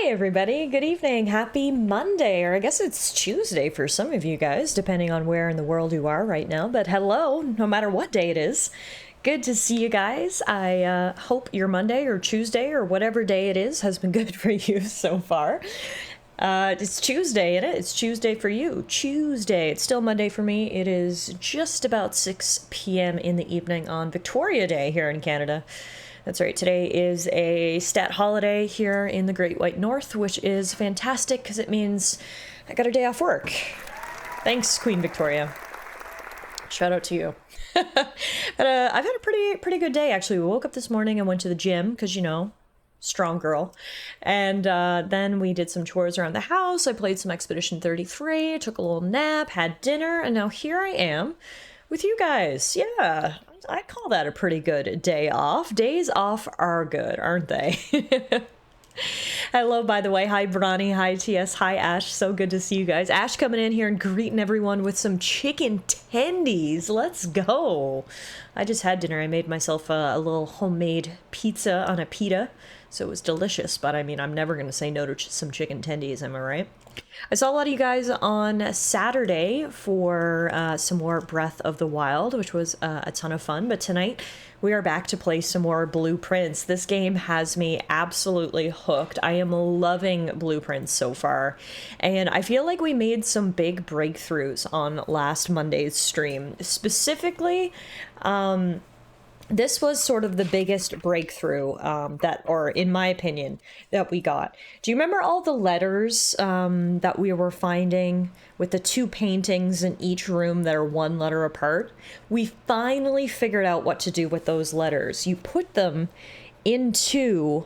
Hi, everybody. Good evening. Happy Monday, or I guess it's Tuesday for some of you guys, depending on where in the world you are right now. But hello, no matter what day it is. Good to see you guys. I hope your Monday or Tuesday or whatever day it is has been good for you so far. It's Tuesday, isn't it? It's Tuesday for you. Tuesday. It's still Monday for me. It is just about 6 p.m. in the evening on Victoria Day here in Canada. That's right, today is a stat holiday here in the Great White North, which is fantastic because it means I got a day off work. Thanks, Queen Victoria. Shout out to you. But I've had a pretty good day, actually. We woke up this morning and went to the gym because, you know, strong girl. And then we did some chores around the house. I played some Expedition 33, took a little nap, had dinner, and now here I am with you guys. Yeah. I call that a pretty good day off. Days off are good, aren't they? Hello, by the way. Hi, Bronny. Hi, TS. Hi, Ash. So good to see you guys. Ash coming in here and greeting everyone with some chicken tendies. Let's go. I just had dinner. I made myself a little homemade pizza on a pita, so it was delicious. But I mean, I'm never going to say no to some chicken tendies, am I right? I saw a lot of you guys on Saturday for some more Breath of the Wild, which was a ton of fun. But tonight, we are back to play some more Blueprints. This game has me absolutely hooked. I am loving Blueprints so far. And I feel like we made some big breakthroughs on last Monday's stream. Specifically, this was sort of the biggest breakthrough or in my opinion, that we got. Do you remember all the letters that we were finding with the two paintings in each room that are one letter apart? We finally figured out what to do with those letters. You put them into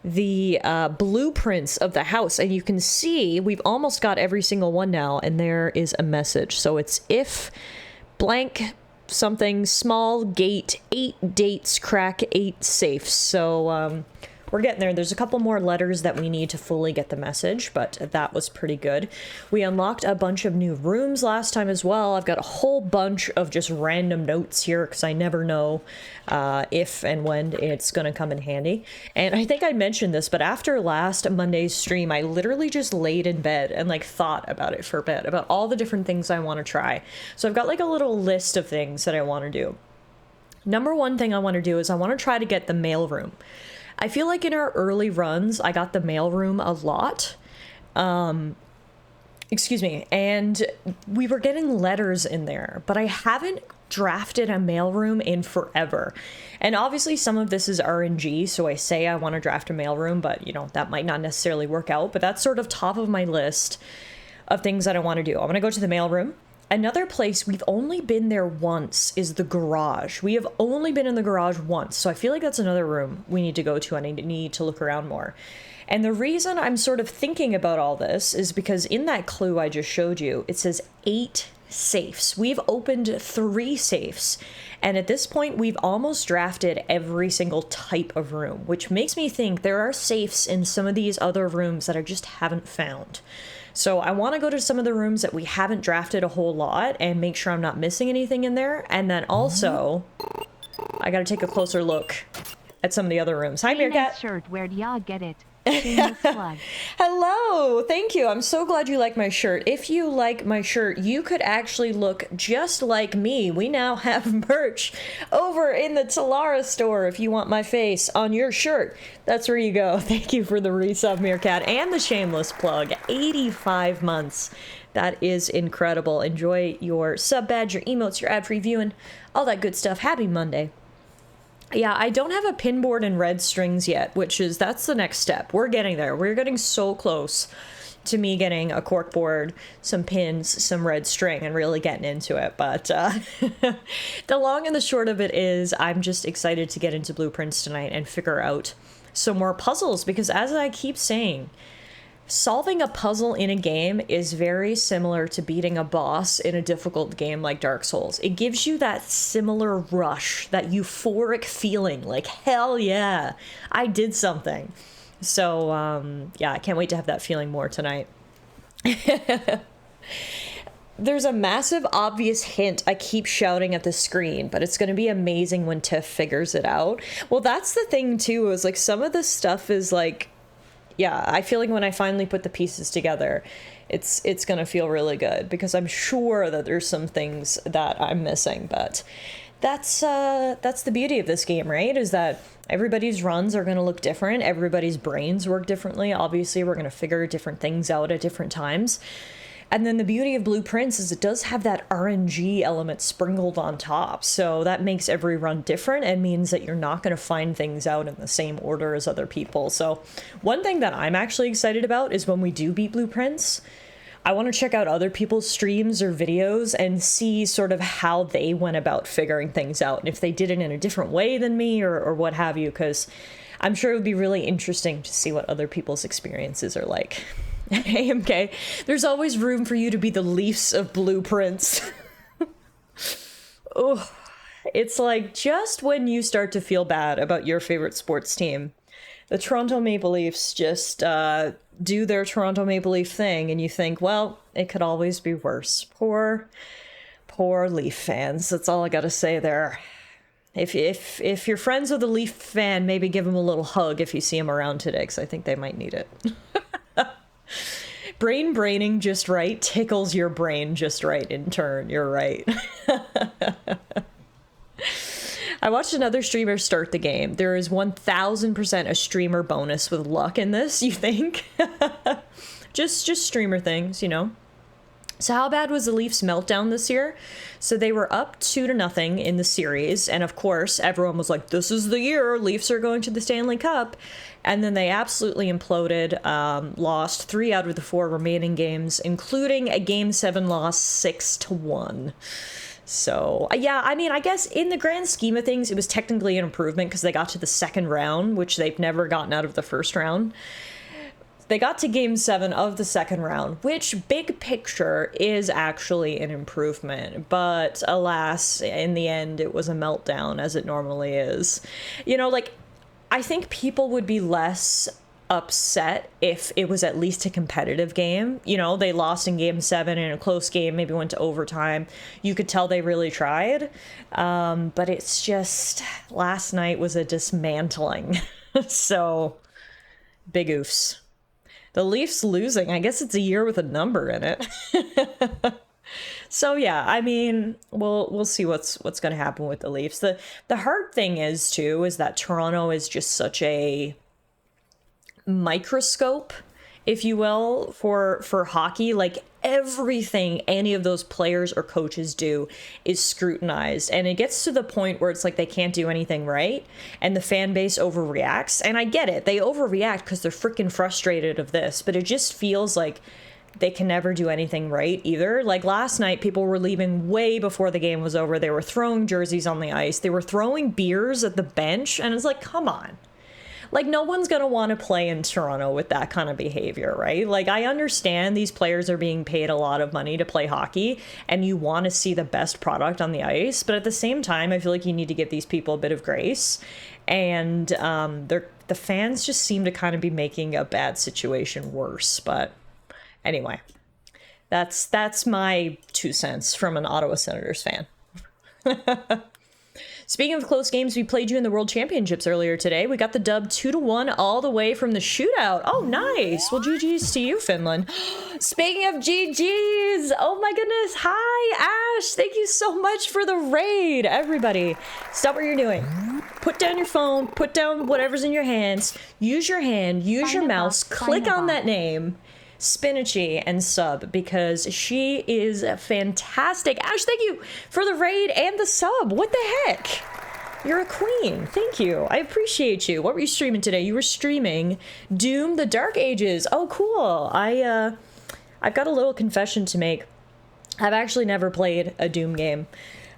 the blueprints of the house, and you can see we've almost got every single one now, and there is a message. So it's if blank something small gate 8 dates crack 8 safes. So we're getting there. There's a couple more letters that we need to fully get the message, but that was pretty good. We unlocked a bunch of new rooms last time as well. I've got a whole bunch of just random notes here because I never know if and when it's going to come in handy. And I think I mentioned this, but after last Monday's stream, I literally just laid in bed and like thought about it for a bit, about all the different things I want to try. So I've got like a little list of things that I want to do. Number one thing I want to do is I want to try to get the mailroom. I feel like in our early runs, I got the mailroom a lot. Excuse me. And we were getting letters in there, but I haven't drafted a mailroom in forever. And obviously some of this is RNG, so I say I want to draft a mailroom, but you know, that might not necessarily work out. But that's sort of top of my list of things that I want to do. I want to go to the mailroom. Another place we've only been there once is the garage. We have only been in the garage once, so I feel like that's another room we need to go to, and I need to look around more. And the reason I'm sort of thinking about all this is because in that clue I just showed you, it says 8 safes. We've opened 3 safes, and at this point we've almost drafted every single type of room, which makes me think there are safes in some of these other rooms that I just haven't found. So I want to go to some of the rooms that we haven't drafted a whole lot and make sure I'm not missing anything in there. And then also, I got to take a closer look at some of the other rooms. Hi, Meerkat. Nice shirt. Where'd y'all get it? Hello, thank you. I'm so glad you like my shirt. If you like my shirt, you could actually look just like me. We now have merch over in the Tallara store if you want my face on your shirt. That's where you go. Thank you for the resub, Meerkat, and the shameless plug. 85 months. That is incredible. Enjoy your sub badge, your emotes, your ad-free viewing, all that good stuff. Happy Monday. Yeah, I don't have a pinboard and red strings yet, that's the next step. We're getting there. We're getting so close to me getting a corkboard, some pins, some red string, and really getting into it. But the long and the short of it is I'm just excited to get into Blueprints tonight and figure out some more puzzles, because as I keep saying, solving a puzzle in a game is very similar to beating a boss in a difficult game like Dark Souls. It gives you that similar rush, that euphoric feeling, like, hell yeah, I did something. So, yeah, I can't wait to have that feeling more tonight. There's a massive obvious hint I keep shouting at the screen, but it's going to be amazing when Tiff figures it out. Well, that's the thing, too, is, like, some of this stuff is, like, yeah, I feel like when I finally put the pieces together, it's gonna feel really good, because I'm sure that there's some things that I'm missing, but that's the beauty of this game, right? Is that everybody's runs are gonna look different, everybody's brains work differently. Obviously, we're gonna figure different things out at different times. And then the beauty of Blueprints is it does have that RNG element sprinkled on top. So that makes every run different and means that you're not going to find things out in the same order as other people. So one thing that I'm actually excited about is when we do beat Blueprints, I want to check out other people's streams or videos and see sort of how they went about figuring things out. And if they did it in a different way than me or what have you, because I'm sure it would be really interesting to see what other people's experiences are like. AMK, there's always room for you to be the Leafs of Blueprints. Oh, it's like just when you start to feel bad about your favorite sports team, the Toronto Maple Leafs just do their Toronto Maple Leaf thing, and you think, well, it could always be worse. Poor Leaf fans. That's all I gotta say there. If you're friends with a Leaf fan, maybe give them a little hug if you see them around today, because I think they might need it. Braining just right tickles your brain just right in turn. You're right. I watched another streamer start the game. There is 1000% a streamer bonus with luck in this, you think? just streamer things, you know? So how bad was the Leafs' meltdown this year? So they were up 2-0 in the series, and of course, everyone was like, this is the year, Leafs are going to the Stanley Cup. And then they absolutely imploded, lost 3 out of the 4 remaining games, including a Game 7 loss 6-1. So, yeah, I mean, I guess in the grand scheme of things, it was technically an improvement because they got to the second round, which they've never gotten out of the first round. They got to Game 7 of the second round, which, big picture, is actually an improvement. But, alas, in the end, it was a meltdown, as it normally is. You know, like, I think people would be less upset if it was at least a competitive game. You know, they lost in Game 7 in a close game, maybe went to overtime. You could tell they really tried. But it's just, last night was a dismantling. So, big oofs. The Leafs losing, I guess it's a year with a number in it. So yeah, I mean, we'll see what's going to happen with the Leafs. The hard thing is too is that Toronto is just such a microscope, if you will, for hockey. Like everything any of those players or coaches do is scrutinized, and it gets to the point where it's like they can't do anything right, and the fan base overreacts. And I get it, they overreact because they're freaking frustrated of this, but it just feels like they can never do anything right either. Like last night, people were leaving way before the game was over. They were throwing jerseys on the ice. They were throwing beers at the bench, and it's like, come on. Like, no one's going to want to play in Toronto with that kind of behavior, right? Like, I understand these players are being paid a lot of money to play hockey, and you want to see the best product on the ice. But at the same time, I feel like you need to give these people a bit of grace. And the fans just seem to kind of be making a bad situation worse. But anyway, that's my 2 cents from an Ottawa Senators fan. Speaking of close games, we played you in the World Championships earlier today. We got the dub 2-1 all the way from the shootout. Oh, nice. Well, GG's to you, Finland. Speaking of GG's, oh my goodness. Hi, Ash. Thank you so much for the raid. Everybody, stop what you're doing. Put down your phone. Put down whatever's in your hands. Use your hand. Use your mouse. Click on that name, Spinachy, and sub, because she is fantastic. Ash, thank you for the raid and the sub. What the heck? You're a queen. Thank you. I appreciate you. What were you streaming today? You were streaming Doom: The Dark Ages. Oh, cool. I've got a little confession to make. I've actually never played a Doom game.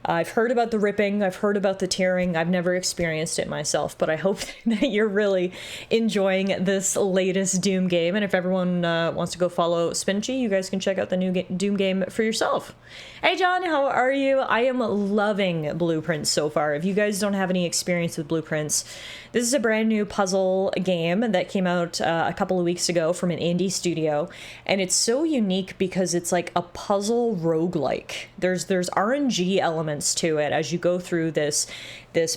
I've heard about the ripping, I've heard about the tearing, I've never experienced it myself, but I hope that you're really enjoying this latest Doom game, and if everyone wants to go follow Spinchy, you guys can check out the new Doom game for yourself. Hey John, how are you? I am loving Blueprints so far. If you guys don't have any experience with Blueprints, this is a brand new puzzle game that came out a couple of weeks ago from an indie studio, and it's so unique because it's like a puzzle roguelike. There's RNG elements elements to it as you go through this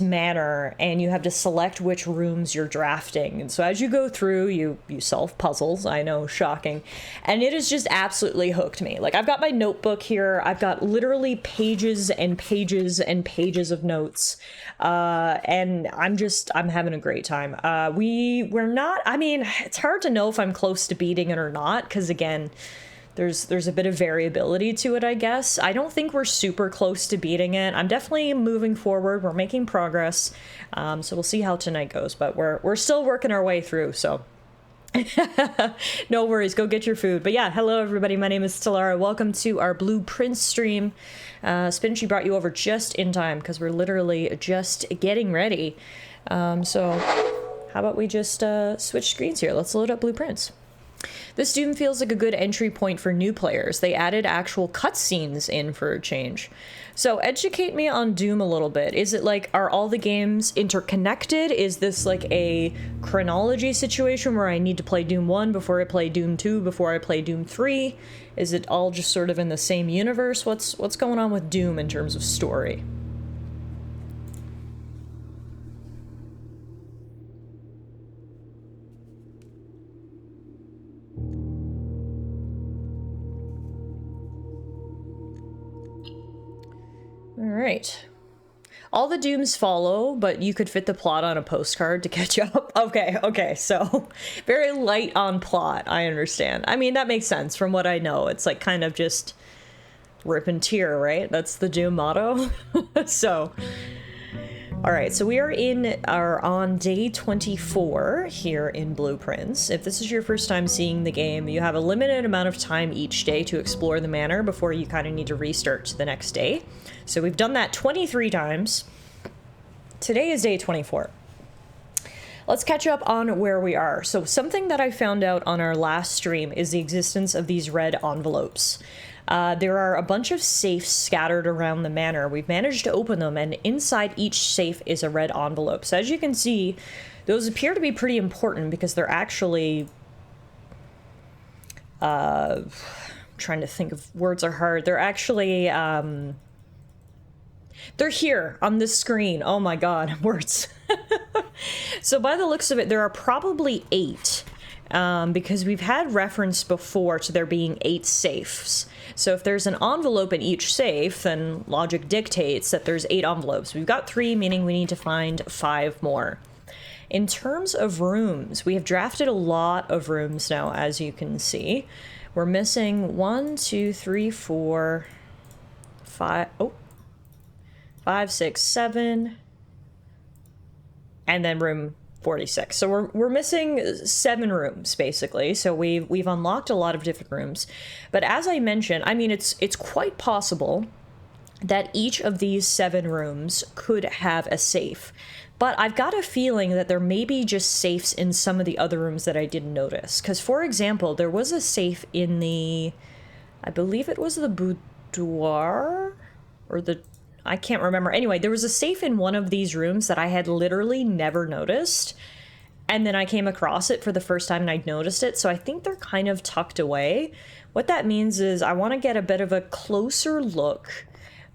manor, and you have to select which rooms you're drafting. And so as you go through, you solve puzzles. I know, shocking. And it has just absolutely hooked me. Like, I've got my notebook here. I've got literally pages and pages and pages of notes. And I'm having a great time. We're not, I mean, it's hard to know if I'm close to beating it or not, because again, there's a bit of variability to it, I guess. I don't think we're super close to beating it. I'm definitely moving forward. We're making progress. So we'll see how tonight goes, but we're still working our way through, so no worries. Go get your food. But yeah, hello everybody. My name is Tallara. Welcome to our Blueprints stream. Spinchy brought you over just in time because we're literally just getting ready. So how about we just switch screens here? Let's load up Blueprints. This Doom feels like a good entry point for new players. They added actual cutscenes in for a change. So educate me on Doom a little bit. Is it like, are all the games interconnected? Is this like a chronology situation where I need to play Doom 1 before I play Doom 2 before I play Doom 3? Is it all just sort of in the same universe? What's going on with Doom in terms of story? Alright. All the Dooms follow, but you could fit the plot on a postcard to catch up. Okay, so very light on plot, I understand. I mean, that makes sense from what I know. It's like kind of just rip and tear, right? That's the Doom motto. So, alright, so we are on day 24 here in Blueprints. If this is your first time seeing the game, you have a limited amount of time each day to explore the manor before you kind of need to restart to the next day. So we've done that 23 times. Today is day 24. Let's catch up on where we are. So something that I found out on our last stream is the existence of these red envelopes. There are a bunch of safes scattered around the manor. We've managed to open them, and inside each safe is a red envelope. So as you can see, those appear to be pretty important because they're actually... trying to think of words are hard. They're actually... they're here on this screen. Oh my god, words. So by the looks of it, there are probably 8. Because we've had reference before to there being 8 safes. So if there's an envelope in each safe, then logic dictates that there's 8 envelopes. We've got 3, meaning we need to find 5 more. In terms of rooms, we have drafted a lot of rooms now, as you can see. We're missing 1, 2, 3, 4, 5... Oh. 5, 6, 7, and then room 46. So we're missing 7 rooms basically. So we've unlocked a lot of different rooms. But as I mentioned, I mean it's quite possible that each of these 7 rooms could have a safe. But I've got a feeling that there may be just safes in some of the other rooms that I didn't notice. Because for example, there was a safe in the, I believe it was the boudoir or the, I can't remember. Anyway, there was a safe in one of these rooms that I had literally never noticed. And then I came across it for the first time and I'd noticed it. So I think they're kind of tucked away. What that means is I want to get a bit of a closer look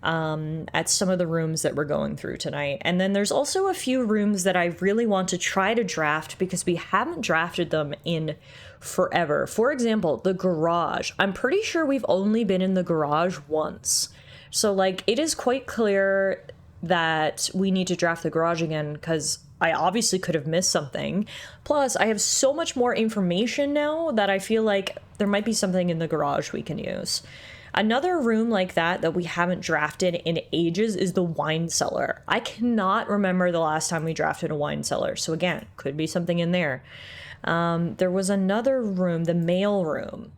at some of the rooms that we're going through tonight. And then there's also a few rooms that I really want to try to draft because we haven't drafted them in forever. For example, the garage. I'm pretty sure we've only been in the garage once. So, like, it is quite clear that we need to draft the garage again because I obviously could have missed something. Plus, I have so much more information now that I feel like there might be something in the garage we can use. Another room like that we haven't drafted in ages is the wine cellar. I cannot remember the last time we drafted a wine cellar. So, again, could be something in there. There was another room, the mail room.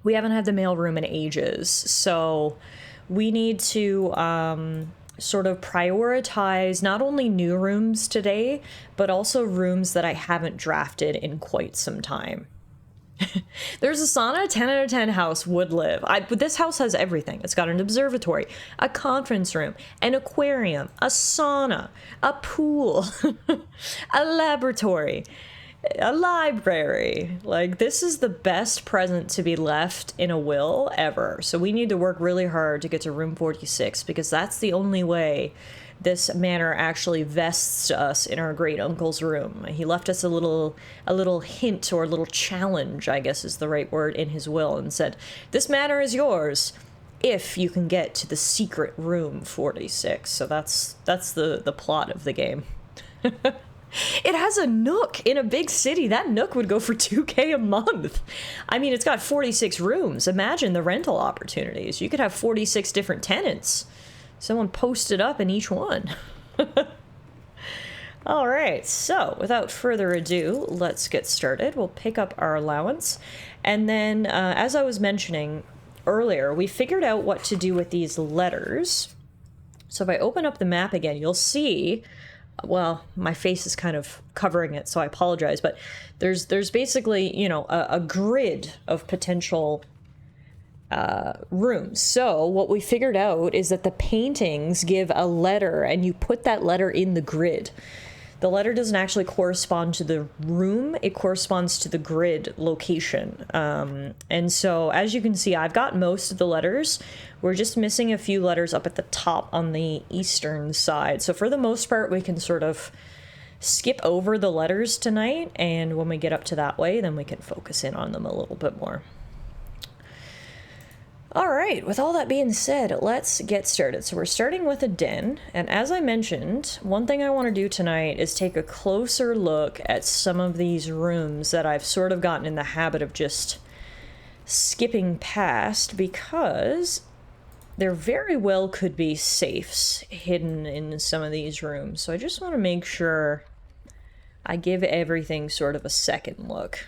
We haven't had the mail room in ages, so... we need to sort of prioritize not only new rooms today, but also rooms that I haven't drafted in quite some time. There's a sauna, 10 out of 10 house would live. But this house has everything. It's got an observatory, a conference room, an aquarium, a sauna, a pool, a laboratory. A library. Like, this is the best present to be left in a will ever. So we need to work really hard to get to room 46, because that's the only way this manor actually vests us in our great uncle's room. He left us a little hint, or a little challenge, I guess is the right word, in his will, and said, this manor is yours if you can get to the secret room 46. So that's the plot of the game. It has a nook in a big city. That nook would go for $2K a month. I mean, it's got 46 rooms. Imagine the rental opportunities. You could have 46 different tenants. Someone posted up in each one. All right, so without further ado, let's get started. We'll pick up our allowance. And then, as I was mentioning earlier, we figured out what to do with these letters. So if I open up the map again, you'll see... Well, my face is kind of covering it, so I apologize, but there's basically, you know, a grid of potential rooms. So what we figured out is that the paintings give a letter, and you put that letter in the grid. The letter doesn't actually correspond to the room, it corresponds to the grid location. And so, as you can see, I've got most of the letters. We're just missing a few letters up at the top on the eastern side. So for the most part, we can sort of skip over the letters tonight, and when we get up to that way, then we can focus in on them a little bit more. All right, with all that being said, let's get started. So we're starting with a den, and as I mentioned, one thing I want to do tonight is take a closer look at some of these rooms that I've sort of gotten in the habit of just skipping past, because there very well could be safes hidden in some of these rooms. So I just want to make sure I give everything sort of a second look.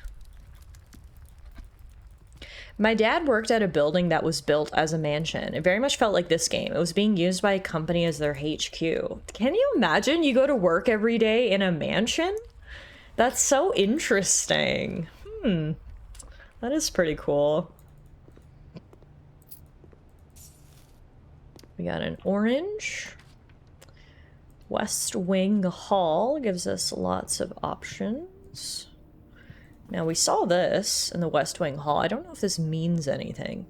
My dad worked at a building that was built as a mansion. It very much felt like this game. It was being used by a company as their HQ. Can you imagine you go to work every day in a mansion? That's so interesting. That is pretty cool. We got an orange. West Wing Hall gives us lots of options. Now, we saw this in the West Wing Hall. I don't know if this means anything.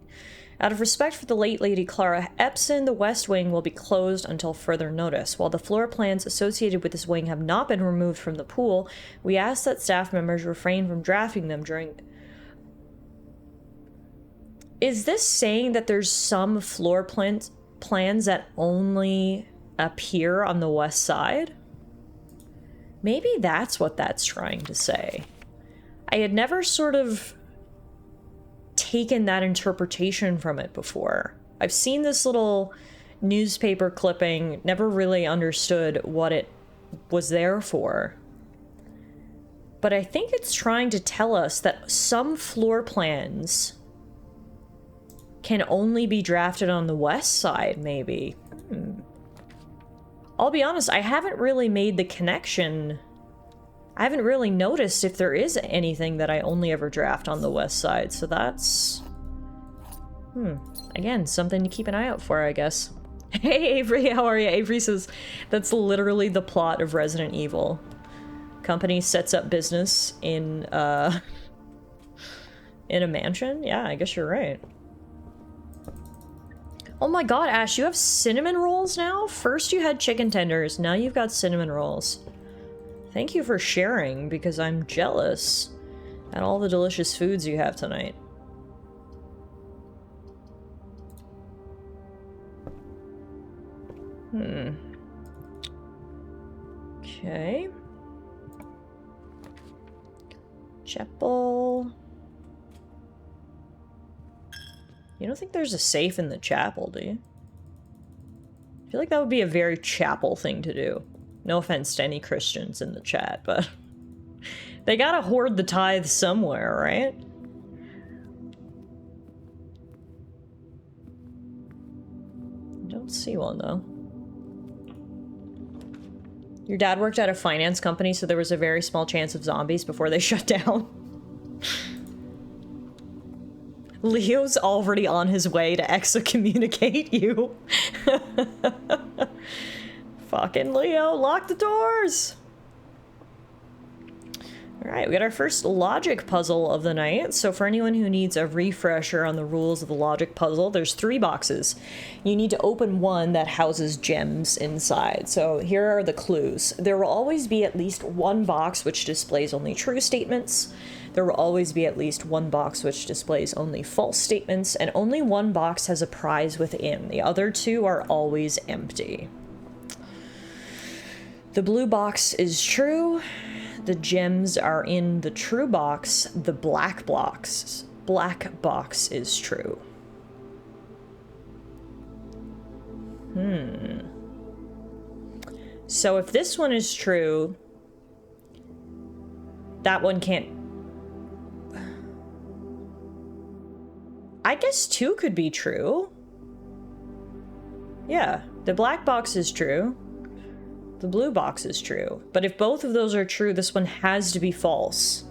Out of respect for the late Lady Clara Epson, the West Wing will be closed until further notice. While the floor plans associated with this wing have not been removed from the pool, we ask that staff members refrain from drafting them during... Is this saying that there's some floor plans that only appear on the west side? Maybe that's what that's trying to say. I had never sort of taken that interpretation from it before. I've seen this little newspaper clipping, never really understood what it was there for. But I think it's trying to tell us that some floor plans can only be drafted on the west side, maybe. I'll be honest, I haven't really made the connection. I haven't really noticed if there is anything that I only ever draft on the west side, so that's... Again, something to keep an eye out for, I guess. Hey, Avery, how are you? Avery says, that's literally the plot of Resident Evil. Company sets up business in a mansion? Yeah, I guess you're right. Oh my god, Ash, you have cinnamon rolls now? First you had chicken tenders, now you've got cinnamon rolls. Thank you for sharing, because I'm jealous at all the delicious foods you have tonight. Okay. Chapel. You don't think there's a safe in the chapel, do you? I feel like that would be a very chapel thing to do. No offense to any Christians in the chat, but they gotta hoard the tithe somewhere, right? I don't see one, though. Your dad worked at a finance company, so there was a very small chance of zombies before they shut down. Leo's already on his way to excommunicate you. Fucking Leo, lock the doors! Alright, we got our first logic puzzle of the night. So for anyone who needs a refresher on the rules of the logic puzzle, there's 3 boxes. You need to open one that houses gems inside. So here are the clues. There will always be at least one box which displays only true statements. There will always be at least one box which displays only false statements, and only one box has a prize within. The other 2 are always empty. The blue box is true. The gems are in the true box. The black box is true. So if this one is true, that one can't... I guess 2 could be true. Yeah, the black box is true. The blue box is true. But if both of those are true, this one has to be false.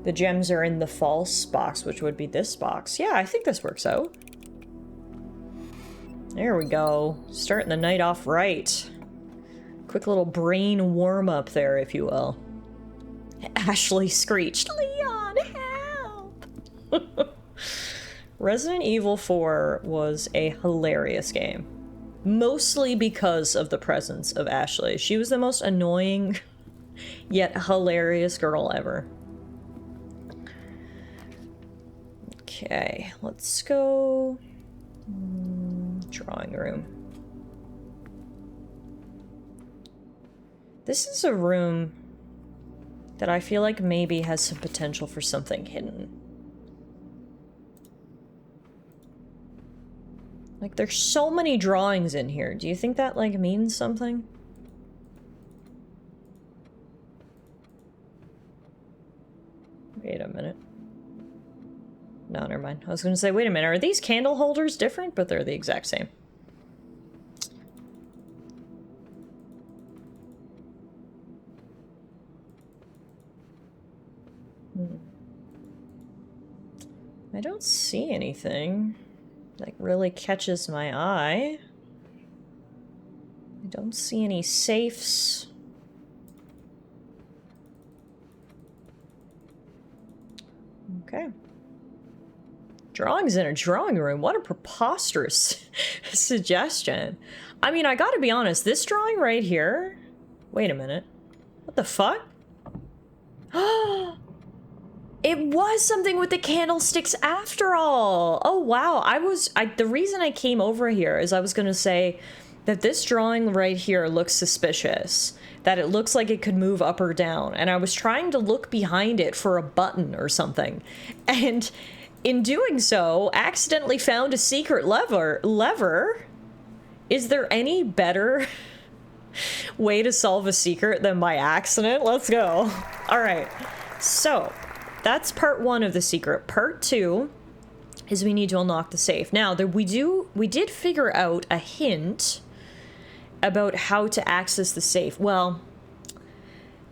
The gems are in the false box, which would be this box. Yeah, I think this works out. There we go. Starting the night off right. Quick little brain warm-up there, if you will. Ashley screeched, "Leon, help!" Resident Evil 4 was a hilarious game. Mostly because of the presence of Ashley. She was the most annoying, yet hilarious girl ever. Okay, let's go... drawing room. This is a room that I feel like maybe has some potential for something hidden. Like, there's so many drawings in here. Do you think that, like, means something? Wait a minute. No, never mind. I was gonna say, wait a minute, are these candle holders different? But they're the exact same. I don't see anything like really catches my eye. I don't see any safes. Okay. Drawings in a drawing room. What a preposterous suggestion. I mean, I gotta be honest, this drawing right here... Wait a minute. What the fuck? It was something with the candlesticks after all. Oh, wow. The reason I came over here is I was gonna say that this drawing right here looks suspicious. That it looks like it could move up or down. And I was trying to look behind it for a button or something. And in doing so, accidentally found a secret lever. Is there any better way to solve a secret than by accident? Let's go. All right. So... that's part 1 of the secret. Part 2 is we need to unlock the safe. Now, we did figure out a hint about how to access the safe. Well,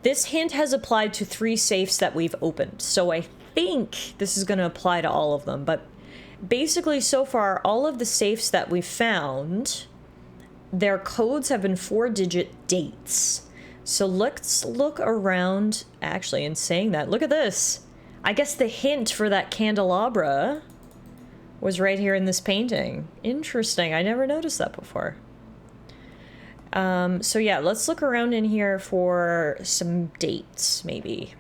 this hint has applied to 3 safes that we've opened. So I think this is going to apply to all of them. But basically, so far, all of the safes that we've found, their codes have been 4-digit dates. So let's look around. Actually, in saying that, look at this. I guess the hint for that candelabra was right here in this painting. Interesting. I never noticed that before. So yeah, let's look around in here for some dates, maybe.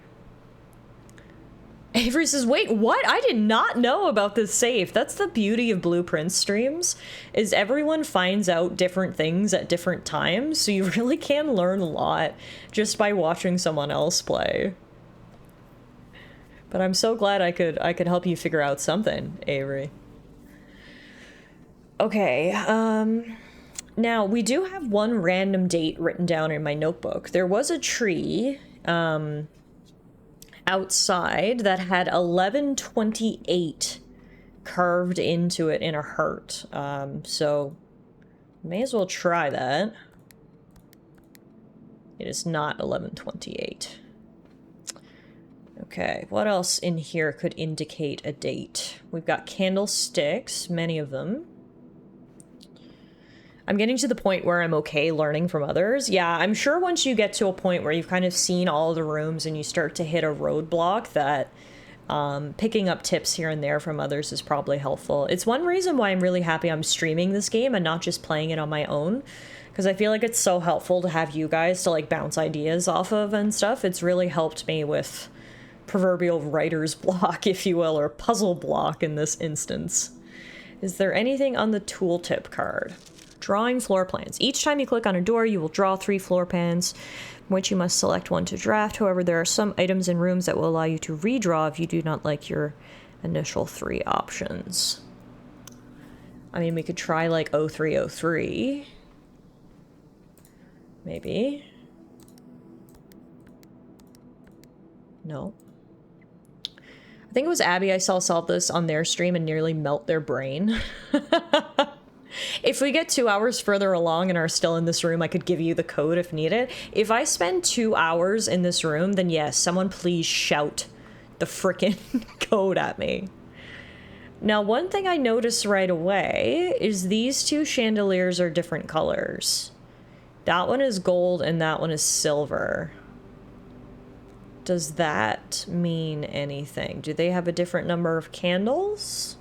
Avery says, wait, what? I did not know about this safe. That's the beauty of Blueprint streams, is everyone finds out different things at different times, so you really can learn a lot just by watching someone else play. But I'm so glad I could help you figure out something, Avery. Okay, now we do have one random date written down in my notebook. There was a tree, outside that had 1128 carved into it in a heart. So may as well try that. It is not 1128. Okay, what else in here could indicate a date? We've got candlesticks, many of them. I'm getting to the point where I'm okay learning from others. Yeah, I'm sure once you get to a point where you've kind of seen all the rooms and you start to hit a roadblock, that picking up tips here and there from others is probably helpful. It's one reason why I'm really happy I'm streaming this game and not just playing it on my own, because I feel like it's so helpful to have you guys to like bounce ideas off of and stuff. It's really helped me with proverbial writer's block, if you will, or puzzle block in this instance. Is there anything on the tooltip card? Drawing floor plans. Each time you click on a door, you will draw 3 floor plans, from which you must select one to draft. However, there are some items in rooms that will allow you to redraw if you do not like your initial 3 options. I mean, we could try like 0303. Maybe. No. I think it was Abby I saw solve this on their stream and nearly melt their brain. If we get 2 hours further along and are still in this room, I could give you the code if needed. If I spend 2 hours in this room, then yes, someone please shout the frickin' code at me. Now, one thing I noticed right away is these 2 chandeliers are different colors. That one is gold and that one is silver. Does that mean anything? Do they have a different number of candles?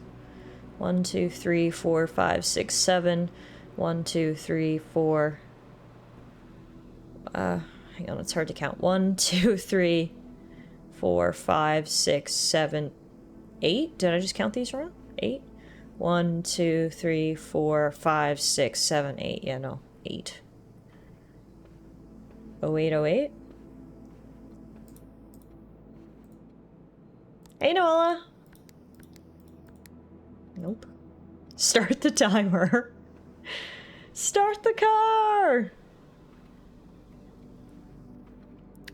1, 2, 3, 4, 5, 6, 7. 1, 2, 3, 4. Hang on, it's hard to count. 1, 2, 3, 4, 5, 6, 7, 8. Did I just count these wrong? 8? 1, 2, 3, 4, 5, 6, 7, 8. Yeah, no, 8. 0808. Hey, Noella. Nope. Start the timer. Start the car!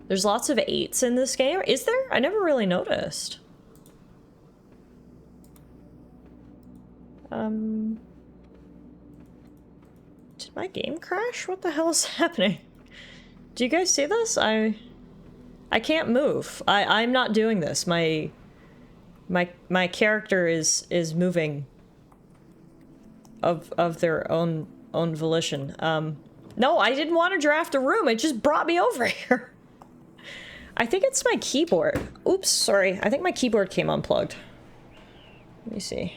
There's lots of 8s in this game. Is there? I never really noticed. Did my game crash? What the hell is happening? Do you guys see this? I can't move. I'm not doing this. My character is moving of their own volition. No, I didn't want to draft a room. It just brought me over here. I think it's my keyboard. Oops, sorry. I think my keyboard came unplugged. Let me see.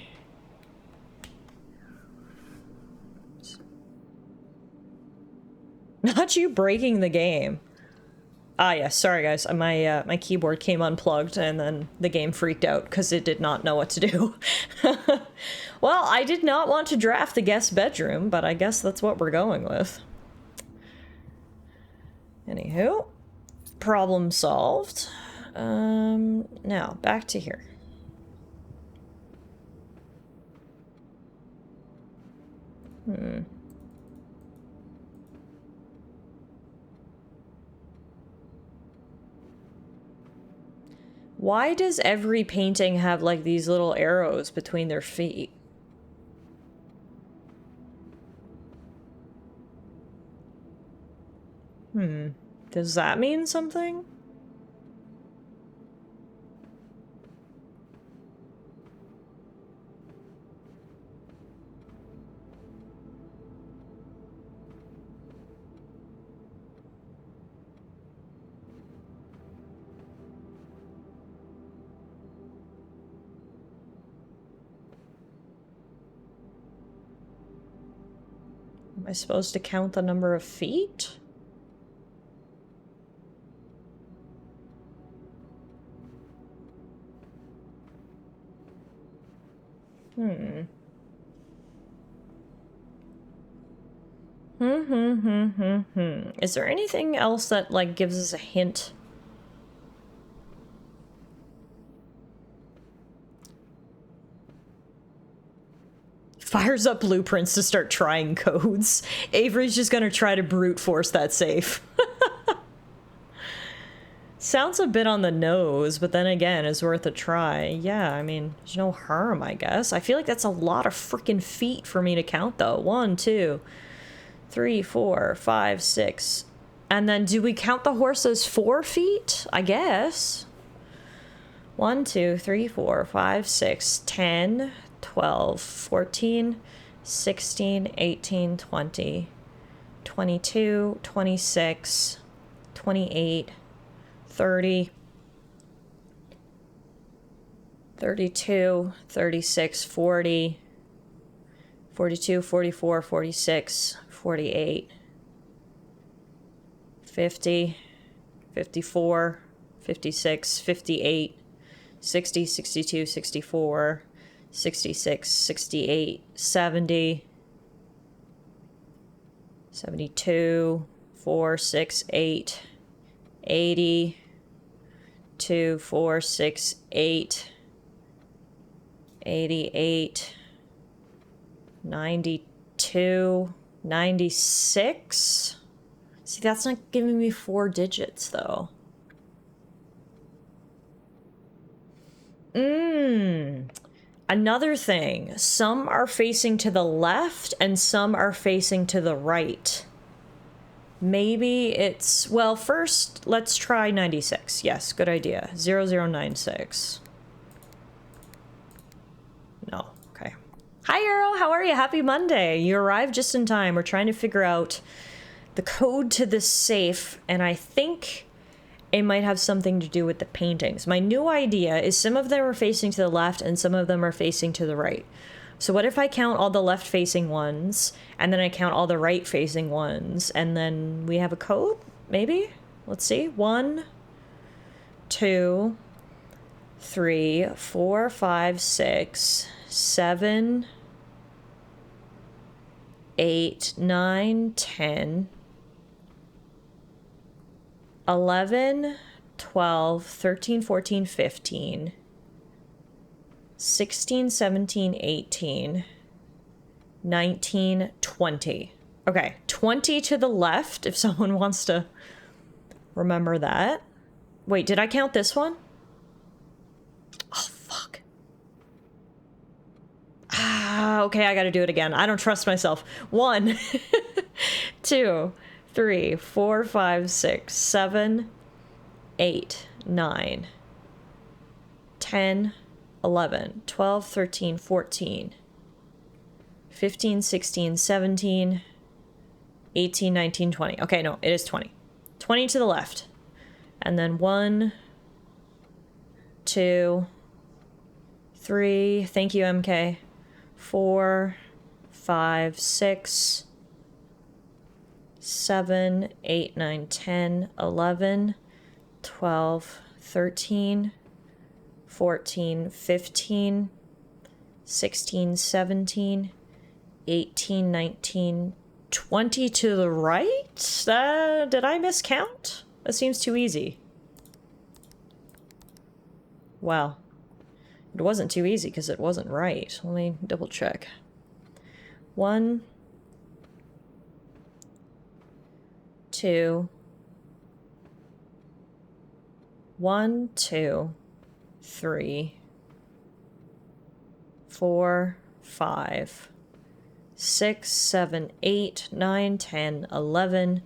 Not you breaking the game. Ah, yeah, sorry guys. My keyboard came unplugged and then the game freaked out because it did not know what to do. Well, I did not want to draft the guest bedroom, but I guess that's what we're going with. Anywho, problem solved. Now, back to here. Why does every painting have, like, these little arrows between their feet? Does that mean something? Am I supposed to count the number of feet? Is there anything else that, like, gives us a hint? Fires up blueprints to start trying codes. Avery's just gonna try to brute force that safe. Sounds a bit on the nose, but then again, it's worth a try. Yeah, I mean, there's no harm, I guess. I feel like that's a lot of freaking feet for me to count, though. 1, 2, 3, 4, 5, 6. And then do we count the horse as 4 feet? I guess. 1, 2, 3, 4, 5, 6, 10, 12, 14, 16, 18, 20, 22, 26, 28, 30, 32, 36, 40, 42, 44, 46, 48, 50, 54, 56, 58, 60, 62, 64, 66, 68, 70, 72, 4, 6, 8, 80, 2, 4, 6, 8, 88, 92, 96. See, that's not giving me 4 digits, though. Another thing. Some are facing to the left and some are facing to the right. Maybe it's... Well, first, let's try 96. Yes, good idea. 0096. No. Okay. Hi, Arrow. How are you? Happy Monday. You arrived just in time. We're trying to figure out the code to this safe, and I think it might have something to do with the paintings. My new idea is some of them are facing to the left and some of them are facing to the right. So what if I count all the left-facing ones, and then I count all the right-facing ones, and then we have a code? Maybe? Let's see. 1, 2, 3, 4, 5, 6, 7, 8, 9, 10, 11, 12, 13, 14, 15, 16, 17, 18, 19, 20. Okay, 20 to the left, if someone wants to remember that. Wait, did I count this one? Oh, fuck. Okay, I gotta do it again. I don't trust myself. 1, 2, 3, 4, 5, 6, 7, 8, 9, 10, 11, 12, 13, 14, 15, 16, 17, 18, 19, 20. Okay, no, it is 20. 20 to the left. And then 1, 2, 3, thank you, MK. 4, 5, 6, 7, 8, 9, 10, 11, 12, 13, 14, 15, 16, 17, 18, 19, 20 to the right? Did I miscount? That seems too easy. Wow. It wasn't too easy because it wasn't right. Let me double check. 1, 2, 1, 2, 3, 4, 5, 6, 7, 8, 9, 10, 11,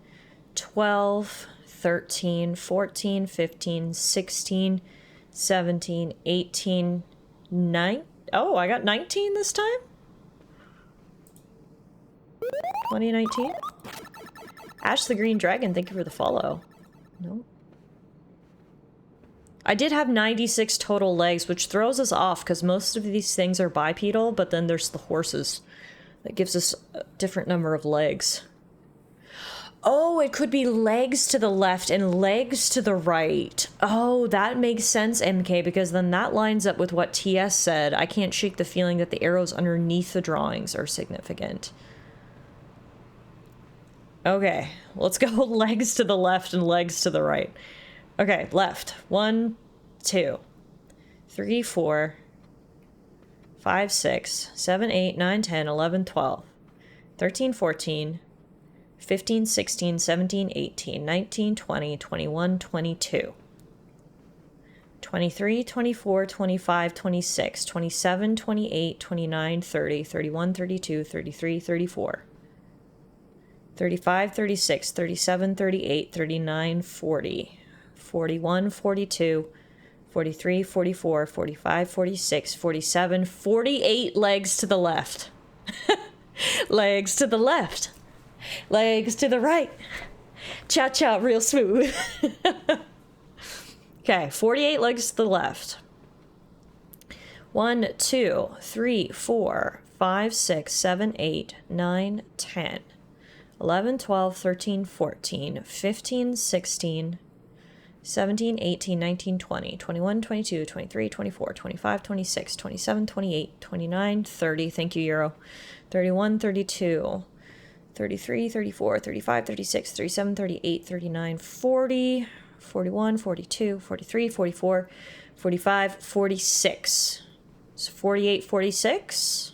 12, 13, 14, 15, 16, 17, 18, 9. Oh, I got 19 this time? 2019? Ash the Green Dragon, thank you for the follow. No. I did have 96 total legs, which throws us off because most of these things are bipedal, but then there's the horses. That gives us a different number of legs. Oh, it could be legs to the left and legs to the right. Oh, that makes sense, MK, because then that lines up with what TS said. I can't shake the feeling that the arrows underneath the drawings are significant. Okay, let's go legs to the left and legs to the right. Okay, left. 1, 2, 3, 4, 5, 6, 7, 8, 9, 10, 11, 12, 13, 14, 15, 16, 17, 18, 19, 20, 21, 22, 23, 24, 25, 26, 27, 28, 29, 30, 31, 32, 33, 34, 35, 36, 37, 38, 39, 40, 41, 42, 43, 44, 45, 46, 47, 48 legs to the left. Legs to the left. Legs to the right. Cha-cha real smooth. Okay, 48 legs to the left. 1, 2, 3, 4, 5, 6, 7, 8, 9, 10, 11, 12, 13, 14, 15, 16, 17, 18, 19, 20, 21, 22, 23, 24, 25, 26, 27, 28, 29, 30. Thank you, Euro. 31, 32, 33, 34, 35, 36, 37, 38, 39, 40, 41, 42, 43, 44, 45, 46. So 48, 46.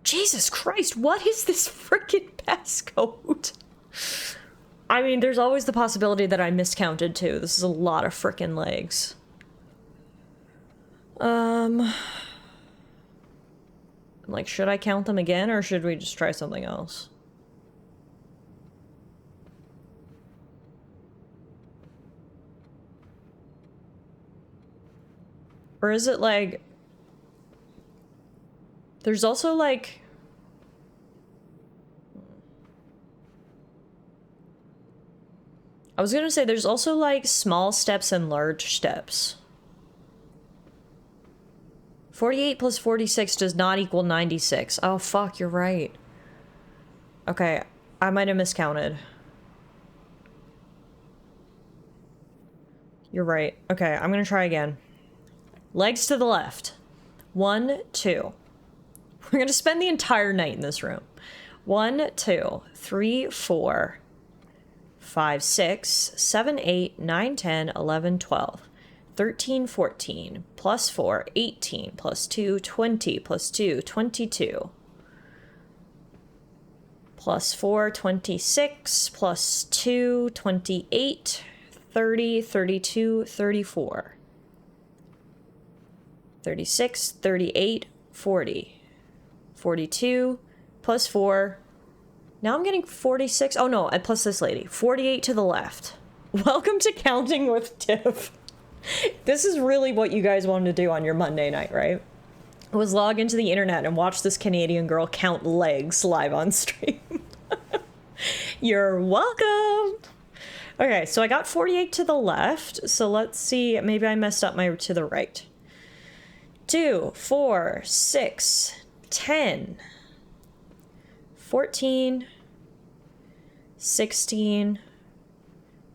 Jesus Christ, what is this freaking passcode? I mean, there's always the possibility that I miscounted too. This is a lot of freaking legs. Like, should I count them again or should we just try something else? Or is it like... There's also like... I was gonna say there's also like small steps and large steps. 48 plus 46 does not equal 96. Oh fuck, you're right. Okay, I might have miscounted. You're right. Okay, I'm gonna try again. Legs to the left. 1, 2. We're gonna spend the entire night in this room. 1, 2, 3, 4, 5, 6, 7, 8, 9, 10, 11, 12, 13, 14, plus 4, 18, plus 2, 20, plus 2, 22, plus 4, 26, plus 2, 28, 30, 32, 34, 36, 38, 40, 42, plus 4. Now I'm getting 46. Oh no, I plus this lady. 48 to the left. Welcome to Counting with Tiff. This is really what you guys wanted to do on your Monday night, right? Was log into the internet and watch this Canadian girl count legs live on stream. You're welcome. Okay, so I got 48 to the left. So let's see. Maybe I messed up my to the right. 2, 4, 6, 10, 14, 16,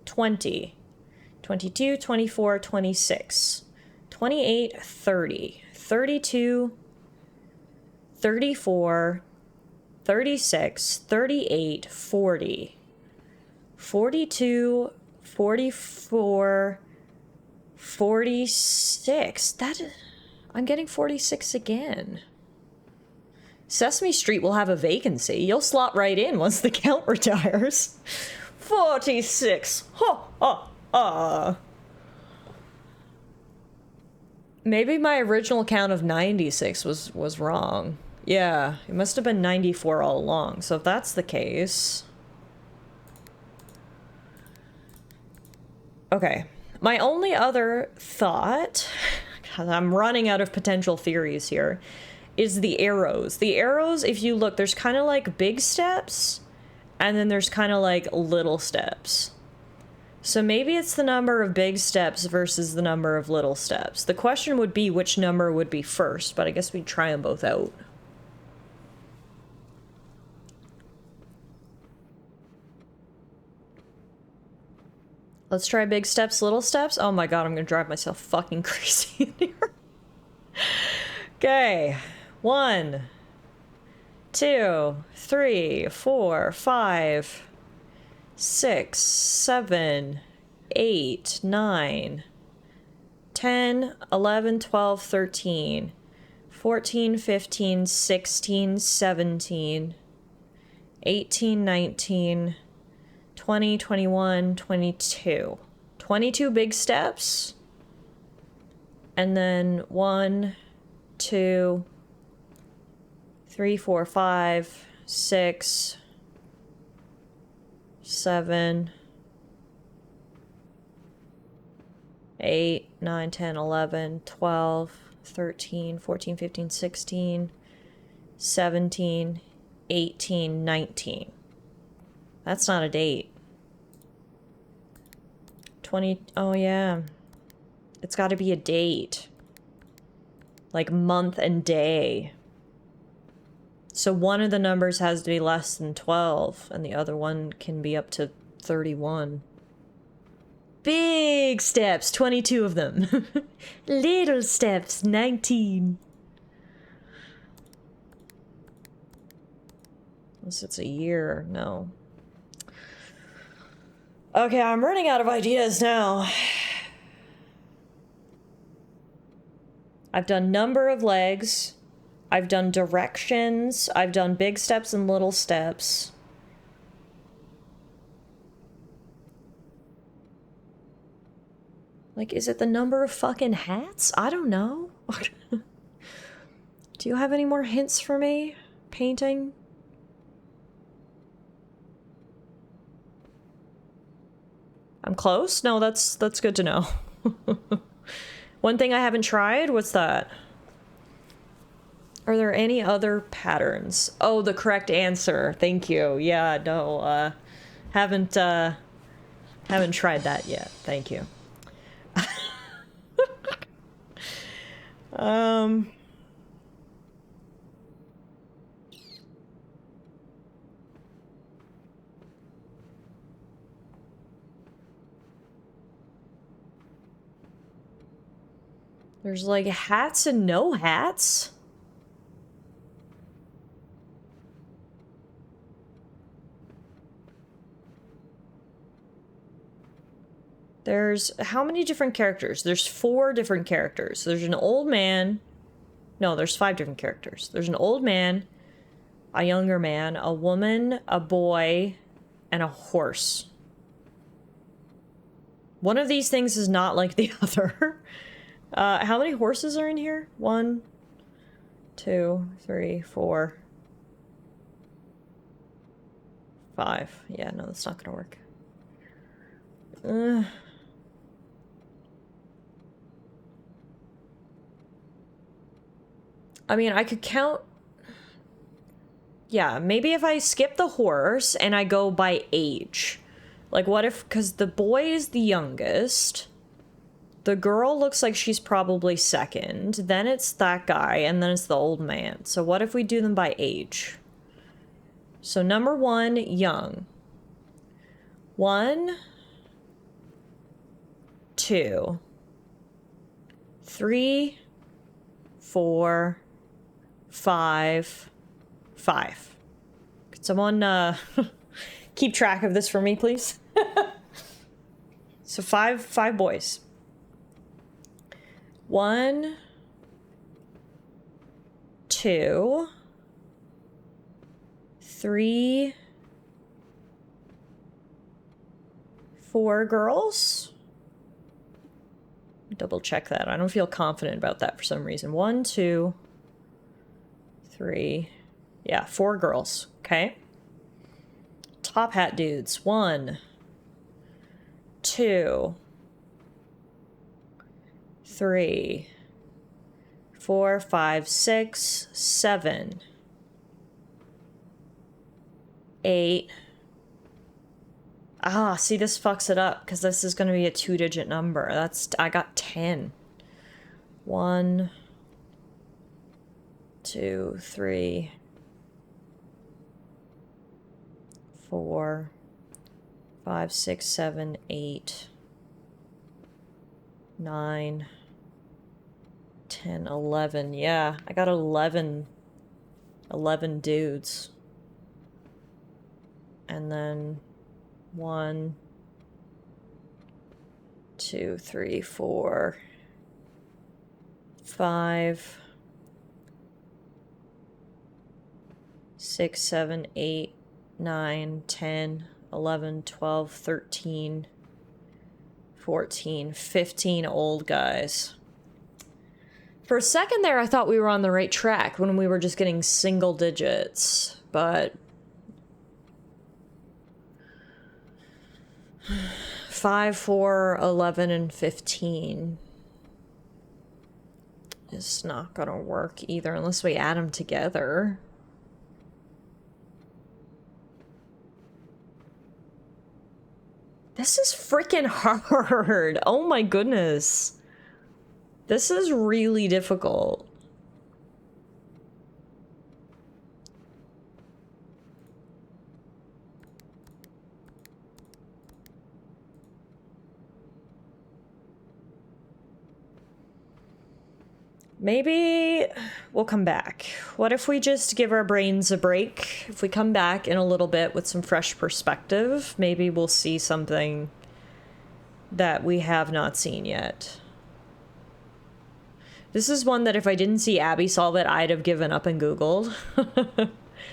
20, 22, 24, 26, 28, 30, 32, 34, 36, 38, 40, 42, 44, 46. I'm getting 46 again. Sesame Street will have a vacancy. You'll slot right in once the count retires. 46. Ha ha ha. Maybe my original count of 96 was wrong. Yeah, it must have been 94 all along. So if that's the case... Okay. My only other thought, because I'm running out of potential theories here, is the arrows. The arrows, if you look, there's kind of like big steps, and then there's kind of like little steps. So maybe it's the number of big steps versus the number of little steps. The question would be which number would be first, but I guess we'd try them both out. Let's try big steps, little steps. Oh my god, I'm gonna drive myself fucking crazy in here. Okay. 1, 2, 3, 4, 5, 6, 7, 8, 9, 10, 11, 12, 13, 14, 15, 16, 17, 18, 19, 20, 21, 22. 22 big steps. And then 1, 2, 3, 4, 5, 6, 7, 8, 9, 10, 11, 12, 13, 14, 15, 16, 17, 18, 19. That's not a date. 20, oh yeah. It's got to be a date. Like month and day. So one of the numbers has to be less than 12, and the other one can be up to 31. Big steps, 22 of them. Little steps, 19. Unless it's a year, no. Okay, I'm running out of ideas now. I've done number of legs. I've done directions. I've done big steps and little steps. Like, is it the number of fucking hats? I don't know. Do you have any more hints for me? Painting? I'm close? No, that's good to know. One thing I haven't tried, what's that? Are there any other patterns? Oh, the correct answer. Thank you. Yeah, no, haven't tried that yet. Thank you. There's like hats and no hats. There's how many different characters? There's 4 different characters. There's an old man. No, there's 5 different characters. There's an old man, a younger man, a woman, a boy, and a horse. One of these things is not like the other. How many horses are in here? 1, 2, 3, 4, 5. Yeah, no, that's not gonna work. I mean, I could count... Yeah, maybe if I skip the horse and I go by age. Like, what if... Because the boy is the youngest. The girl looks like she's probably second. Then it's that guy, and then it's the old man. So what if we do them by age? So number 1, young. 1, 2, 3, 4, 5, 5. Could someone keep track of this for me, please? So five boys. 1, 2, 3, 4 girls. Double check that. I don't feel confident about that for some reason. 1, 2, 3. Yeah, 4 girls. Okay. Top hat dudes. 1, 2, 3, 4, 5, 6, 7, 8. Ah, see, this fucks it up because this is going to be a 2-digit number. I got 10. 1, 2, 3, 4, 5, 6, 7, 8, 9, 10, 11. Yeah, I got 11 dudes. And then 1, 2, 3, 4, 5, 6, 7, 8, 9, 10, 11, 12, 13, 14, 15 old guys. For a second there, I thought we were on the right track when we were just getting single digits, but 5, 4, 11, and 15. is not gonna work either unless we add them together. This is freaking hard. Oh my goodness. This is really difficult. Maybe we'll come back. What if we just give our brains a break? If we come back in a little bit with some fresh perspective, maybe we'll see something that we have not seen yet. This is one that if I didn't see Abby solve it, I'd have given up and Googled.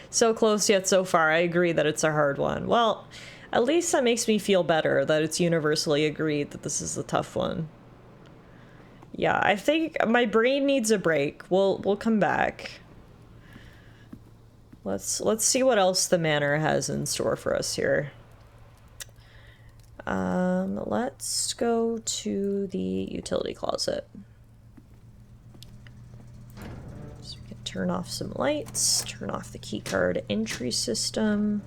So close yet so far. I agree that it's a hard one. Well, at least that makes me feel better that it's universally agreed that this is a tough one. Yeah, I think my brain needs a break. We'll come back. Let's see what else the manor has in store for us here. Let's go to the utility closet. So we can turn off some lights, turn off the keycard entry system.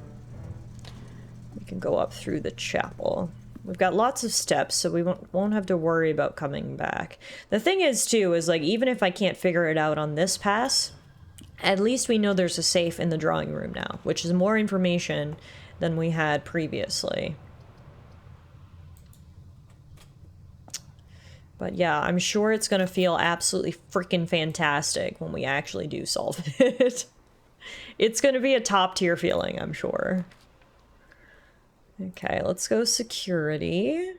We can go up through the chapel. We've got lots of steps, so we won't have to worry about coming back. The thing is, too, is like, even if I can't figure it out on this pass, at least we know there's a safe in the drawing room now, which is more information than we had previously. But yeah, I'm sure it's gonna feel absolutely freaking fantastic when we actually do solve it. It's gonna be a top-tier feeling, I'm sure. Okay, let's go security.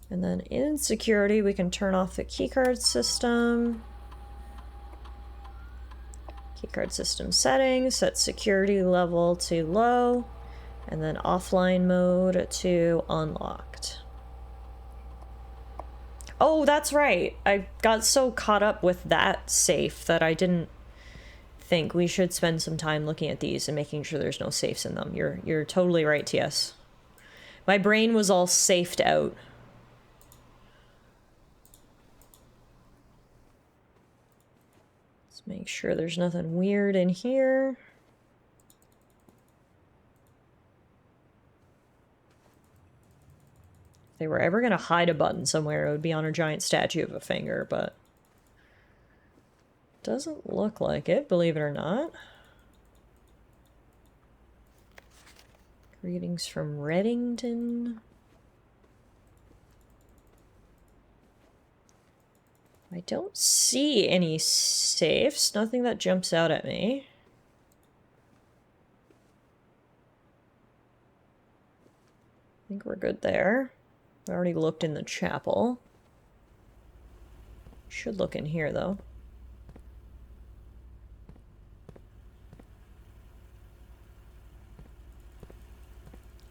And then in security, we can turn off the keycard system. Keycard system settings, set security level to low, and then offline mode to unlocked. Oh, that's right. I got so caught up with that safe that I didn't think we should spend some time looking at these and making sure there's no safes in them. You're totally right, TS. My brain was all safed out. Let's make sure there's nothing weird in here. If they were ever gonna hide a button somewhere, it would be on a giant statue of a finger, but doesn't look like it, believe it or not. Greetings from Reddington. I don't see any safes, nothing that jumps out at me. I think we're good there. I already looked in the chapel. Should look in here, though.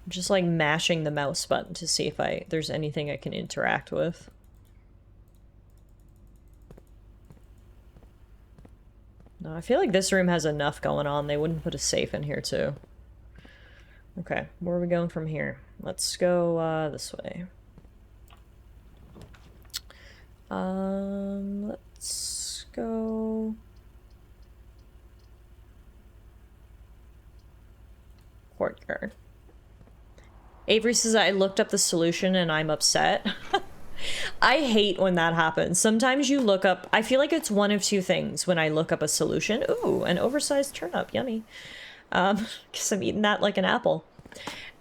I'm just like mashing the mouse button to see if there's anything I can interact with. No, I feel like this room has enough going on. They wouldn't put a safe in here, too. Okay, where are we going from here? Let's go this way. Let's go... courtyard. Avery says, I looked up the solution and I'm upset. I hate when that happens. Sometimes you look up... I feel like it's one of two things when I look up a solution. Ooh, an oversized turnip. Yummy. Because I'm eating that like an apple.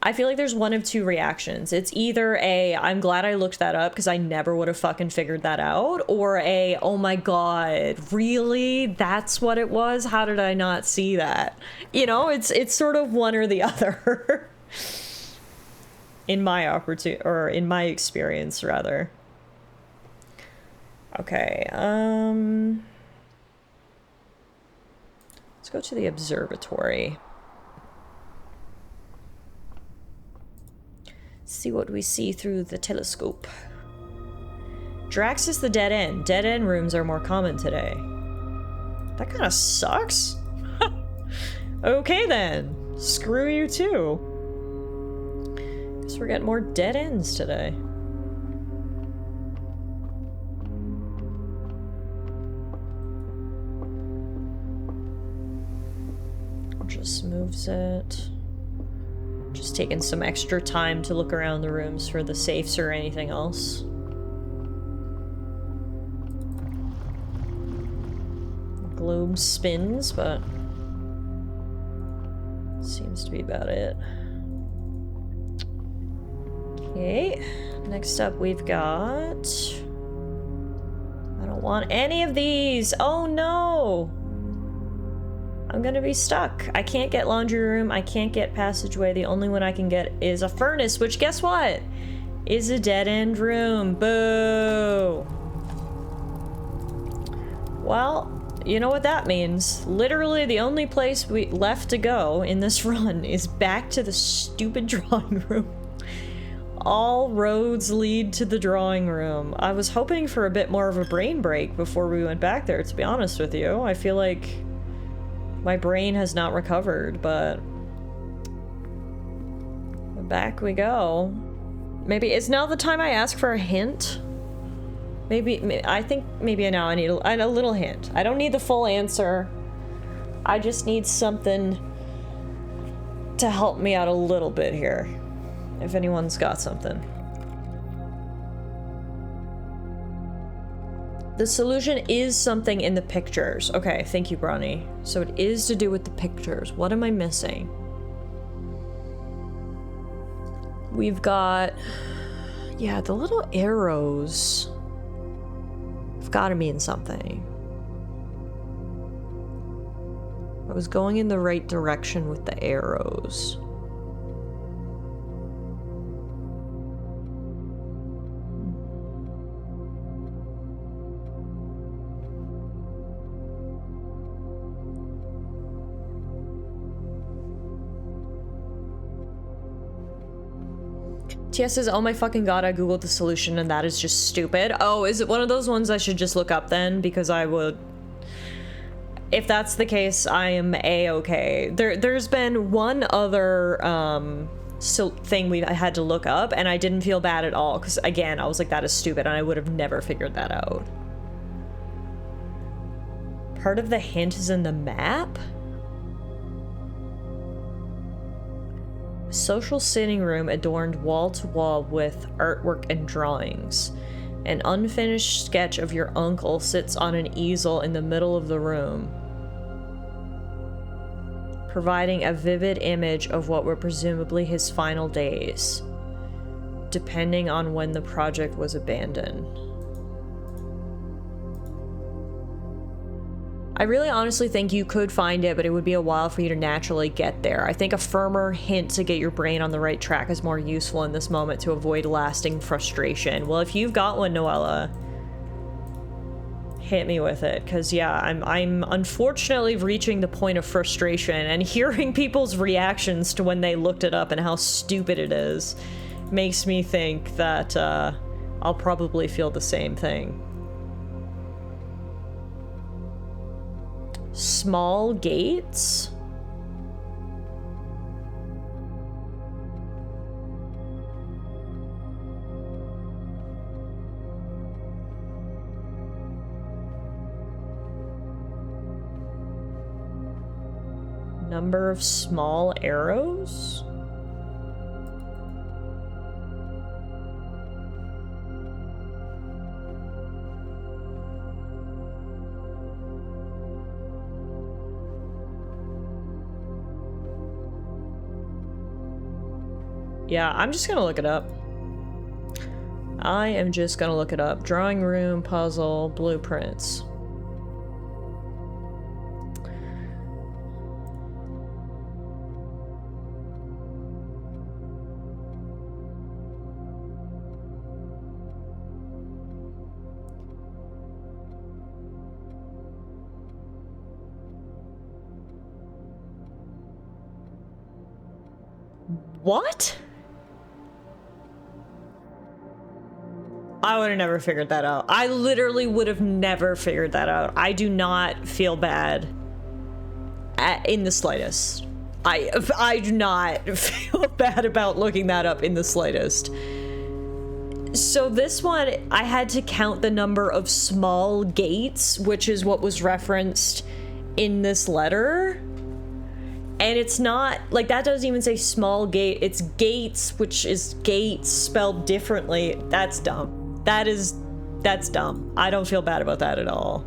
I feel like there's one of two reactions. It's either a, I'm glad I looked that up because I never would have fucking figured that out, or a, oh my god, really? That's what it was? How did I not see that? You know, it's sort of one or the other. In my opportunity, or in my experience, rather. Okay, let's go to the observatory. See what we see through the telescope. Drax is the dead end. Dead end rooms are more common today. That kind of sucks. Okay then. Screw you too. Guess we're getting more dead ends today. just moves it. Just taking some extra time to look around the rooms for the safes or anything else. The globe spins, but seems to be about it. Okay, next up we've got... I don't want any of these! Oh no! I'm gonna be stuck. I can't get laundry room, I can't get passageway. The only one I can get is a furnace, which guess what? Is a dead-end room. Boo! Well, you know what that means. Literally the only place we left to go in this run is back to the stupid drawing room. All roads lead to the drawing room. I was hoping for a bit more of a brain break before we went back there, to be honest with you. I feel like my brain has not recovered, but back we go. Maybe it's now the time I ask for a hint. Maybe I think maybe now I need a little hint. I don't need the full answer. I just need something to help me out a little bit here. If anyone's got something. The solution is something in the pictures. Okay, thank you, Bronny. So it is to do with the pictures. What am I missing? We've got... yeah, the little arrows have got to mean something. I was going in the right direction with the arrows. TS says, oh my fucking god, I googled the solution and that is just stupid. Oh, is it one of those ones I should just look up then? Because I would... if that's the case, I am A-okay. There's been one other thing I had to look up and I didn't feel bad at all. Because again, I was like, that is stupid and I would have never figured that out. Part of the hint is in the map? Social sitting room adorned wall to wall with artwork and drawings. An unfinished sketch of your uncle sits on an easel in the middle of the room, providing a vivid image of what were presumably his final days, depending on when the project was abandoned. I really honestly think you could find it, but it would be a while for you to naturally get there. I think a firmer hint to get your brain on the right track is more useful in this moment to avoid lasting frustration. Well, if you've got one, Noella, hit me with it, because yeah, I'm unfortunately reaching the point of frustration, and hearing people's reactions to when they looked it up and how stupid it is makes me think that I'll probably feel the same thing. Small gates? Number of small arrows? Yeah, I'm just gonna look it up. I am just gonna look it up. Drawing room, puzzle, blueprints. What? I would have never figured that out. I literally would have never figured that out. I do not feel bad in the slightest. I do not feel bad about looking that up in the slightest. So this one, I had to count the number of small gates, which is what was referenced in this letter. And it's not, like, that doesn't even say small gate. It's gates, which is gates spelled differently. That's dumb. That's dumb. I don't feel bad about that at all.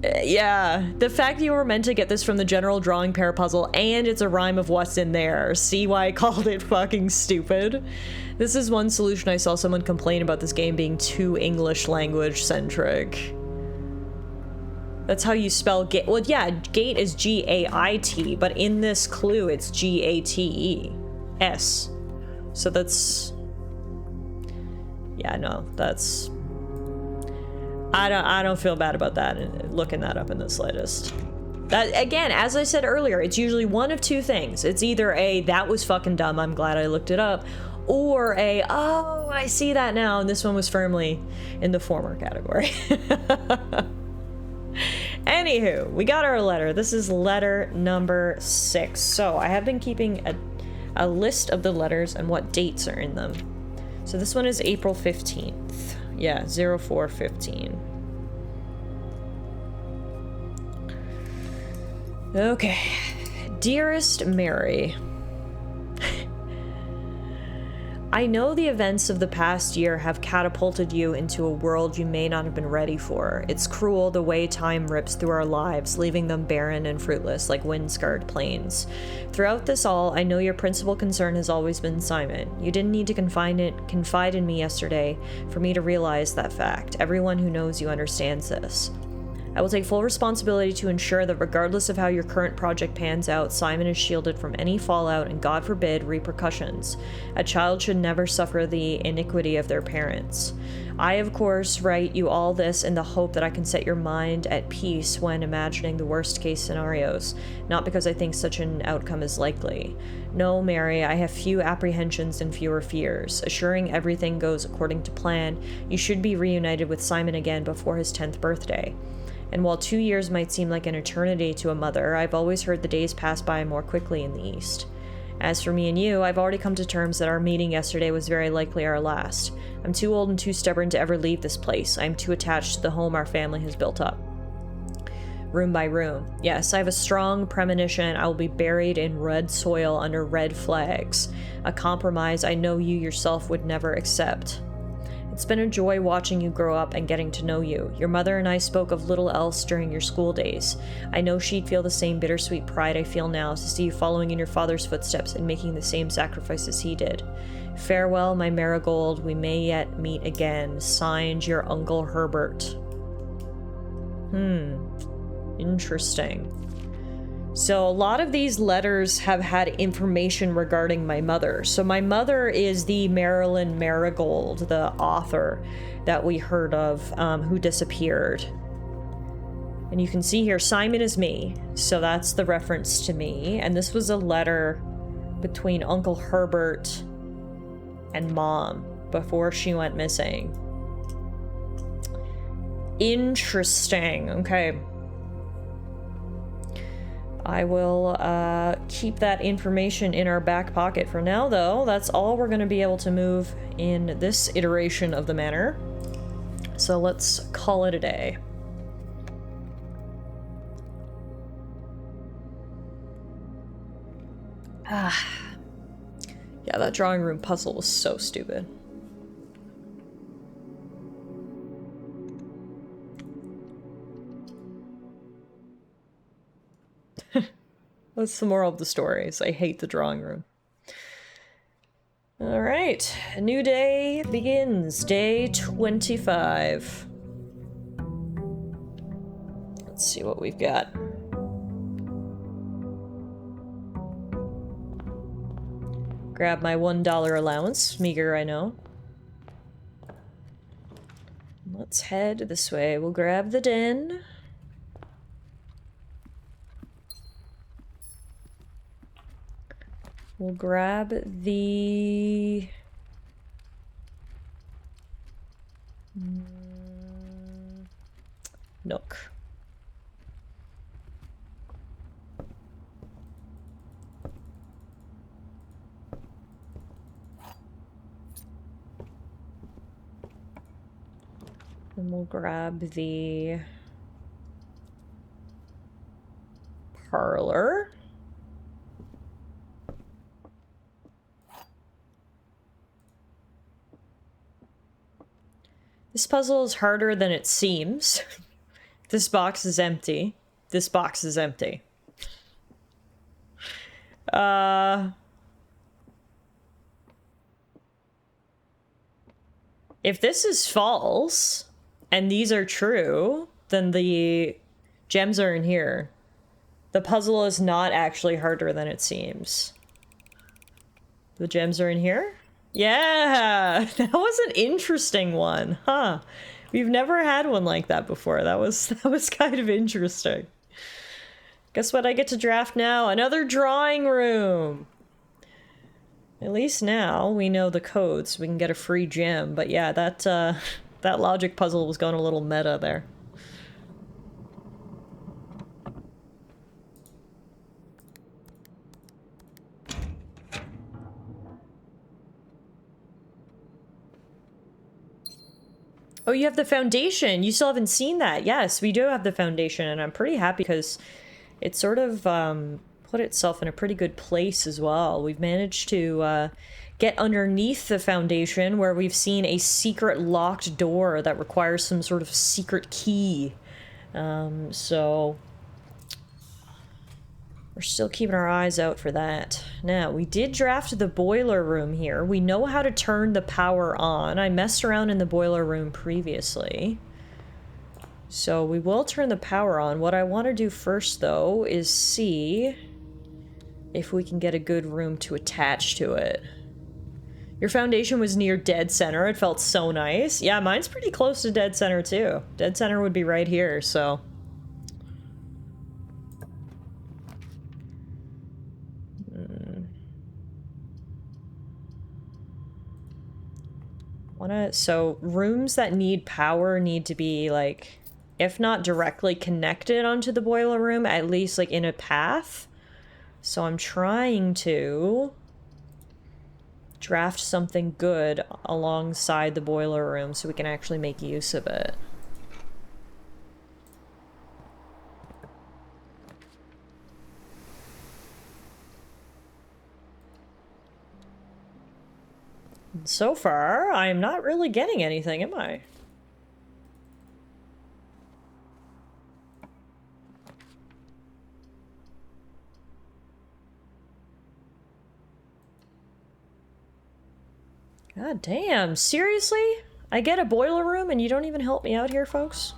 Yeah, the fact that you were meant to get this from the general drawing pair puzzle and it's a rhyme of what's in there. See why I called it fucking stupid? This is one solution. I saw someone complain about this game being too English language centric. That's how you spell gate. Well, yeah, gate is G-A-I-T, but in this clue it's G-A-T-E-S. So that's... yeah, no, that's... I don't feel bad about that, looking that up in the slightest. That, again, as I said earlier, it's usually one of two things. It's either a, that was fucking dumb, I'm glad I looked it up, or a, oh, I see that now, and this one was firmly in the former category. Anywho, we got our letter. This is letter number 6. So I have been keeping a list of the letters and what dates are in them. So this one is April 15th. Yeah, 0415. Okay. Dearest Mary, I know the events of the past year have catapulted you into a world you may not have been ready for. It's cruel the way time rips through our lives, leaving them barren and fruitless like wind-scarred plains. Throughout this all, I know your principal concern has always been Simon. You didn't need to confide in me yesterday for me to realize that fact. Everyone who knows you understands this. I will take full responsibility to ensure that regardless of how your current project pans out, Simon is shielded from any fallout and, God forbid, repercussions. A child should never suffer the iniquity of their parents. I, of course, write you all this in the hope that I can set your mind at peace when imagining the worst-case scenarios, not because I think such an outcome is likely. No, Mary, I have few apprehensions and fewer fears. Assuring everything goes according to plan, you should be reunited with Simon again before his 10th birthday. And while 2 years might seem like an eternity to a mother, I've always heard the days pass by more quickly in the East. As for me and you, I've already come to terms that our meeting yesterday was very likely our last. I'm too old and too stubborn to ever leave this place. I'm too attached to the home our family has built up. Room by room. Yes, I have a strong premonition I will be buried in red soil under red flags. A compromise I know you yourself would never accept. It's been a joy watching you grow up and getting to know you. Your mother and I spoke of little else during your school days. I know she'd feel the same bittersweet pride I feel now to see you following in your father's footsteps and making the same sacrifices he did. Farewell, my marigold. We may yet meet again. Signed, your Uncle Herbert. Interesting. So a lot of these letters have had information regarding my mother. So my mother is the Marilyn Marigold, the author that we heard of, who disappeared. And you can see here, Simon is me. So that's the reference to me. And this was a letter between Uncle Herbert and Mom before she went missing. Interesting. Okay. I will keep that information in our back pocket for now, though. That's all we're going to be able to move in this iteration of the manor. So let's call it a day. Yeah, that drawing room puzzle was so stupid. That's the moral of the story, is I hate the drawing room. Alright, a new day begins. Day 25. Let's see what we've got. Grab my $1 allowance. Meager, I know. Let's head this way. We'll grab the den. We'll grab the... Nook. And we'll grab the parlor. This puzzle is harder than it seems. This box is empty. This box is empty. If this is false, and these are true, then the gems are in here. The puzzle is not actually harder than it seems. The gems are in here? Yeah! That was an interesting one, huh? We've never had one like that before. That was kind of interesting. Guess what I get to draft now? Another drawing room! At least now we know the codes, so we can get a free gem. But yeah, that logic puzzle was going a little meta there. Oh, you have the foundation. You still haven't seen that. Yes, we do have the foundation, and I'm pretty happy because it sort of put itself in a pretty good place as well. We've managed to get underneath the foundation where we've seen a secret locked door that requires some sort of secret key. So we're still keeping our eyes out for that. Now, we did draft the boiler room here. We know how to turn the power on. I messed around in the boiler room previously. So we will turn the power on. What I want to do first, though, is see if we can get a good room to attach to it. Your foundation was near dead center. It felt so nice. Yeah, mine's pretty close to dead center, too. Dead center would be right here, so... So rooms that need power need to be, like, if not directly connected onto the boiler room, at least, like, in a path. So I'm trying to draft something good alongside the boiler room so we can actually make use of it. So far, I'm not really getting anything, am I? God damn, seriously? I get a boiler room and you don't even help me out here, folks?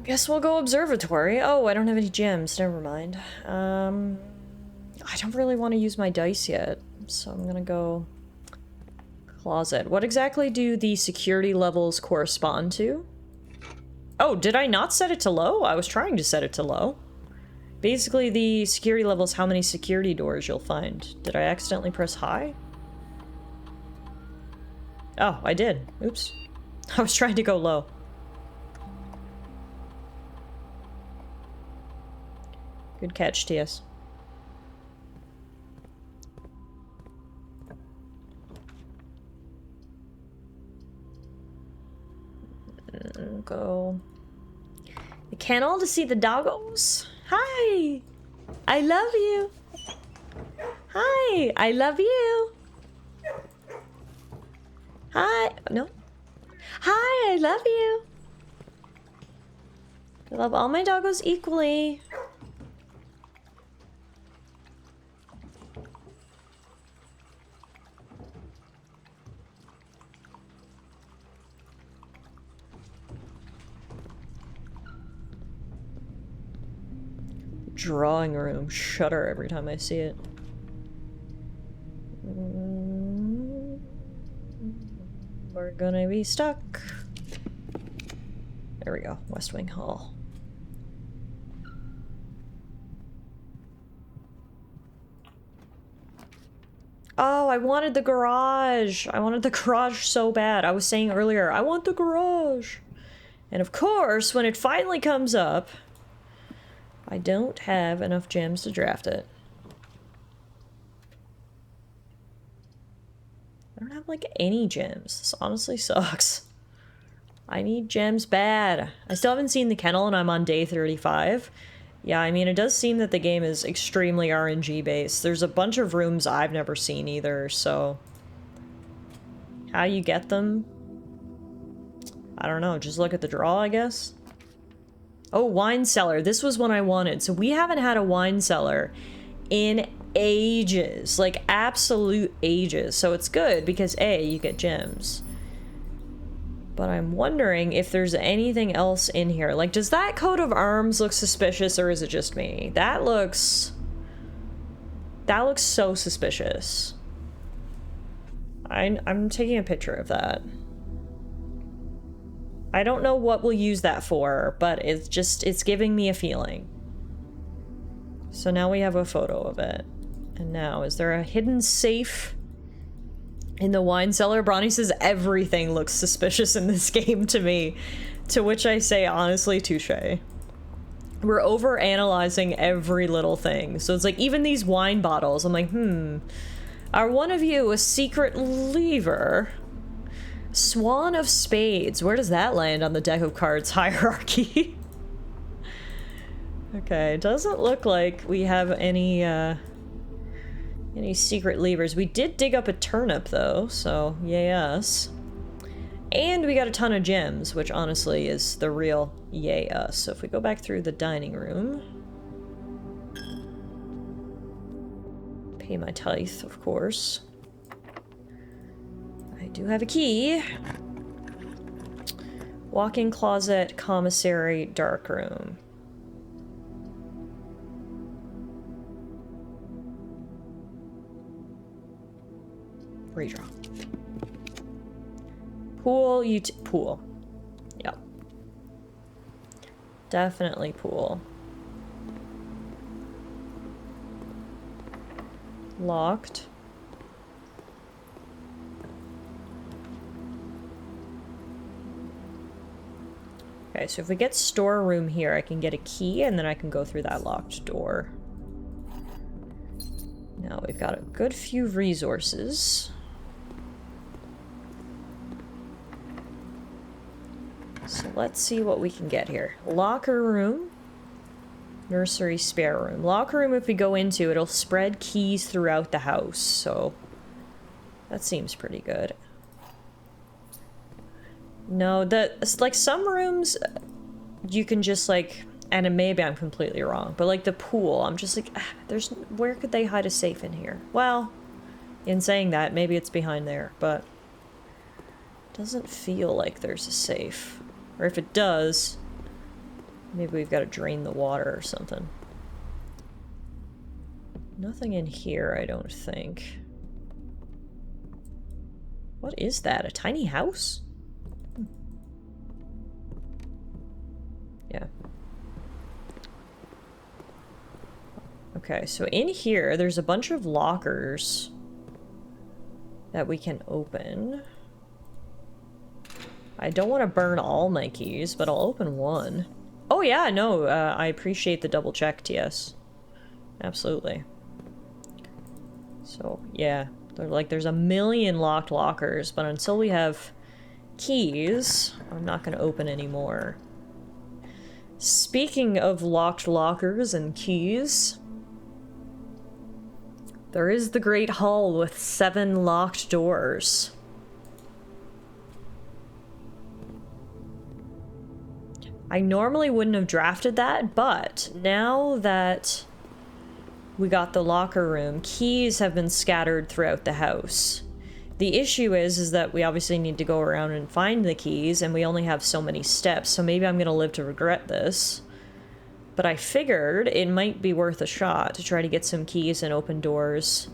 Guess we'll go observatory. Oh, I don't have any gems. Never mind. I don't really want to use my dice yet, so I'm gonna go closet. What exactly do the security levels correspond to? Oh, did I not set it to low? I was trying to set it to low. Basically, the security level is how many security doors you'll find. Did I accidentally press high? Oh, I did. Oops. I was trying to go low. Good catch, TS. Go. I can't all to see the doggos. Hi! I love you! Hi! I love you! Hi! No. Hi! I love you! I love all my doggos equally. Drawing room. Shudder every time I see it. We're gonna be stuck. There we go. West Wing Hall. Oh, I wanted the garage. I wanted the garage so bad. I was saying earlier, I want the garage. And of course, when it finally comes up, I don't have enough gems to draft it. I don't have, like, any gems. This honestly sucks. I need gems bad. I still haven't seen the kennel and I'm on day 35. Yeah, I mean, it does seem that the game is extremely RNG based. There's a bunch of rooms I've never seen either, so... How you get them? I don't know, just look at the draw, I guess? Oh, wine cellar. This was one I wanted. So we haven't had a wine cellar in ages. Like, absolute ages. So it's good because, A, you get gems. But I'm wondering if there's anything else in here. Like, does that coat of arms look suspicious or is it just me? That looks so suspicious. I'm taking a picture of that. I don't know what we'll use that for, but it's giving me a feeling. So now we have a photo of it. And now, is there a hidden safe in the wine cellar? Bronny says everything looks suspicious in this game to me. To which I say, honestly, touche. We're over-analyzing every little thing. So it's like, even these wine bottles, I'm like, are one of you a secret lever? Swan of Spades. Where does that land on the deck of cards hierarchy? Okay, it doesn't look like we have any secret levers. We did dig up a turnip, though, so yay us. And we got a ton of gems, which honestly is the real yay us. So if we go back through the dining room... Pay my tithe, of course. I do have a key. Walk-in closet, commissary, dark room. Redraw. Pool, pool. Yep. Definitely pool. Locked. Okay, so if we get storeroom here, I can get a key and then I can go through that locked door. Now we've got a good few resources. So let's see what we can get here. Locker room. Nursery, spare room. Locker room, if we go into, it'll spread keys throughout the house, so that seems pretty good. No, like, some rooms, you can just, like, and maybe I'm completely wrong, but, like, the pool, I'm just like, where could they hide a safe in here? Well, in saying that, maybe it's behind there, but it doesn't feel like there's a safe. Or if it does, maybe we've got to drain the water or something. Nothing in here, I don't think. What is that? A tiny house? Yeah. Okay, so in here, there's a bunch of lockers that we can open. I don't want to burn all my keys, but I'll open one. Oh yeah, no, I appreciate the double check, TS. Absolutely. So, yeah, there's a million locked lockers, but until we have keys, I'm not going to open any more. Speaking of locked lockers and keys, there is the Great Hall with 7 locked doors. I normally wouldn't have drafted that, but now that we got the locker room, keys have been scattered throughout the house. The issue is that we obviously need to go around and find the keys, and we only have so many steps, so maybe I'm gonna live to regret this. But I figured it might be worth a shot to try to get some keys and open doors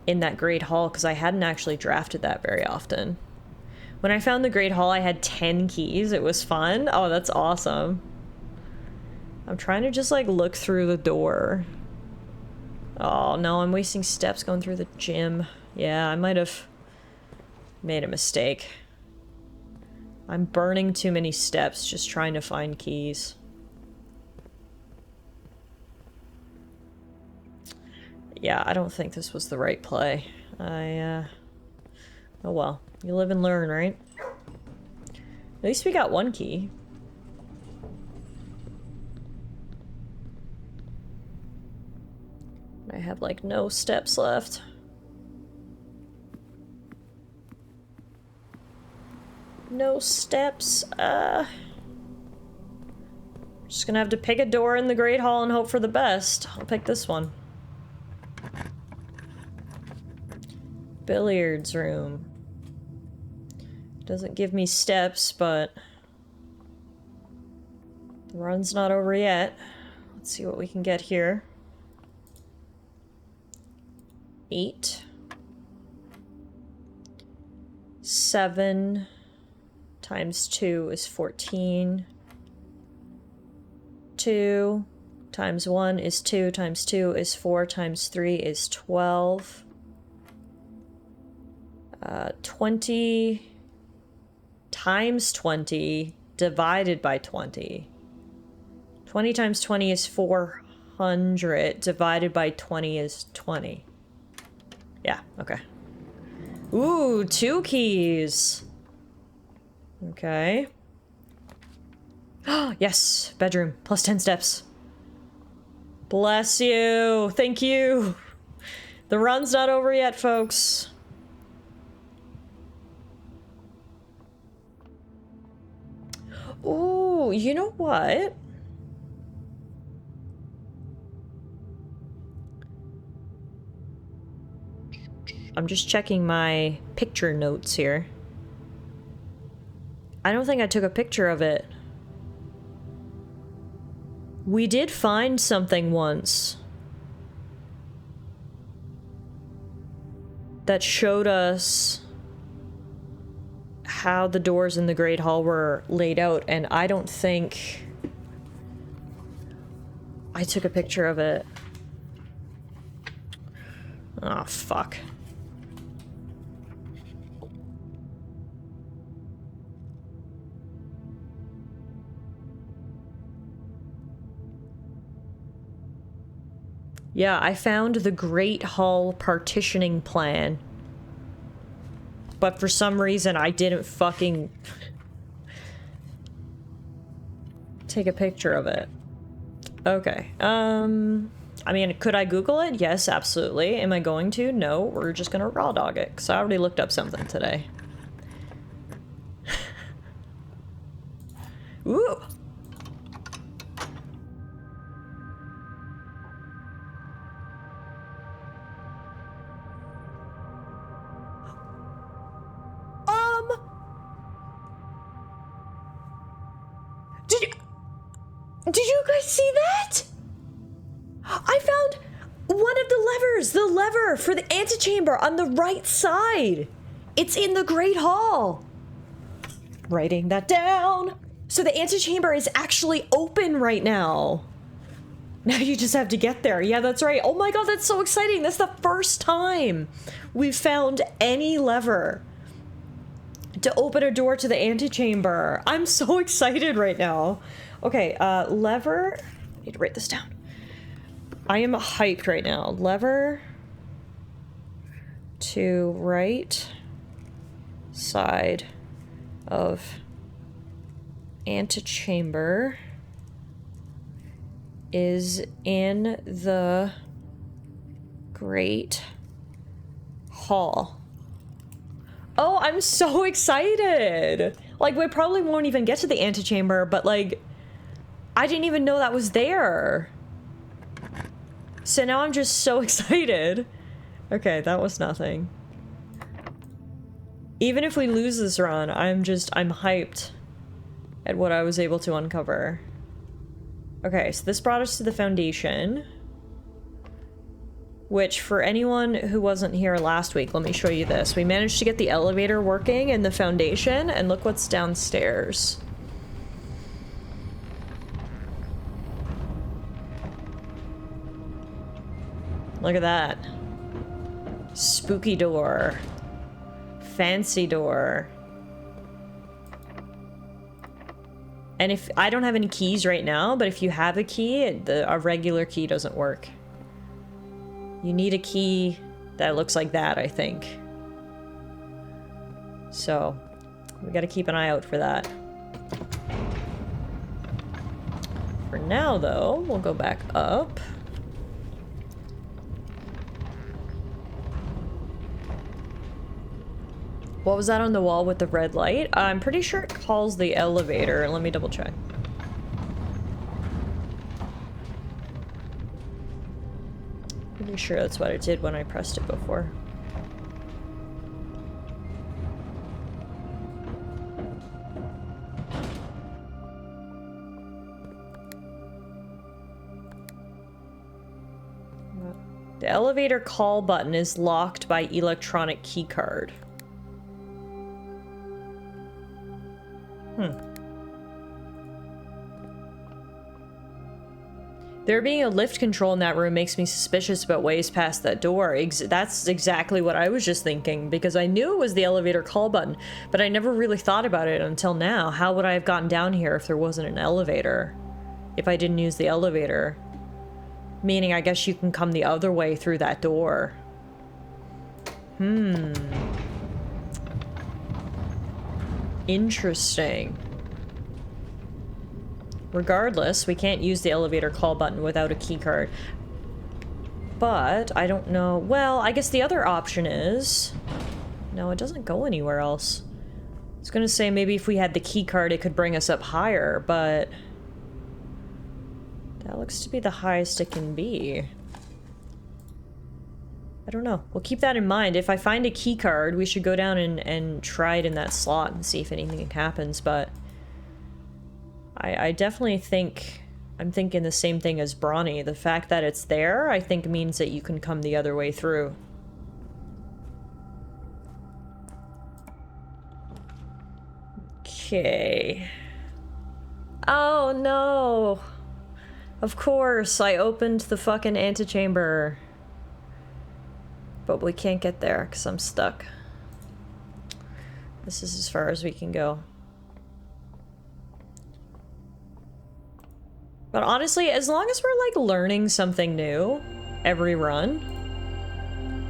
in that Great Hall, because I hadn't actually drafted that very often. When I found the Great Hall, I had 10 keys. It was fun. Oh, that's awesome. I'm trying to just, like, look through the door. Oh, no, I'm wasting steps going through the gym. Yeah, I might have made a mistake. I'm burning too many steps just trying to find keys. Yeah, I don't think this was the right play. Oh well. You live and learn, right? At least we got one key. I have, like, no steps left. No steps. Just gonna have to pick a door in the Great Hall and hope for the best. I'll pick this one. Billiards room. Doesn't give me steps, but the run's not over yet. Let's see what we can get here. 8. 7 times 2 is 14. 2 times 1 is 2 times 2 is 4 times 3 is 12. 20 times 20 divided by 20. 20 times 20 is 400. Divided by 20 is 20. Yeah, okay. Ooh, 2 keys. Okay. Yes, bedroom. Plus 10 steps. Bless you. Thank you. The run's not over yet, folks. Ooh, you know what? I'm just checking my picture notes here. I don't think I took a picture of it. We did find something once that showed us how the doors in the Great Hall were laid out, and I don't think I took a picture of it. Oh, fuck. Yeah, I found the Great Hall partitioning plan. But for some reason, I didn't fucking take a picture of it. Okay, I mean, could I Google it? Yes, absolutely. Am I going to? No, we're just gonna raw dog it, because I already looked up something today. Ooh! Did you guys see that? I found one of the levers, the lever for the antechamber on the right side. It's in the Great Hall. Writing that down. So the antechamber is actually open right now. Now you just have to get there. Yeah, that's right. Oh my god, that's so exciting. That's the first time we've found any lever to open a door to the antechamber. I'm so excited right now. Okay, lever. I need to write this down. I am hyped right now. Lever to right side of antechamber is in the Great Hall. Oh, I'm so excited! Like, we probably won't even get to the antechamber, but, like, I didn't even know that was there. So now I'm just so excited. Okay, that was nothing. Even if we lose this run, I'm hyped at what I was able to uncover. Okay, so this brought us to the foundation. Which, for anyone who wasn't here last week, let me show you this. We managed to get the elevator working in the foundation, and look what's downstairs. Look at that. Spooky door. Fancy door. And if I don't have any keys right now, but if you have a key, a regular key doesn't work. You need a key that looks like that, I think. So, we gotta keep an eye out for that. For now, though, we'll go back up. What was that on the wall with the red light? I'm pretty sure it calls the elevator. Let me double check. Pretty sure that's what it did when I pressed it before. The elevator call button is locked by electronic keycard. There being a lift control in that room makes me suspicious about ways past that door. That's exactly what I was just thinking, because I knew it was the elevator call button, but I never really thought about it until now. How would I have gotten down here if there wasn't an elevator? If I didn't use the elevator? Meaning, I guess you can come the other way through that door. Interesting. Regardless, we can't use the elevator call button without a keycard. But, I don't know. Well, I guess the other option is... No, it doesn't go anywhere else. I was gonna say maybe if we had the keycard it could bring us up higher, but... That looks to be the highest it can be. I don't know. We'll keep that in mind. If I find a keycard, we should go down and try it in that slot and see if anything happens, but... I definitely think... I'm thinking the same thing as Brawny. The fact that it's there, I think means that you can come the other way through. Okay. Oh no! Of course, I opened the fucking antechamber. But we can't get there because I'm stuck. This is as far as we can go. But honestly, as long as we're like learning something new every run,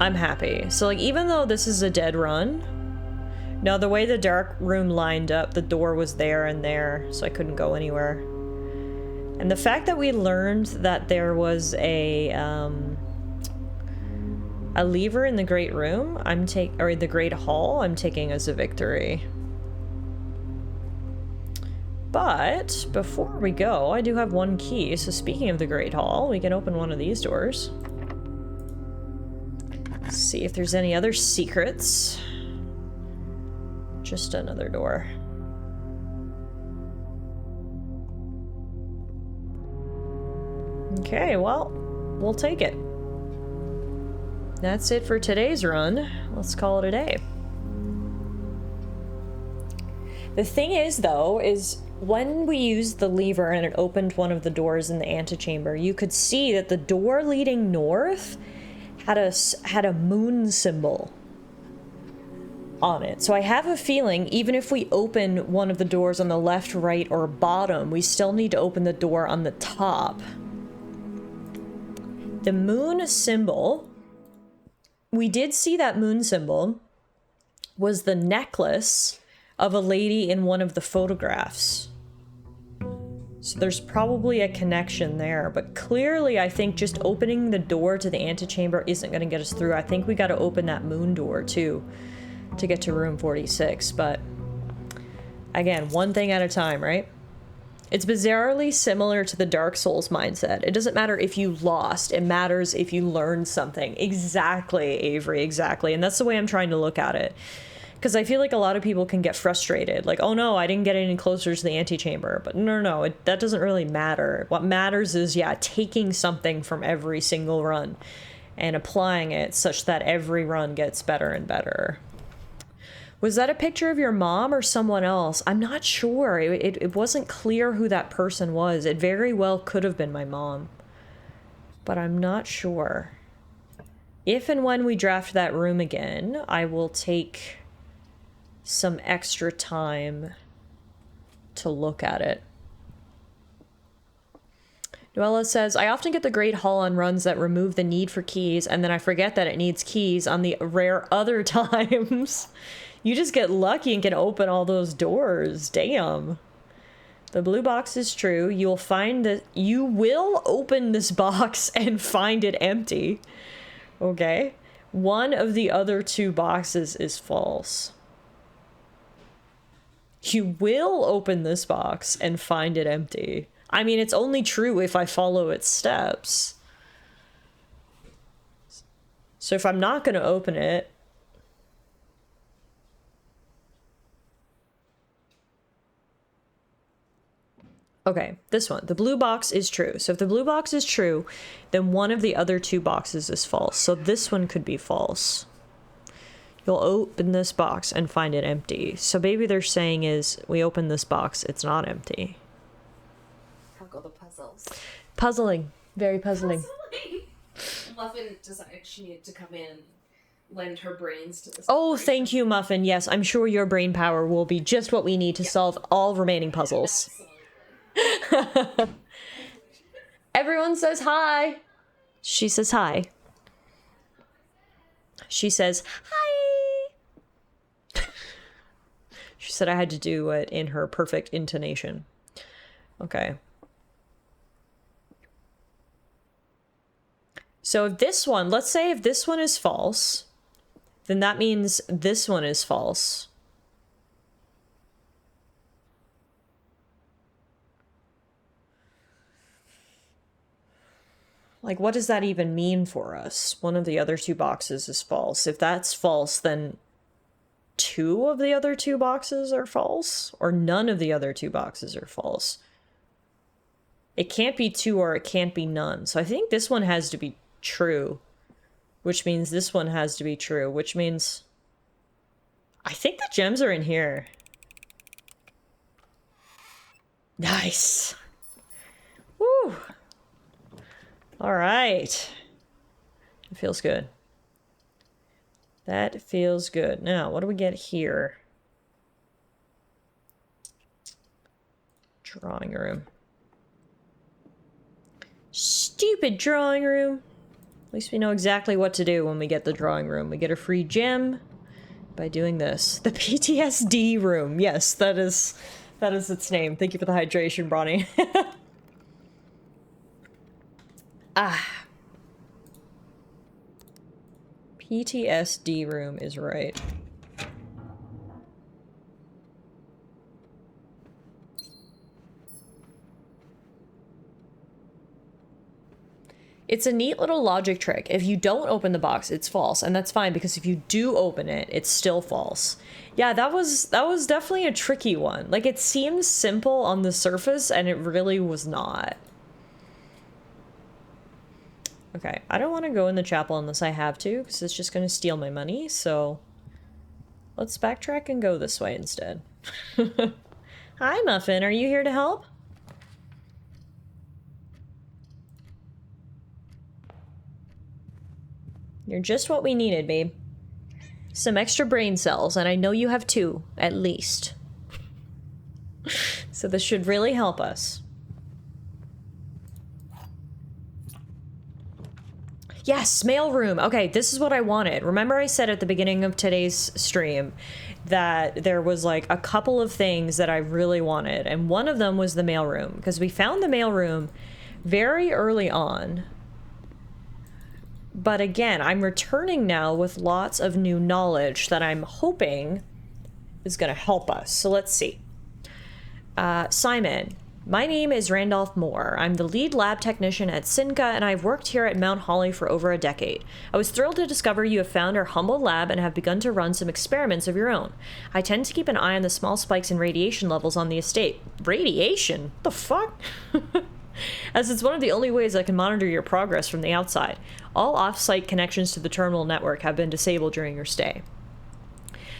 I'm happy. So like even though this is a dead run, no, the way the dark room lined up, the door was there and there, so I couldn't go anywhere. And the fact that we learned that there was a lever in the Great Room, or the Great Hall, I'm taking as a victory. But before we go, I do have one key, so speaking of the Great Hall, we can open one of these doors. See if there's any other secrets. Just another door. Okay, well, we'll take it. That's it for today's run. Let's call it a day. The thing is, though, is when we used the lever and it opened one of the doors in the antechamber, you could see that the door leading north had a moon symbol on it. So I have a feeling even if we open one of the doors on the left, right, or bottom, we still need to open the door on the top. The moon symbol, we did see that moon symbol was the necklace of a lady in one of the photographs. So there's probably a connection there, but clearly I think just opening the door to the antechamber isn't going to get us through. I think we got to open that moon door too to get to room 46, but again, one thing at a time, right? It's bizarrely similar to the Dark Souls mindset. It doesn't matter if you lost, it matters if you learned something. Exactly, Avery, exactly. And that's the way I'm trying to look at it. Because I feel like a lot of people can get frustrated. Like, oh no, I didn't get any closer to the antechamber. But no, that doesn't really matter. What matters is, yeah, taking something from every single run and applying it such that every run gets better and better. Was that a picture of your mom or someone else? I'm not sure. It wasn't clear who that person was. It very well could have been my mom. But I'm not sure. If and when we draft that room again, I will take some extra time to look at it. Noella says, I often get the Great Hall on runs that remove the need for keys, and then I forget that it needs keys on the rare other times. You just get lucky and can open all those doors. Damn. The blue box is true. You will open this box and find it empty. Okay. One of the other two boxes is false. You will open this box and find it empty. I mean, it's only true if I follow its steps. So if I'm not going to open it... Okay, this one. The blue box is true. So if the blue box is true, then one of the other two boxes is false. So this one could be false. You'll open this box and find it empty. So maybe they're saying is, we open this box, it's not empty. How go the puzzles? Puzzling. Very puzzling. Muffin decided she needed to come in, lend her brains to this. Oh, thank you, Muffin. Yes, I'm sure your brain power will be just what we need to solve all remaining puzzles. Everyone says hi. She says hi. She says hi. She said I had to do it in her perfect intonation. Okay. So if this one, let's say if this one is false, then that means this one is false. Like, what does that even mean for us? One of the other two boxes is false. If that's false, then two of the other two boxes are false? Or none of the other two boxes are false? It can't be two or it can't be none. So I think this one has to be true. Which means this one has to be true. Which means... I think the gems are in here. Nice. Woo! Alright. It feels good. That feels good. Now, what do we get here? Drawing room. Stupid drawing room. At least we know exactly what to do when we get the drawing room. We get a free gem by doing this. The PTSD room. Yes, that is its name. Thank you for the hydration, Bronny. Ah. PTSD room is right. It's a neat little logic trick. If you don't open the box, it's false, and that's fine because if you do open it, it's still false. Yeah, that was definitely a tricky one. Like, it seems simple on the surface, and it really was not. Okay, I don't want to go in the chapel unless I have to, because it's just going to steal my money, so let's backtrack and go this way instead. Hi, Muffin. Are you here to help? You're just what we needed, babe. Some extra brain cells, and I know you have 2, at least. So this should really help us. Yes, mailroom. Okay, this is what I wanted. Remember I said at the beginning of today's stream that there was like a couple of things that I really wanted, and one of them was the mailroom, because we found the mailroom very early on. But again, I'm returning now with lots of new knowledge that I'm hoping is going to help us. So let's see. Simon. My name is Randolph Moore. I'm the lead lab technician at Sinca, and I've worked here at Mount Holly for over a decade. I was thrilled to discover you have found our humble lab and have begun to run some experiments of your own. I tend to keep an eye on the small spikes in radiation levels on the estate. Radiation? The fuck? As it's one of the only ways I can monitor your progress from the outside. All off-site connections to the terminal network have been disabled during your stay.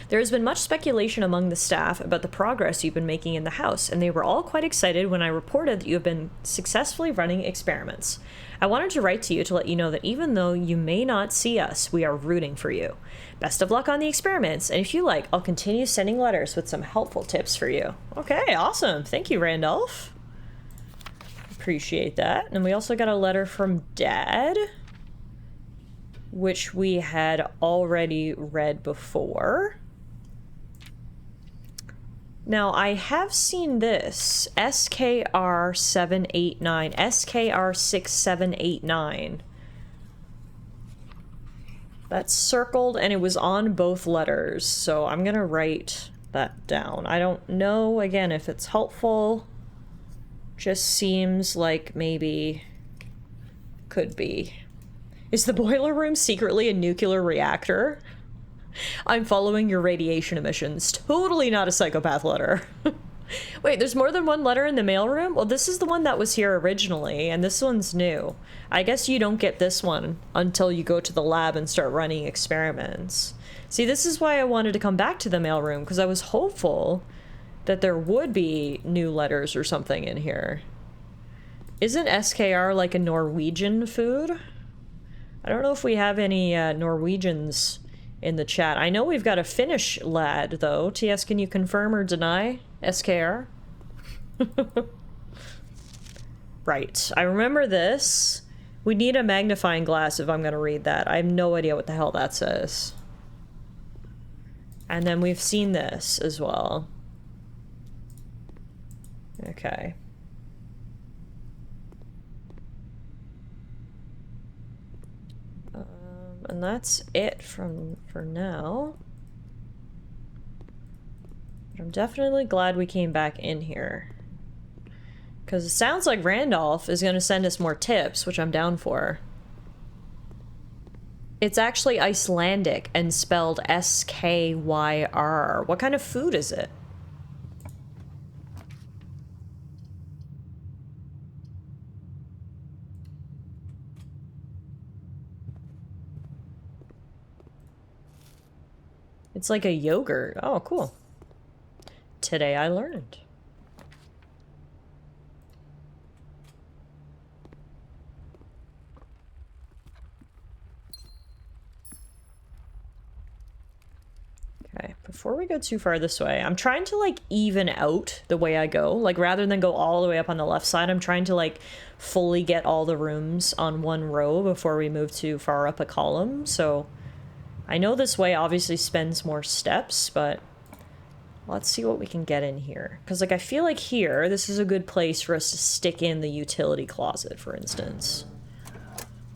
There has been much speculation among the staff about the progress you've been making in the house, and they were all quite excited when I reported that you have been successfully running experiments. I wanted to write to you to let you know that even though you may not see us, we are rooting for you. Best of luck on the experiments, and if you like, I'll continue sending letters with some helpful tips for you. Okay, awesome. Thank you, Randolph. appreciate that. And we also got a letter from Dad, which we had already read before. Now, I have seen this. SKR 789. SKR 6789. That's circled, and it was on both letters, so I'm gonna write that down. I don't know, again, if it's helpful. Just seems like maybe could be. Is the boiler room secretly a nuclear reactor? I'm following your radiation emissions. Totally not a psychopath letter. Wait, there's more than one letter in the mailroom? Well, this is the one that was here originally, and this one's new. I guess you don't get this one until you go to the lab and start running experiments. See, this is why I wanted to come back to the mailroom, because I was hopeful that there would be new letters or something in here. Isn't SKR like a Norwegian food? I don't know if we have any Norwegians in the chat. I know we've got a Finnish lad, though. TS, can you confirm or deny SKR? Right. I remember this. We need a magnifying glass if I'm going to read that. I have no idea what the hell that says. And then we've seen this as well. Okay. And that's it for now. But I'm definitely glad we came back in here. Because it sounds like Randolph is going to send us more tips, which I'm down for. It's actually Icelandic and spelled S-K-Y-R. What kind of food is it? It's like a yogurt. Oh, cool. Today I learned. Okay, before we go too far this way, I'm trying to, like, even out the way I go. Like, rather than go all the way up on the left side, I'm trying to, like, fully get all the rooms on one row before we move too far up a column, so... I know this way obviously spends more steps, but let's see what we can get in here. Because, like, I feel like here, this is a good place for us to stick in the utility closet, for instance.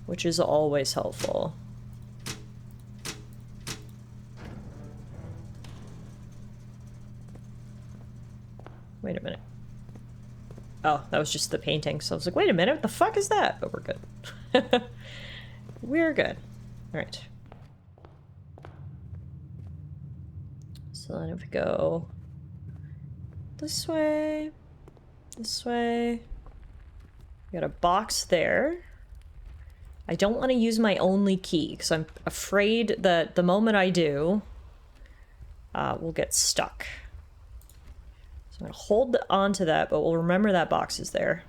Which is always helpful. Wait a minute. Oh, that was just the painting. So I was like, wait a minute, what the fuck is that? But we're good. We're good. Alright. So then if we go this way, we got a box there. I don't want to use my only key because I'm afraid that the moment I do, we'll get stuck. So I'm going to hold on to that, but we'll remember that box is there.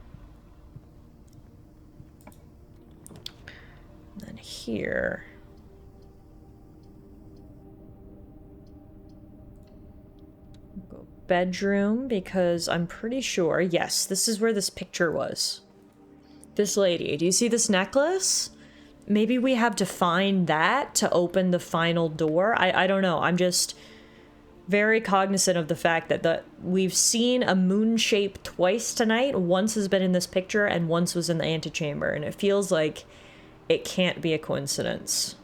And then here... bedroom, because I'm pretty sure, yes, this is where this picture was. This lady, do you see this necklace? Maybe we have to find that to open the final door. I don't know. I'm just very cognizant of the fact that we've seen a moon shape twice tonight. Once has been in this picture and once was in the antechamber, and it feels like it can't be a coincidence.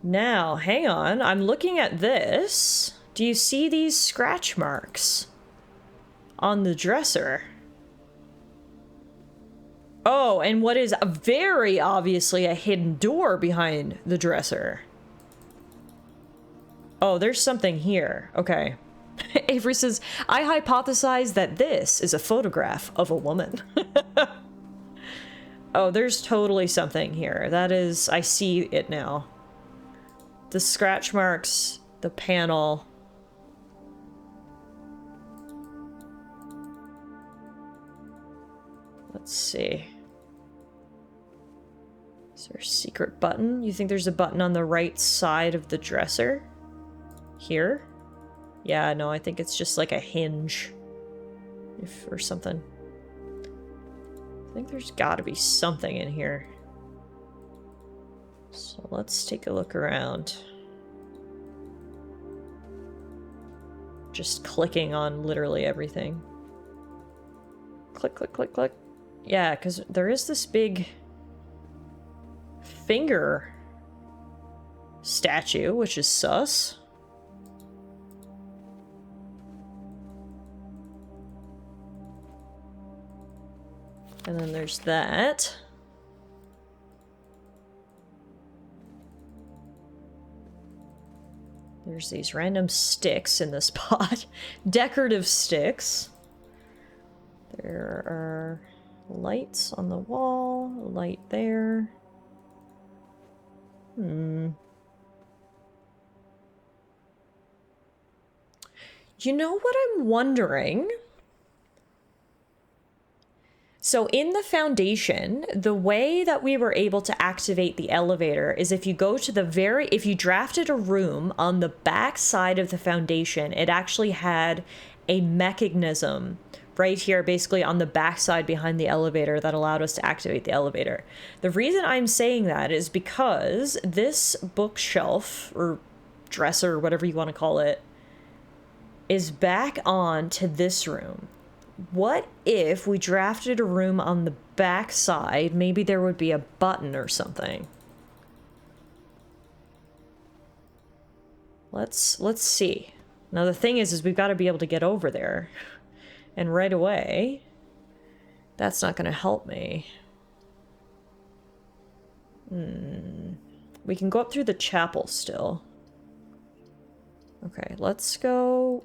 Now, hang on. I'm looking at this. Do you see these scratch marks on the dresser? Oh, and what is very obviously a hidden door behind the dresser. Oh, there's something here. Okay. Avery says, I hypothesize that this is a photograph of a woman. Oh, there's totally something here. That is, I see it now. The scratch marks, the panel... Let's see. Is there a secret button? You think there's a button on the right side of the dresser? Here? Yeah, no, I think it's just like a hinge. Or something. I think there's gotta be something in here. So let's take a look around. Just clicking on literally everything. Click, click, click, click. Yeah, because there is this big finger statue, which is sus. And then there's that. There's these random sticks in this pot. Decorative sticks. There are lights on the wall. A light there. You know what I'm wondering? So in the foundation, the way that we were able to activate the elevator is if you go to the if you drafted a room on the back side of the foundation, it actually had a mechanism right here, basically on the back side behind the elevator, that allowed us to activate the elevator. The reason I'm saying that is because this bookshelf, or dresser, whatever you want to call it, is back on to this room. What if we drafted a room on the back side? Maybe there would be a button or something. Let's see. Now the thing is we've got to be able to get over there. And right away, that's not going to help me. We can go up through the chapel still. Okay, let's go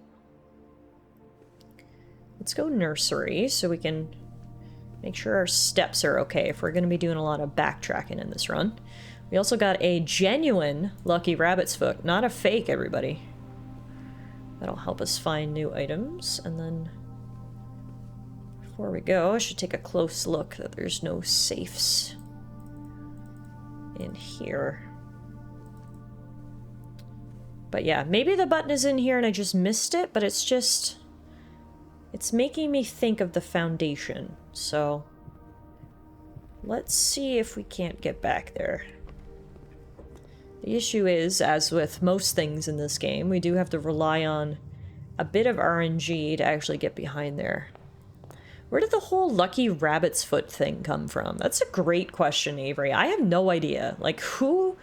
nursery so we can make sure our steps are okay if we're going to be doing a lot of backtracking in this run. We also got a genuine lucky rabbit's foot, not a fake, everybody. That'll help us find new items. And then before we go, I should take a close look that there's no safes in here. But yeah, maybe the button is in here and I just missed it, but it's making me think of the foundation. So let's see if we can't get back there. The issue is, as with most things in this game, we do have to rely on a bit of RNG to actually get behind there. Where did the whole lucky rabbit's foot thing come from? That's a great question, Avery. I have no idea. Like, who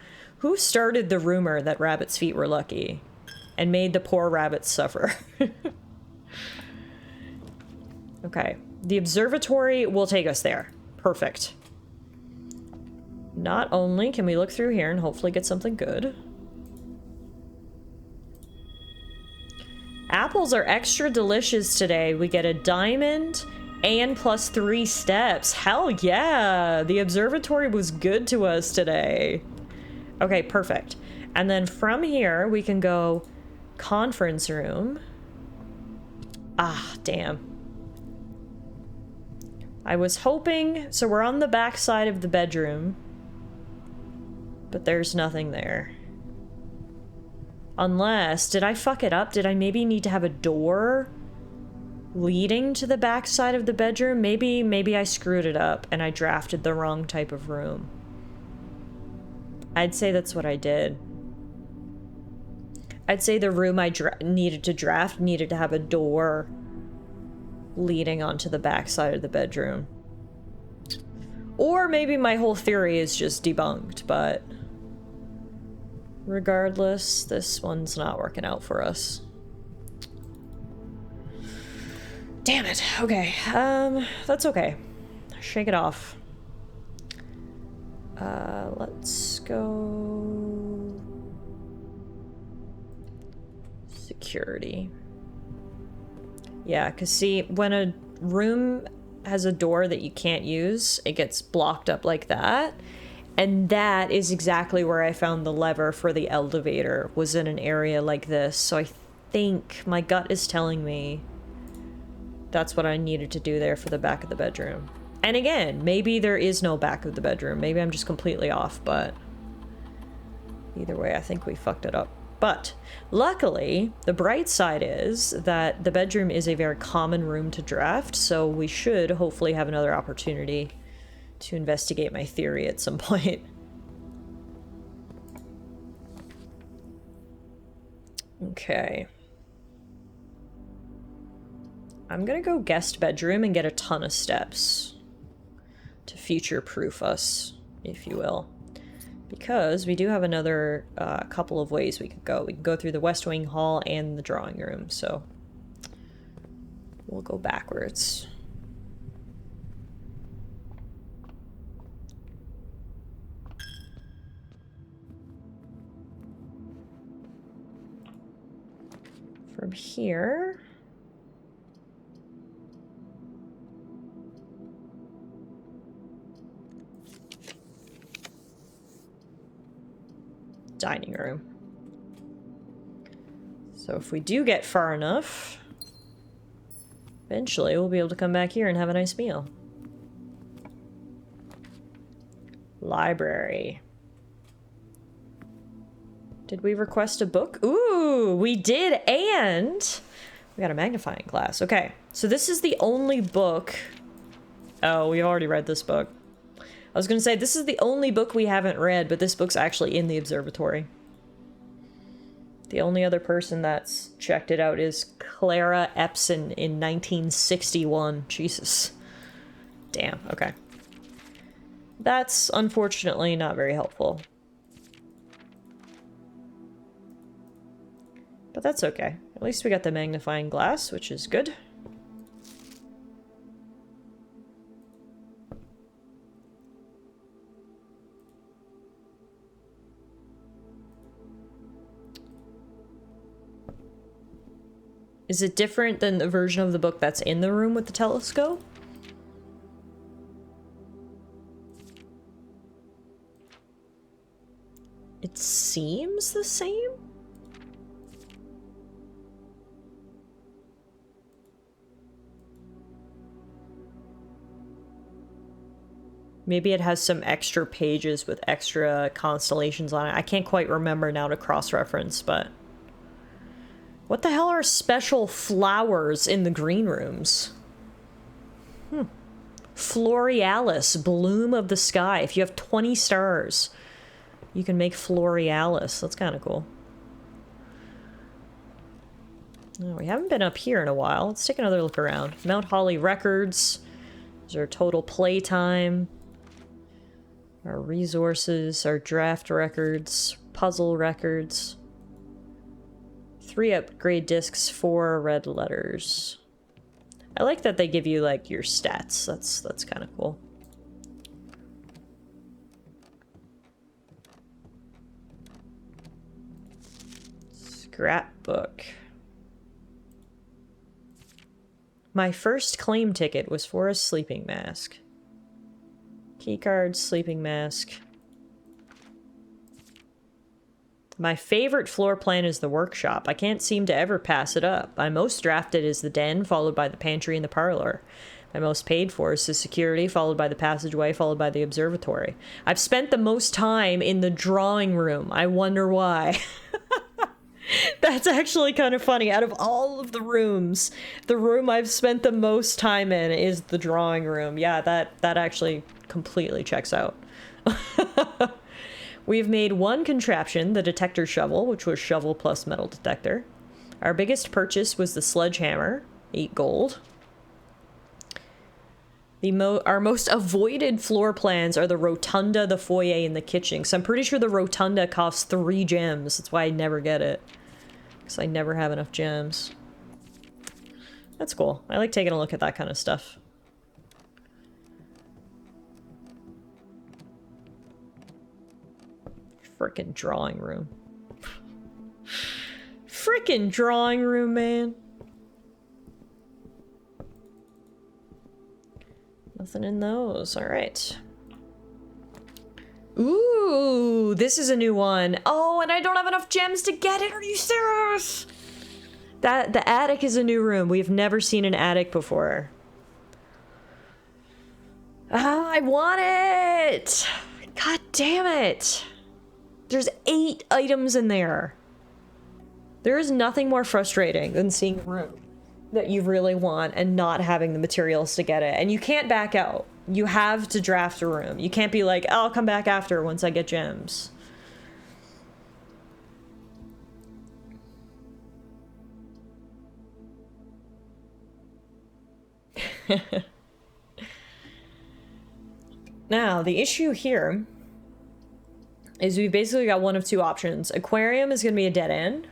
started the rumor that rabbits' feet were lucky and made the poor rabbits suffer? Okay, the observatory will take us there. Perfect. Not only can we look through here and hopefully get something good. Apples are extra delicious today. We get a diamond and plus 3 steps. Hell yeah! The observatory was good to us today. Okay, perfect. And then from here, we can go conference room. Ah, damn. I was hoping... So we're on the back side of the bedroom. But there's nothing there. Unless... Did I fuck it up? Did I maybe need to have a door leading to the back side of the bedroom? Maybe I screwed it up and I drafted the wrong type of room. I'd say that's what I did. I'd say the room I needed to draft needed to have a door leading onto the back side of the bedroom. Or maybe my whole theory is just debunked, but regardless, this one's not working out for us. Damn it. Okay. That's okay. Shake it off. Let's go... Security. Yeah, because see, when a room has a door that you can't use, it gets blocked up like that. And that is exactly where I found the lever for the elevator, was in an area like this. So I think my gut is telling me that's what I needed to do there for the back of the bedroom. And again, maybe there is no back of the bedroom. Maybe I'm just completely off, but either way, I think we fucked it up. But luckily, the bright side is that the bedroom is a very common room to draft, so we should hopefully have another opportunity to investigate my theory at some point. Okay. I'm gonna go guest bedroom and get a ton of steps to future-proof us, if you will. Because we do have another couple of ways we could go. We can go through the West Wing Hall and the drawing room, so we'll go backwards. From here... dining room. So if we do get far enough, eventually we'll be able to come back here and have a nice meal. Library. Did we request a book? Ooh, we did, and we got a magnifying glass. Okay, so this is the only book... Oh, we already read this book. I was gonna say, this is the only book we haven't read, but this book's actually in the observatory. The only other person that's checked it out is Clara Epson in 1961. Jesus. Damn, okay. That's unfortunately not very helpful. But that's okay. At least we got the magnifying glass, which is good. Is it different than the version of the book that's in the room with the telescope? It seems the same? Maybe it has some extra pages with extra constellations on it. I can't quite remember now to cross-reference, but... What the hell are special flowers in the green rooms? Florealis, bloom of the sky. If you have 20 stars, you can make Florealis. That's kind of cool. Oh, we haven't been up here in a while. Let's take another look around. Mount Holly records. These are total playtime. Our resources, our draft records, puzzle records. 3 upgrade discs, 4 red letters. I like that they give you, like, your stats. That's kind of cool. Scrapbook. My first claim ticket was for a sleeping mask. Keycard, sleeping mask. My favorite floor plan is the workshop. I can't seem to ever pass it up. My most drafted is the den, followed by the pantry and the parlor. My most paid for is the security, followed by the passageway, followed by the observatory. I've spent the most time in the drawing room. I wonder why. That's actually kind of funny. Out of all of the rooms, the room I've spent the most time in is the drawing room. Yeah, that actually completely checks out. We've made one contraption, the detector shovel, which was shovel plus metal detector. Our biggest purchase was the sledgehammer, 8 gold. Our most avoided floor plans are the rotunda, the foyer, and the kitchen. So I'm pretty sure the rotunda costs 3 gems. That's why I never get it. Because I never have enough gems. That's cool. I like taking a look at that kind of stuff. Frickin' drawing room. Frickin' drawing room, man. Nothing in those. Alright. Ooh, this is a new one. Oh, and I don't have enough gems to get it. Are you serious? The attic is a new room. We've never seen an attic before. Ah, I want it. God damn it. There's 8 items in there. There is nothing more frustrating than seeing a room that you really want and not having the materials to get it. And you can't back out. You have to draft a room. You can't be like, oh, I'll come back after once I get gems. Now, the issue here is we've basically got one of two options. Aquarium is going to be a dead end.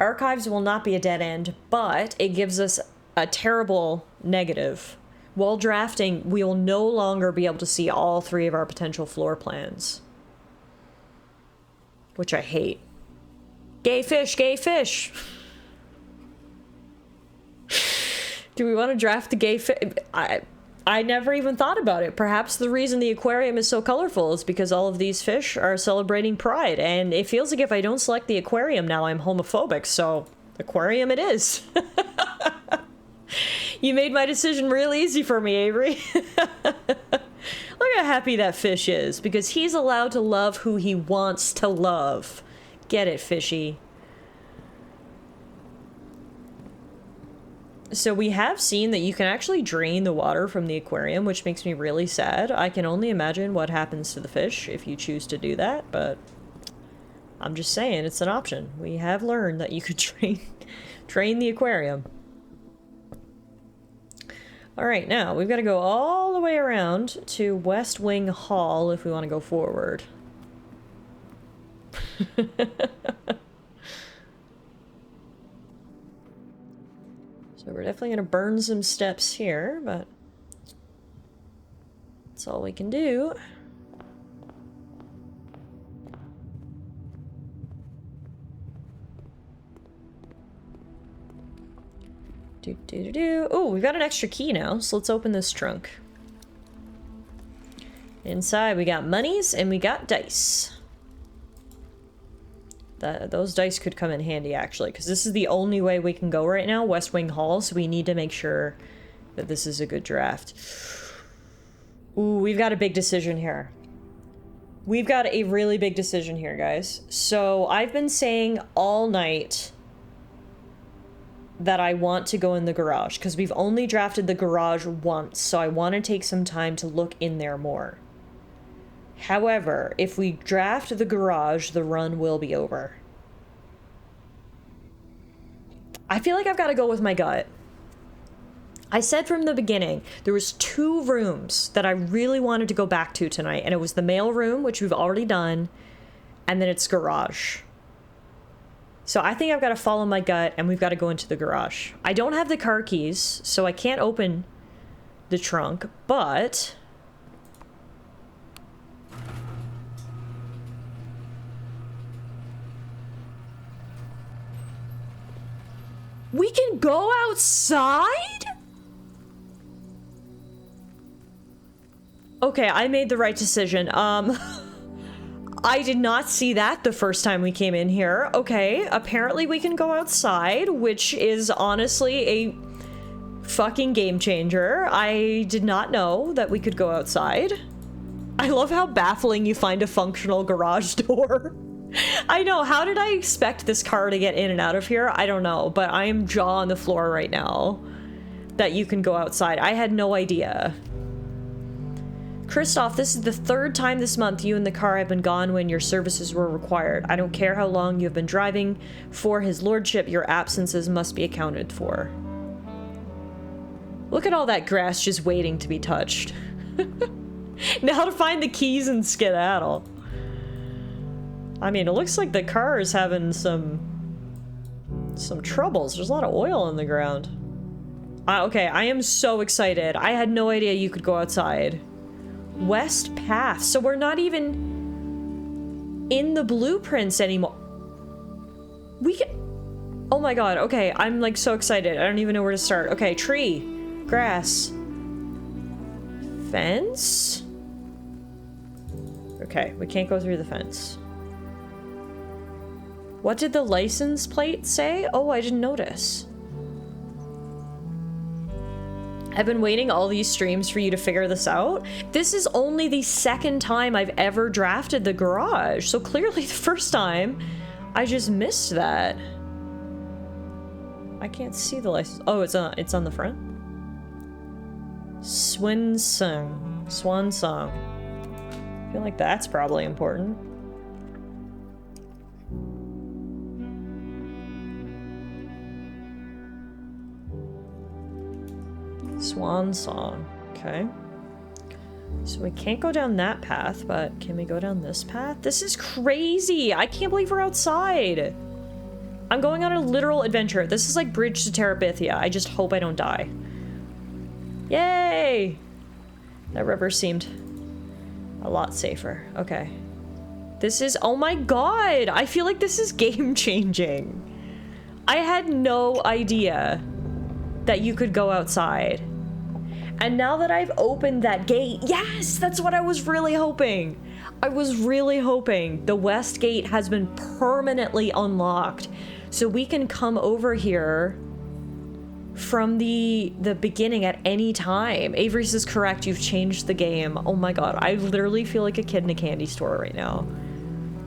Archives will not be a dead end, but it gives us a terrible negative. While drafting, we will no longer be able to see all three of our potential floor plans. Which I hate. Gay fish, gay fish! Do we want to draft the gay fish? I never even thought about it. Perhaps the reason the aquarium is so colorful is because all of these fish are celebrating pride. And it feels like if I don't select the aquarium now, I'm homophobic. So, aquarium it is. You made my decision real easy for me, Avery. Look how happy that fish is. Because he's allowed to love who he wants to love. Get it, fishy. So we have seen that you can actually drain the water from the aquarium, which makes me really sad. I can only imagine what happens to the fish if you choose to do that, but I'm just saying it's an option. We have learned that you could drain the aquarium. All right, now we've got to go all the way around to West Wing Hall if we want to go forward. So we're definitely going to burn some steps here, but that's all we can do. Oh, we've got an extra key now, so let's open this trunk. Inside we got monies and we got dice. Those dice could come in handy, actually, because this is the only way we can go right now, West Wing Hall, so we need to make sure that this is a good draft. Ooh, we've got a big decision here. We've got a really big decision here, guys. So, I've been saying all night that I want to go in the garage, because we've only drafted the garage once, so I want to take some time to look in there more. However, if we draft the garage, the run will be over. I feel like I've got to go with my gut. I said from the beginning, there was 2 rooms that I really wanted to go back to tonight, and it was the mail room, which we've already done, and then it's garage. So I think I've got to follow my gut, and we've got to go into the garage. I don't have the car keys, so I can't open the trunk, but we can go outside? Okay, I made the right decision. I did not see that the first time we came in here. Okay, apparently we can go outside, which is honestly a fucking game changer. I did not know that we could go outside. I love how baffling you find a functional garage door. I know, how did I expect this car to get in and out of here? I don't know, but I am jaw on the floor right now that you can go outside. I had no idea. Christoph, this is the 3rd time this month you and the car have been gone when your services were required. I don't care how long you have been driving for his lordship, your absences must be accounted for. Look at all that grass just waiting to be touched. Now to find the keys and skedaddle. I mean, it looks like the car is having some troubles. There's a lot of oil in the ground. Okay, I am so excited. I had no idea you could go outside. West Path. So we're not even in the blueprints anymore. We can... Oh my god, okay. I'm like so excited. I don't even know where to start. Okay, tree. Grass. Fence? Okay, we can't go through the fence. What did the license plate say? Oh, I didn't notice. I've been waiting all these streams for you to figure this out. This is only the 2nd time I've ever drafted the garage. So clearly the first time I just missed that. I can't see the license. Oh, it's on the front. Swan song. I feel like that's probably important. Swan song. Okay. So we can't go down that path, but can we go down this path? This is crazy! I can't believe we're outside! I'm going on a literal adventure. This is like Bridge to Terabithia. I just hope I don't die. Yay! That river seemed a lot safer. Okay. This is- oh my god! I feel like this is game-changing. I had no idea that you could go outside. And now that I've opened that gate, yes, that's what I was really hoping. I was really hoping the west gate has been permanently unlocked, so we can come over here from the beginning at any time. Avery's is correct, you've changed the game. Oh my god, I literally feel like a kid in a candy store right now.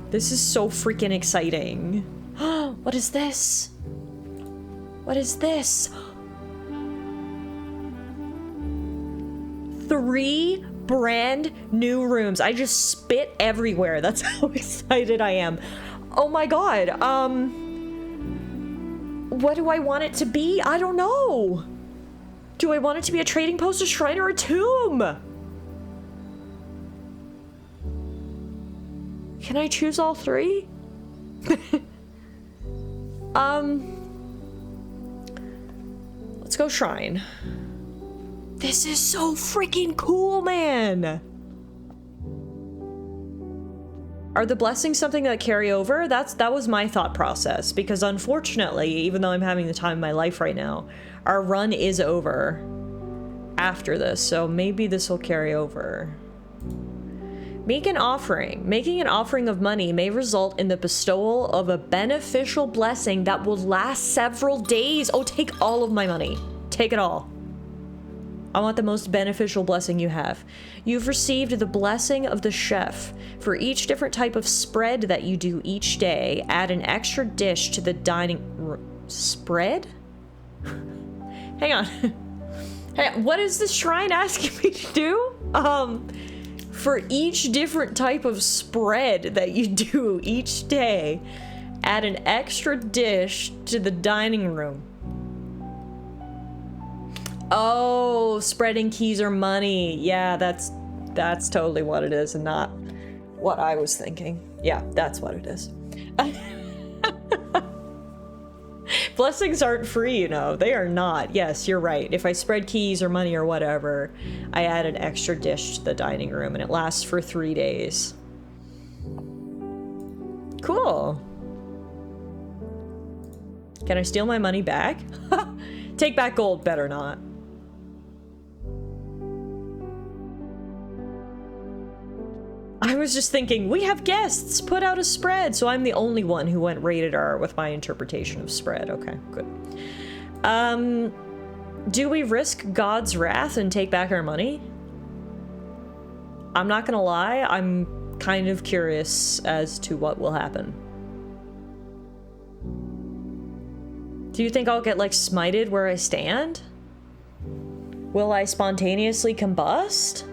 This is so freaking exciting. What is this? What is this? 3 brand new rooms. I just spit everywhere. That's how excited I am. Oh my god. What do I want it to be? I don't know. Do I want it to be a trading post, a shrine, or a tomb? Can I choose all 3? Let's go shrine. This is so freaking cool, man! Are the blessings something that carry over? That was my thought process, because unfortunately, even though I'm having the time of my life right now, our run is over after this, so maybe this will carry over. Make an offering. Making an offering of money may result in the bestowal of a beneficial blessing that will last several days. Oh, take all of my money. Take it all. I want the most beneficial blessing you have. You've received the blessing of the chef. For each different type of spread that you do each day, add an extra dish to the dining room. Spread? Hang on. Hey, what is the shrine asking me to do? For each different type of spread that you do each day, add an extra dish to the dining room. Oh, spreading keys or money. Yeah, that's totally what it is and not what I was thinking. Yeah, that's what it is. Blessings aren't free, you know. They are not. Yes, you're right. If I spread keys or money or whatever, I add an extra dish to the dining room and it lasts for 3 days. Cool. Can I steal my money back? Take back gold, better not. I was just thinking, we have guests, put out a spread. So I'm the only one who went rated R with my interpretation of spread. Okay, good. Do we risk God's wrath and take back our money? I'm not gonna lie, I'm kind of curious as to what will happen. Do you think I'll get, like, smited where I stand? Will I spontaneously combust?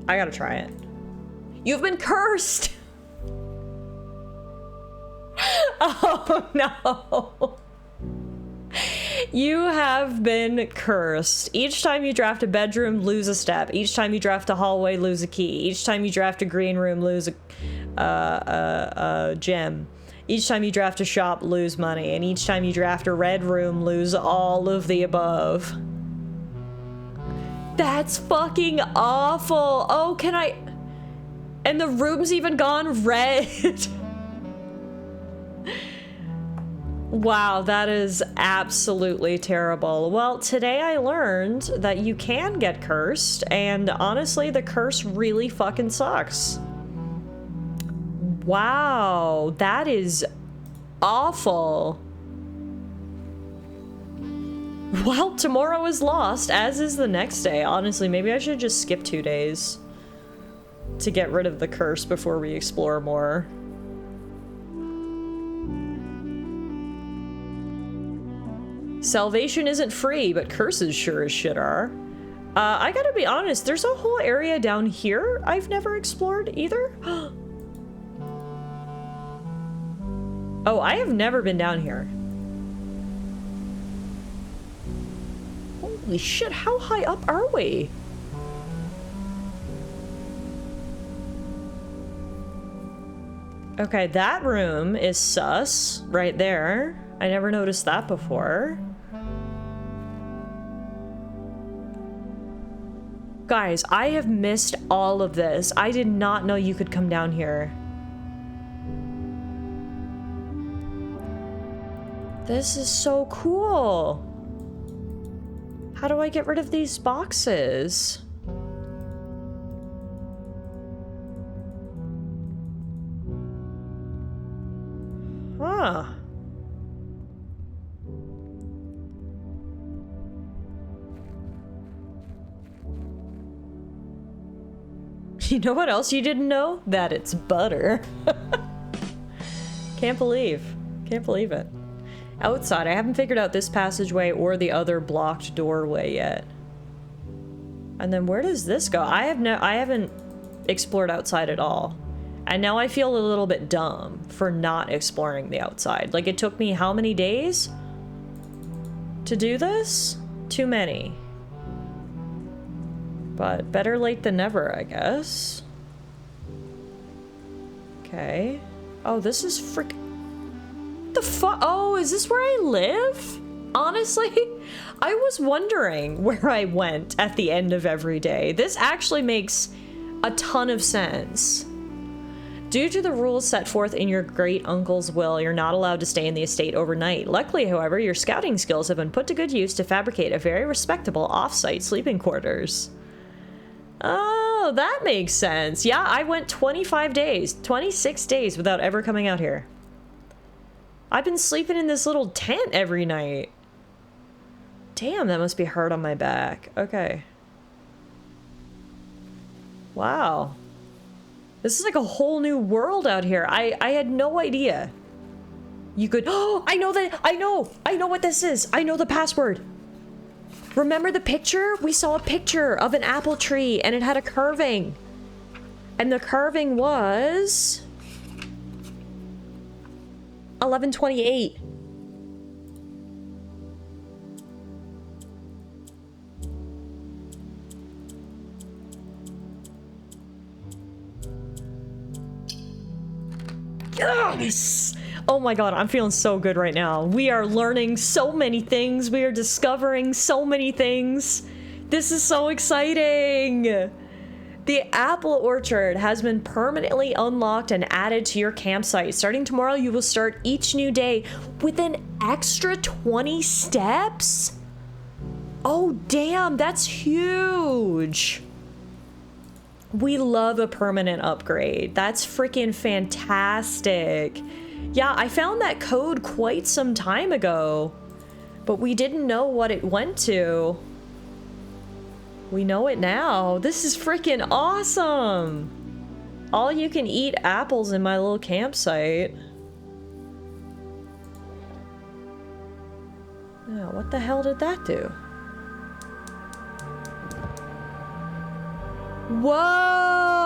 I gotta try it. You've been cursed! Oh no! You have been cursed. Each time you draft a bedroom, lose a step. Each time you draft a hallway, lose a key. Each time you draft a green room, lose a gem. Each time you draft a shop, lose money. And each time you draft a red room, lose all of the above. That's fucking awful. Oh, can I... And the room's even gone red. Wow, that is absolutely terrible. Well, today I learned that you can get cursed, and honestly, the curse really fucking sucks. Wow, that is awful. Well, tomorrow is lost, as is the next day. Honestly, maybe I should just skip 2 days. to get rid of the curse before we explore more. Salvation isn't free, but curses sure as shit are. I gotta be honest, there's a whole area down here I've never explored either. Oh, I have never been down here. Holy shit, how high up are we? Okay, that room is sus right there. I never noticed that before. Guys, I have missed all of this. I did not know you could come down here. This is so cool. How do I get rid of these boxes? Huh. You know what else you didn't know? That it's butter. Can't believe it. Outside, I haven't figured out this passageway or the other blocked doorway yet. And then where does this go? I haven't explored outside at all. And now I feel a little bit dumb for not exploring the outside. Like, it took me how many days to do this? Too many. But better late than never, I guess. Okay. Oh, this is the fuck? Oh, is this where I live? Honestly, I was wondering where I went at the end of every day. This actually makes a ton of sense. Due to the rules set forth in your great uncle's will, you're not allowed to stay in the estate overnight. Luckily, however, your scouting skills have been put to good use to fabricate a very respectable off-site sleeping quarters. Oh, that makes sense. Yeah, I went 25 days, 26 days without ever coming out here. I've been sleeping in this little tent every night. Damn, that must be hard on my back. Okay. Wow. This is like a whole new world out here. I had no idea. You could... Oh, I know what this is. I know the password. Remember the picture? We saw a picture of an apple tree and it had a carving. And the carving was... 1128. Yes! Oh my god, I'm feeling so good right now. We are learning so many things. We are discovering so many things. This is so exciting. The apple orchard has been permanently unlocked and added to your campsite. Starting tomorrow, you will start each new day with an extra 20 steps? Oh, damn, that's huge. We love a permanent upgrade. That's freaking fantastic. Yeah, I found that code quite some time ago, but we didn't know what it went to. We know it now. This is freaking awesome. All you can eat apples in my little campsite. Yeah, what the hell did that do? Whoa!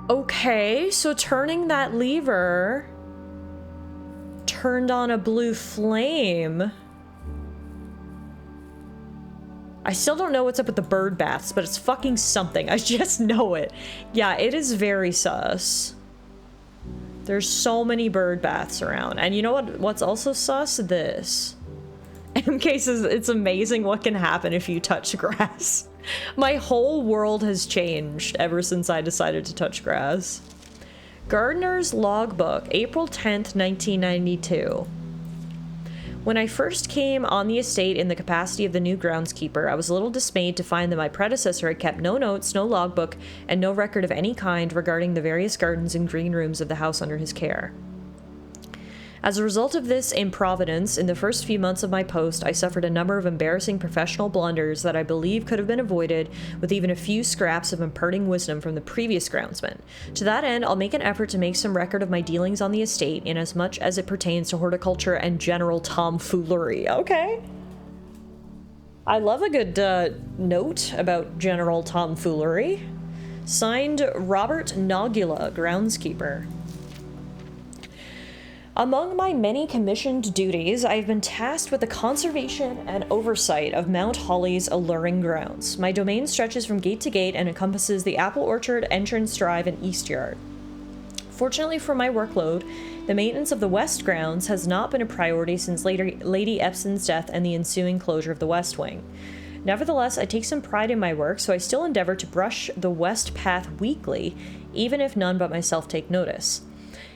Okay, so turning that lever turned on a blue flame. I still don't know what's up with the bird baths, but it's fucking something. I just know it. Yeah, it is very sus. There's so many bird baths around. And you know what's also sus? This. MK says it's amazing what can happen if you touch grass. My whole world has changed ever since I decided to touch grass. Gardener's logbook, April 10th, 1992. When I first came on the estate in the capacity of the new groundskeeper, I was a little dismayed to find that my predecessor had kept no notes, no logbook, and no record of any kind regarding the various gardens and green rooms of the house under his care. As a result of this improvidence, in the first few months of my post, I suffered a number of embarrassing professional blunders that I believe could have been avoided with even a few scraps of imparting wisdom from the previous groundsman. To that end, I'll make an effort to make some record of my dealings on the estate in as much as it pertains to horticulture and general tomfoolery. Okay. I love a good note about general tomfoolery. Signed, Robert Nogula, groundskeeper. Among my many commissioned duties, I have been tasked with the conservation and oversight of Mount Holly's alluring grounds. My domain stretches from gate to gate and encompasses the apple orchard, entrance drive, and east yard. Fortunately for my workload, the maintenance of the west grounds has not been a priority since Lady Epson's death and the ensuing closure of the west wing. Nevertheless, I take some pride in my work, so I still endeavor to brush the west path weekly, even if none but myself take notice.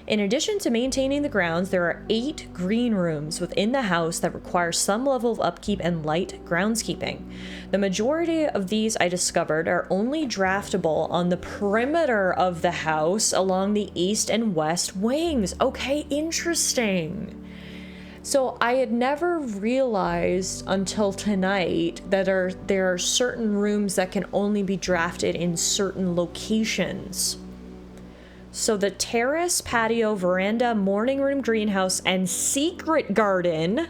In addition to maintaining the grounds, there are 8 green rooms within the house that require some level of upkeep and light groundskeeping. The majority of these, I discovered, are only draftable on the perimeter of the house along the east and west wings. Okay, interesting. So I had never realized until tonight that there are certain rooms that can only be drafted in certain locations. So the terrace, patio, veranda, morning room, greenhouse, and secret garden,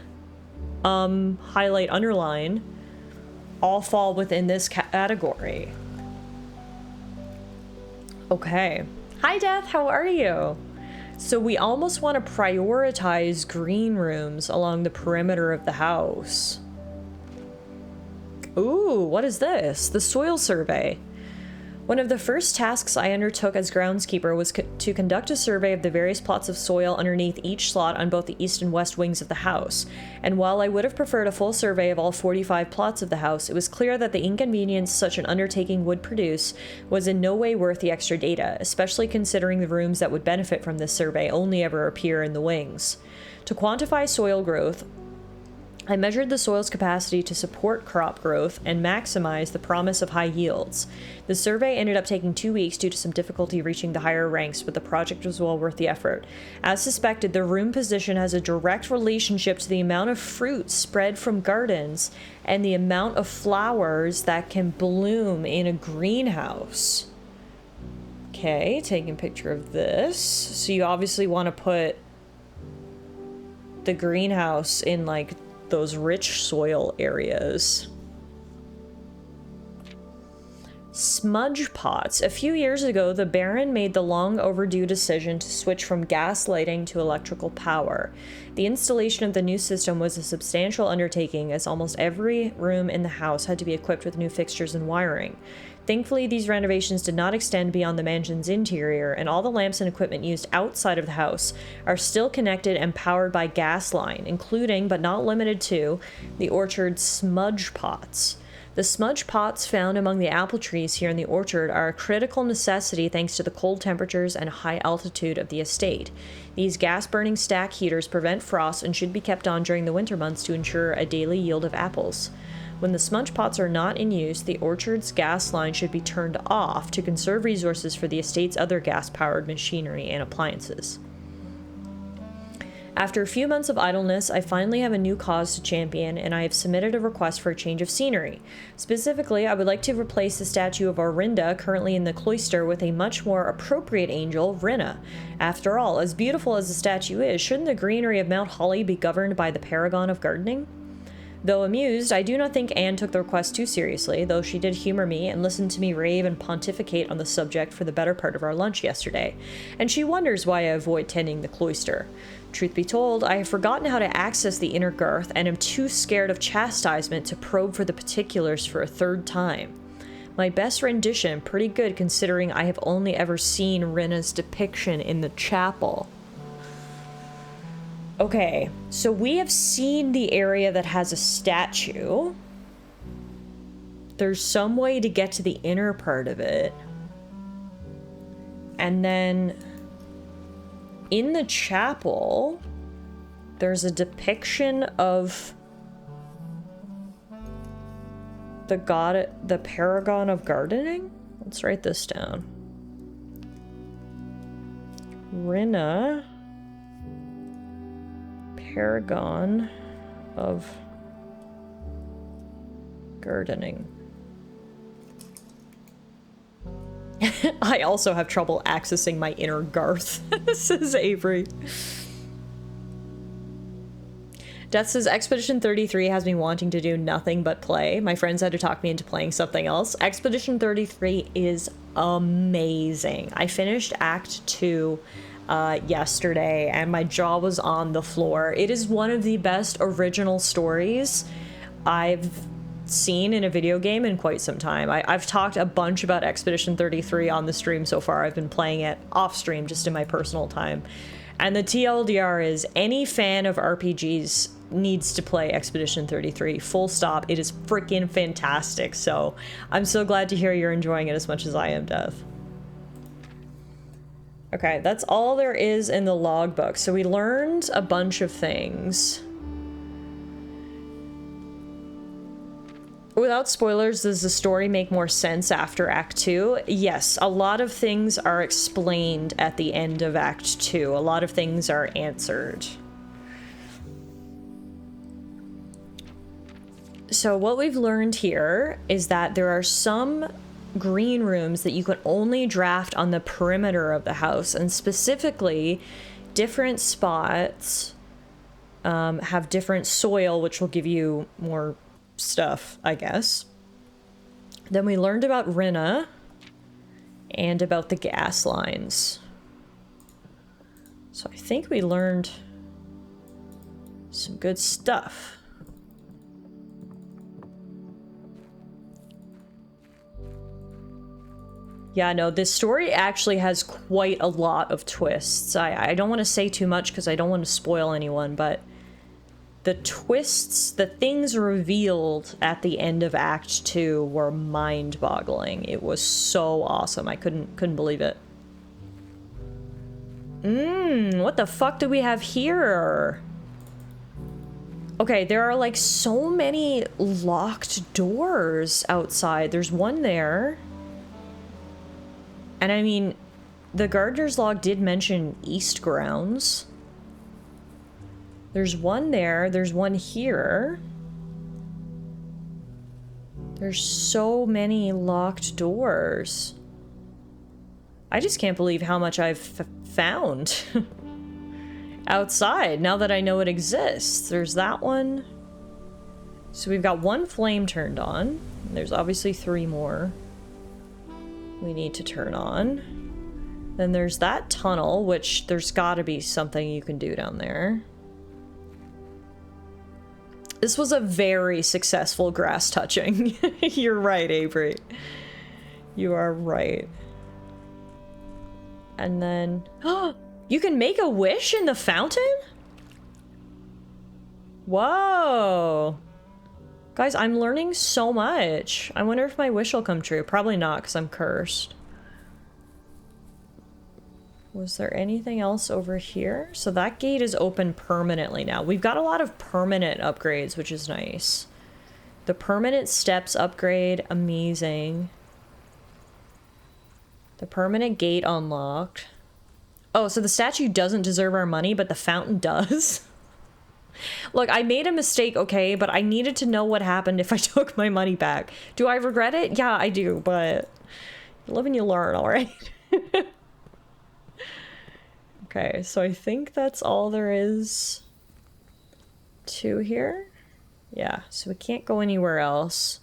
highlight, underline, all fall within this category. Okay. Hi, Death, how are you? So we almost want to prioritize green rooms along the perimeter of the house. Ooh, what is this? The soil survey. One of the first tasks I undertook as groundskeeper was to conduct a survey of the various plots of soil underneath each slot on both the east and west wings of the house. And while I would have preferred a full survey of all 45 plots of the house, it was clear that the inconvenience such an undertaking would produce was in no way worth the extra data, especially considering the rooms that would benefit from this survey only ever appear in the wings. To quantify soil growth, I measured the soil's capacity to support crop growth and maximize the promise of high yields. The survey ended up taking 2 weeks due to some difficulty reaching the higher ranks, but the project was well worth the effort. As suspected, the room position has a direct relationship to the amount of fruit spread from gardens and the amount of flowers that can bloom in a greenhouse. Okay, taking a picture of this. So you obviously want to put the greenhouse in like those rich soil areas. Smudge pots. A few years ago, the Baron made the long overdue decision to switch from gas lighting to electrical power. The installation of the new system was a substantial undertaking, as almost every room in the house had to be equipped with new fixtures and wiring. Thankfully, these renovations did not extend beyond the mansion's interior, and all the lamps and equipment used outside of the house are still connected and powered by gas line, including, but not limited to, the orchard's smudge pots. The smudge pots found among the apple trees here in the orchard are a critical necessity thanks to the cold temperatures and high altitude of the estate. These gas-burning stack heaters prevent frost and should be kept on during the winter months to ensure a daily yield of apples. When the smudge pots are not in use, the orchard's gas line should be turned off to conserve resources for the estate's other gas-powered machinery and appliances. After a few months of idleness, I finally have a new cause to champion, and I have submitted a request for a change of scenery. Specifically, I would like to replace the statue of Orinda currently in the cloister with a much more appropriate angel, Rinna. After all, as beautiful as the statue is, shouldn't the greenery of Mount Holly be governed by the paragon of gardening? Though amused, I do not think Anne took the request too seriously, though she did humor me and listen to me rave and pontificate on the subject for the better part of our lunch yesterday, and she wonders why I avoid tending the cloister. Truth be told, I have forgotten how to access the inner garth and am too scared of chastisement to probe for the particulars for a third time. My best rendition, pretty good considering I have only ever seen Rinna's depiction in the chapel. Okay, so we have seen the area that has a statue. There's some way to get to the inner part of it. And then in the chapel, there's a depiction of the paragon of gardening. Let's write this down. Rinna Paragon of gardening. I also have trouble accessing my inner Garth, says Avery. Death says, Expedition 33 has me wanting to do nothing but play. My friends had to talk me into playing something else. Expedition 33 is amazing. I finished Act 2 yesterday, and my jaw was on the floor. It is one of the best original stories I've seen in a video game in quite some time. I've talked a bunch about Expedition 33 on the stream so far. I've been playing it off stream just in my personal time. And the TLDR is, any fan of RPGs needs to play Expedition 33. Full stop. It is freaking fantastic. So I'm so glad to hear you're enjoying it as much as I am, Dev. Okay, that's all there is in the logbook. So we learned a bunch of things. Without spoilers, does the story make more sense after Act 2? Yes, a lot of things are explained at the end of Act 2. A lot of things are answered. So what we've learned here is that there are some green rooms that you can only draft on the perimeter of the house, and specifically different spots have different soil, which will give you more stuff, I guess. Then we learned about Rinna and about the gas lines. So I think we learned some good stuff. Yeah, no, this story actually has quite a lot of twists. I don't want to say too much because I don't want to spoil anyone, but the twists, the things revealed at the end of Act 2 were mind-boggling. It was so awesome. I couldn't believe it. What the fuck do we have here? Okay, there are like so many locked doors outside. There's one there. And I mean, the gardener's log did mention east grounds. There's one there. There's one here. There's so many locked doors. I just can't believe how much I've found outside now that I know it exists. There's that one. So we've got one flame turned on. There's obviously 3 more we need to turn on. Then there's that tunnel, which there's got to be something you can do down there. This was a very successful grass touching. You're right, Avery. You are right. And then... you can make a wish in the fountain? Whoa. Guys, I'm learning so much. I wonder if my wish will come true. Probably not, because I'm cursed. Was there anything else over here? So that gate is open permanently now. We've got a lot of permanent upgrades, which is nice. The permanent steps upgrade, amazing. The permanent gate unlocked. Oh, so the statue doesn't deserve our money, but the fountain does? Look, I made a mistake, okay, but I needed to know what happened if I took my money back. Do I regret it? Yeah, I do, but you live and you learn, alright? Okay, so I think that's all there is to here. Yeah, so we can't go anywhere else.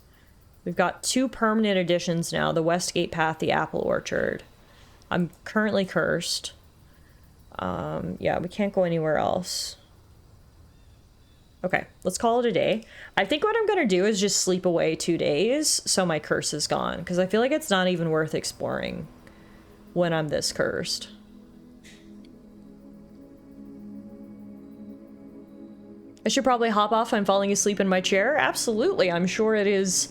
We've got 2 permanent additions now, the Westgate Path, the Apple Orchard. I'm currently cursed. Yeah, we can't go anywhere else. Okay, let's call it a day. I think what I'm gonna do is just sleep away 2 days so my curse is gone, because I feel like it's not even worth exploring when I'm this cursed. I should probably hop off. I'm falling asleep in my chair. Absolutely. I'm sure it is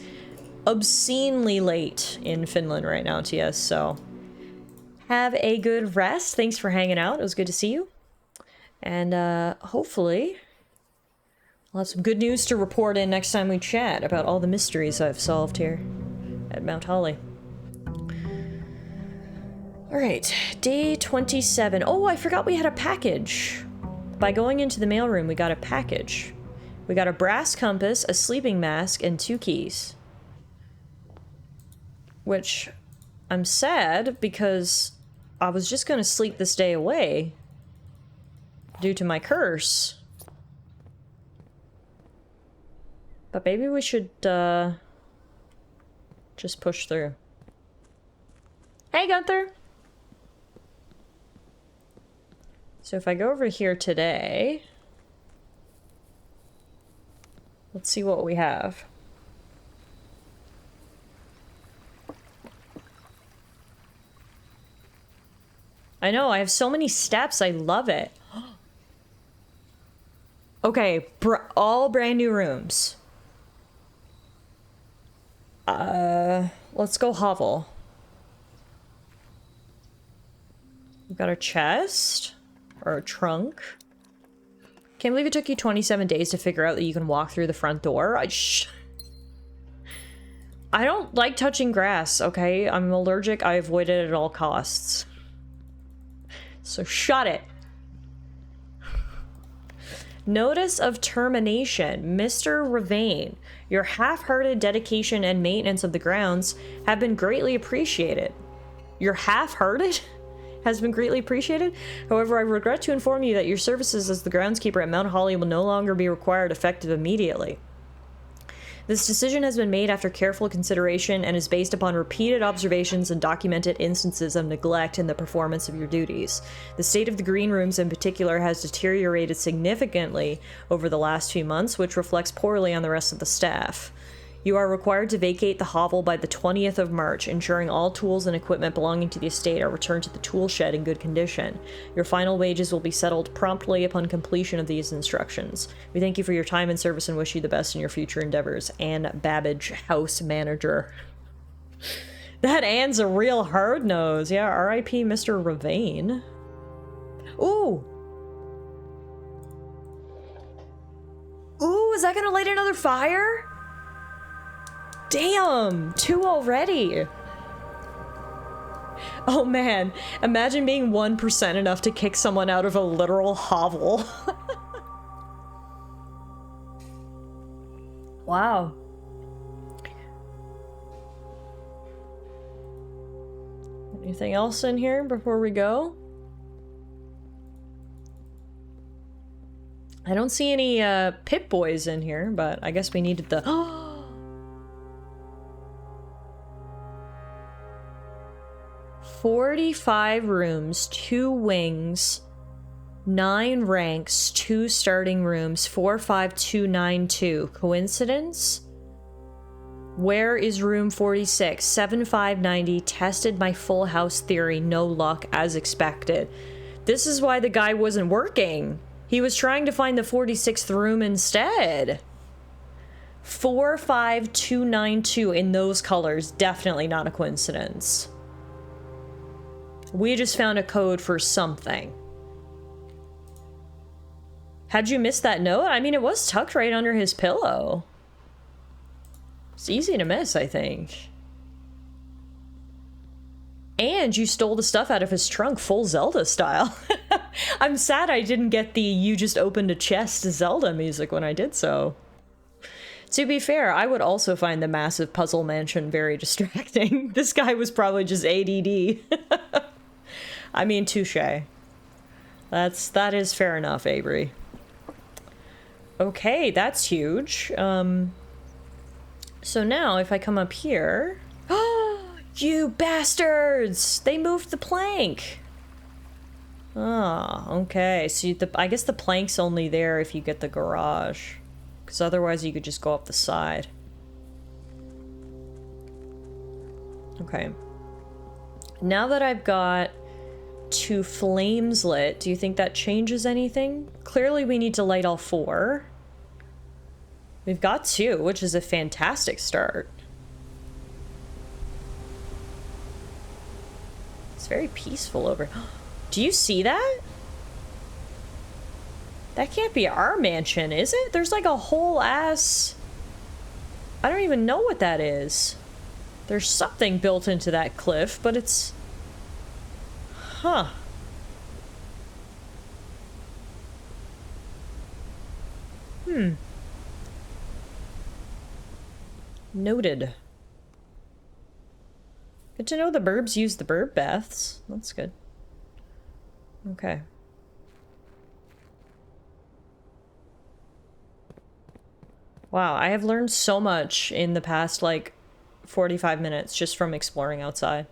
obscenely late in Finland right now, TS, so have a good rest. Thanks for hanging out. It was good to see you. And hopefully I'll have some good news to report in next time we chat about all the mysteries I've solved here at Mount Holly. All right, day 27. Oh, I forgot we had a package. by going into the mailroom, we got a package. We got a brass compass, a sleeping mask, and 2 keys. Which, I'm sad because I was just gonna sleep this day away due to my curse. But maybe we should, just push through. Hey, Gunther! So if I go over here today... Let's see what we have. I know, I have so many steps, I love it. Okay, all brand new rooms. Let's go hovel. We've got a chest. Or a trunk. Can't believe it took you 27 days to figure out that you can walk through the front door. I don't like touching grass, okay? I'm allergic, I avoid it at all costs. So shut it. Notice of termination. Mr. Ravane, your half-hearted dedication and maintenance of the grounds have been greatly appreciated. You're half-hearted? Has been greatly appreciated. However, I regret to inform you that your services as the groundskeeper at Mount Holly will no longer be required effective immediately. This decision has been made after careful consideration and is based upon repeated observations and documented instances of neglect in the performance of your duties. The state of the green rooms in particular has deteriorated significantly over the last few months, which reflects poorly on the rest of the staff. You are required to vacate the hovel by the 20th of March, ensuring all tools and equipment belonging to the estate are returned to the tool shed in good condition. Your final wages will be settled promptly upon completion of these instructions. We thank you for your time and service and wish you the best in your future endeavors. Anne Babbage, house manager. That Anne's a real hard nose. Yeah, R.I.P. Mr. Ravane. Ooh! Ooh, is that gonna light another fire? Damn! 2 already! Oh man, imagine being 1% enough to kick someone out of a literal hovel. Wow. Anything else in here before we go? I don't see any Pip Boys in here, but I guess we needed the... 45 rooms, 2 wings, 9 ranks, 2 starting rooms, 45292. Coincidence? Where is room 46? 7590. Tested my full house theory. No luck, as expected. This is why the guy wasn't working. He was trying to find the 46th room instead. 45292 in those colors. Definitely not a coincidence. We just found a code for something. How'd you miss that note? I mean, it was tucked right under his pillow. It's easy to miss, I think. And you stole the stuff out of his trunk, full Zelda style. I'm sad I didn't get the "you just opened a chest" Zelda music when I did so. To be fair, I would also find the massive puzzle mansion very distracting. This guy was probably just ADD. I mean, touche. That is fair enough, Avery. Okay, that's huge. So now, if I come up here... You bastards! They moved the plank! Ah, okay. So I guess the plank's only there if you get the garage. Because otherwise you could just go up the side. Okay. Now that I've got 2 flames lit, do you think that changes anything? Clearly we need to light all 4. We've got 2, which is a fantastic start. It's very peaceful over... Do you see that? That can't be our mansion, is it? There's like a whole ass... I don't even know what that is. There's something built into that cliff, but it's... Huh. Noted. Good to know the burbs use the burb baths. That's good. Okay. Wow, I have learned so much in the past, like, 45 minutes just from exploring outside.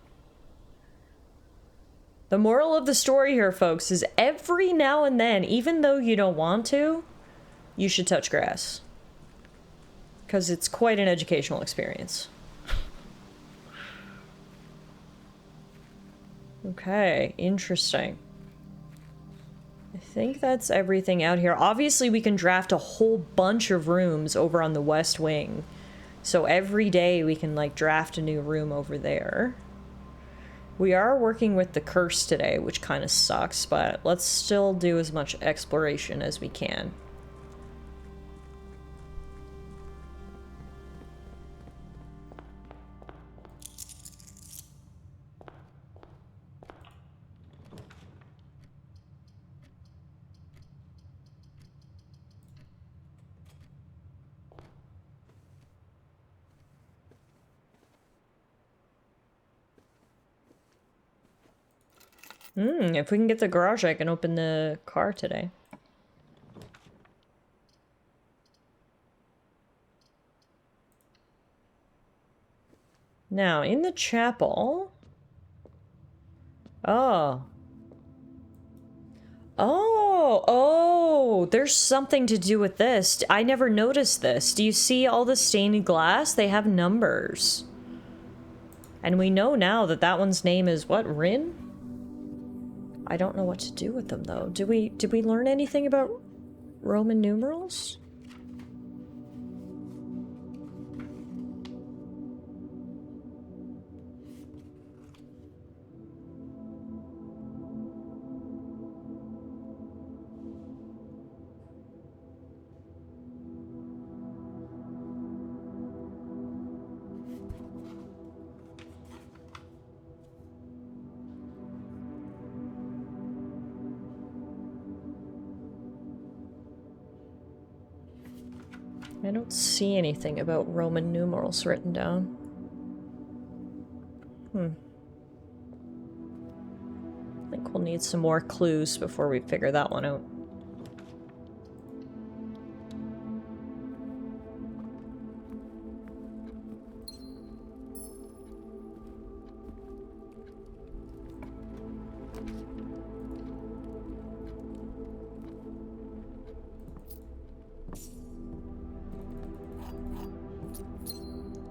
The moral of the story here, folks, is every now and then, even though you don't want to, you should touch grass. Because it's quite an educational experience. Okay, interesting. I think that's everything out here. Obviously, we can draft a whole bunch of rooms over on the west wing. So every day we can, like, draft a new room over there. We are working with the curse today, which kind of sucks, but let's still do as much exploration as we can. If we can get the garage, I can open the car today. Now, in the chapel... Oh. Oh, there's something to do with this. I never noticed this. Do you see all the stained glass? They have numbers. And we know now that that one's name is what, Rin? I don't know what to do with them, though. Did we learn anything about Roman numerals? I don't see anything about Roman numerals written down. I think we'll need some more clues before we figure that one out.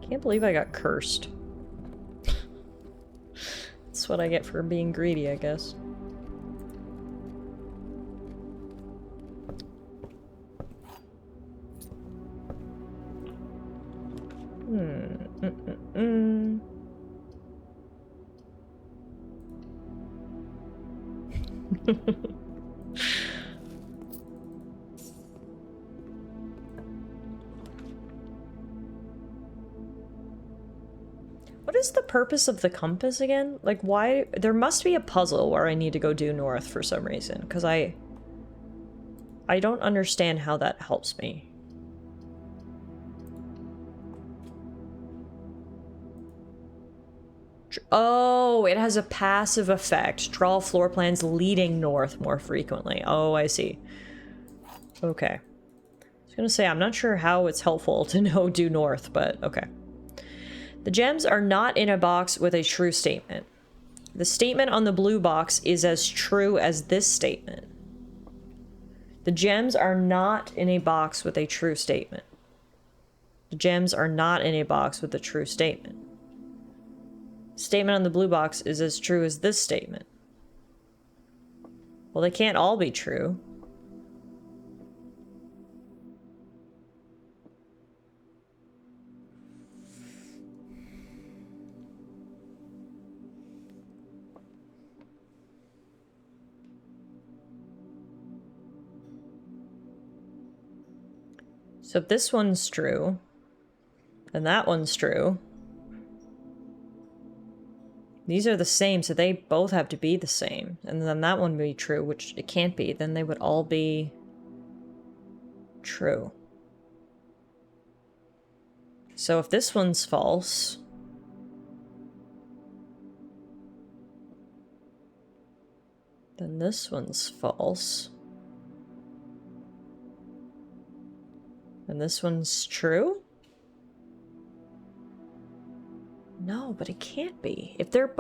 Can't believe I got cursed. That's what I get for being greedy, I guess. What is the purpose of the compass again? Like, why? There must be a puzzle where I need to go due north for some reason, because I don't understand how that helps me. Oh, it has a passive effect. Draw floor plans leading north more frequently. Oh, I see. Okay. I was gonna say, I'm not sure how it's helpful to know due north, but okay. The gems are not in a box with a true statement. The statement on the blue box is as true as this statement. The gems are not in a box with a true statement. The gems are not in a box with a true statement. The statement on the blue box is as true as this statement. Well, they can't all be true. So if this one's true, then that one's true. These are the same, so they both have to be the same. And then that one would be true, which it can't be. Then they would all be true. So if this one's false, then this one's false. And this one's true? No, but it can't be. If they're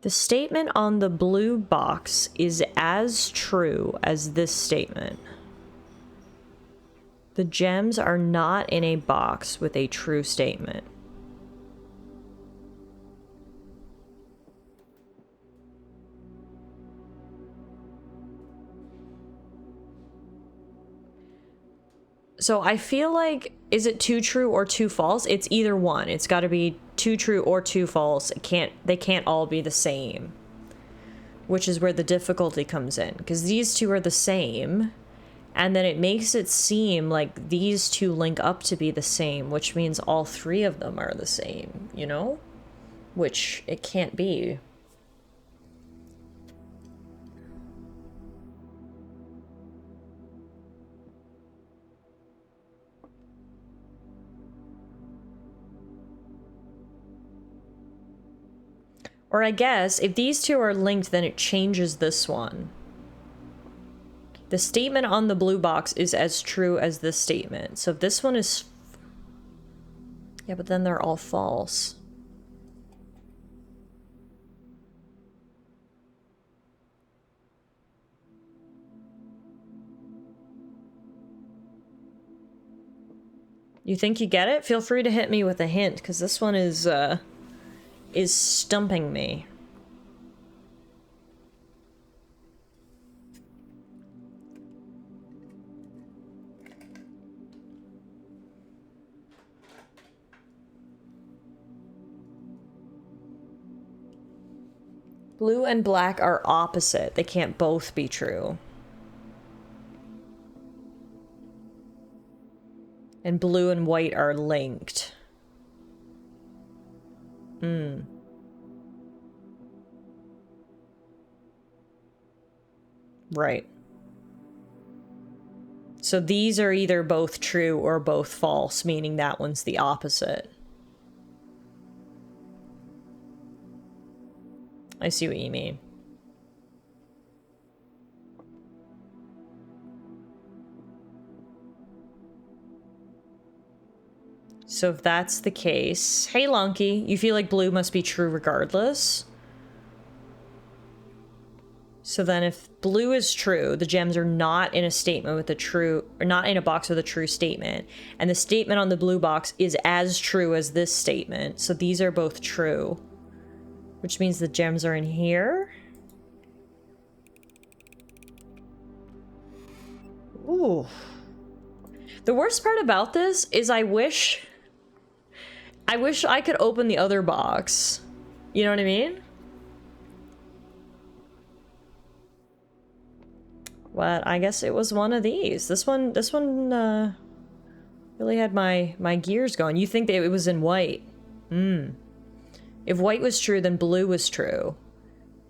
The statement on the blue box is as true as this statement. The gems are not in a box with a true statement. So I feel like, is it two true or two false? It's either one. It's got to be two true or two false. They can't all be the same. Which is where the difficulty comes in, because these two are the same, and then it makes it seem like these two link up to be the same, which means all three of them are the same, you know? Which it can't be. Or I guess, if these two are linked, then it changes this one. The statement on the blue box is as true as this statement. So if this one is... Yeah, but then they're all false. You think you get it? Feel free to hit me with a hint, because this one is stumping me. Blue and black are opposite. They can't both be true. And blue and white are linked. Right. So these are either both true or both false, meaning that one's the opposite. I see what you mean. So if that's the case... Hey, Lunky, you feel like blue must be true regardless? So then if blue is true, the gems are not in a statement with a true... or not in a box with a true statement. And the statement on the blue box is as true as this statement. So these are both true. Which means the gems are in here. Ooh. The worst part about this is I wish I could open the other box. You know what I mean? But I guess it was one of these. This one really had my gears going. You think that it was in white. If white was true, then blue was true.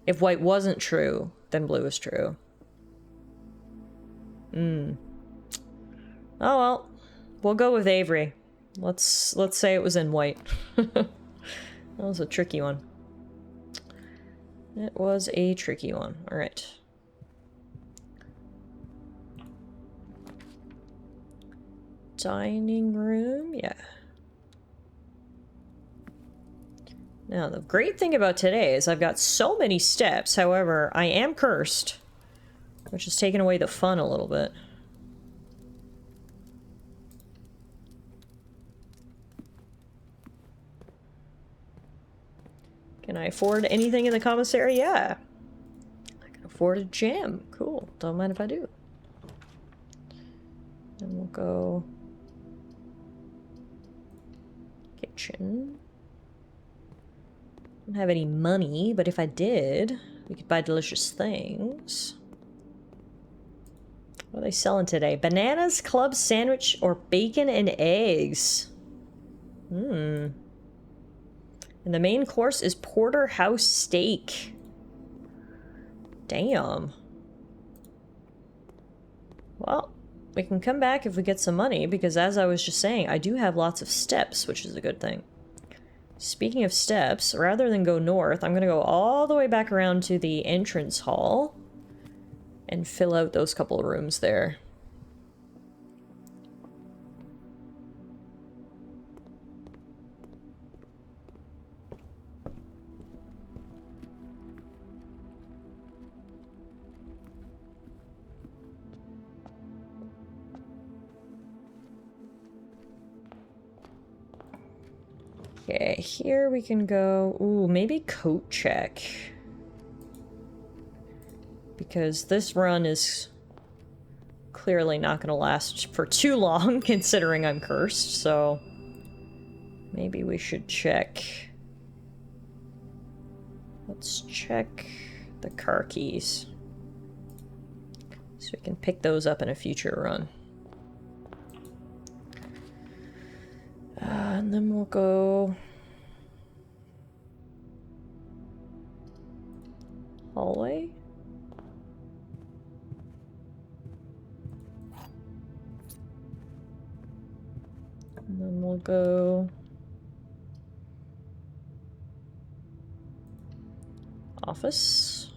If white wasn't true, then blue was true. Oh well. We'll go with Avery. Let's say it was in white. That was a tricky one. It was a tricky one. Alright. Dining room, yeah. Now, the great thing about today is I've got so many steps. However, I am cursed, which is taking away the fun a little bit. Can I afford anything in the commissary? Yeah. I can afford a gem. Cool. Don't mind if I do. And we'll go... kitchen. Don't have any money, but if I did, we could buy delicious things. What are they selling today? Bananas, club sandwich, or bacon and eggs? And the main course is porterhouse steak. Damn. Well, we can come back if we get some money, because as I was just saying, I do have lots of steps, which is a good thing. Speaking of steps, rather than go north, I'm gonna go all the way back around to the entrance hall and fill out those couple of rooms there. Okay, here we can go... Ooh, maybe coat check. Because this run is clearly not going to last for too long, considering I'm cursed, so... Maybe we should check... Let's check the car keys. So we can pick those up in a future run. And then we'll go... Hallway? And then we'll go... Office?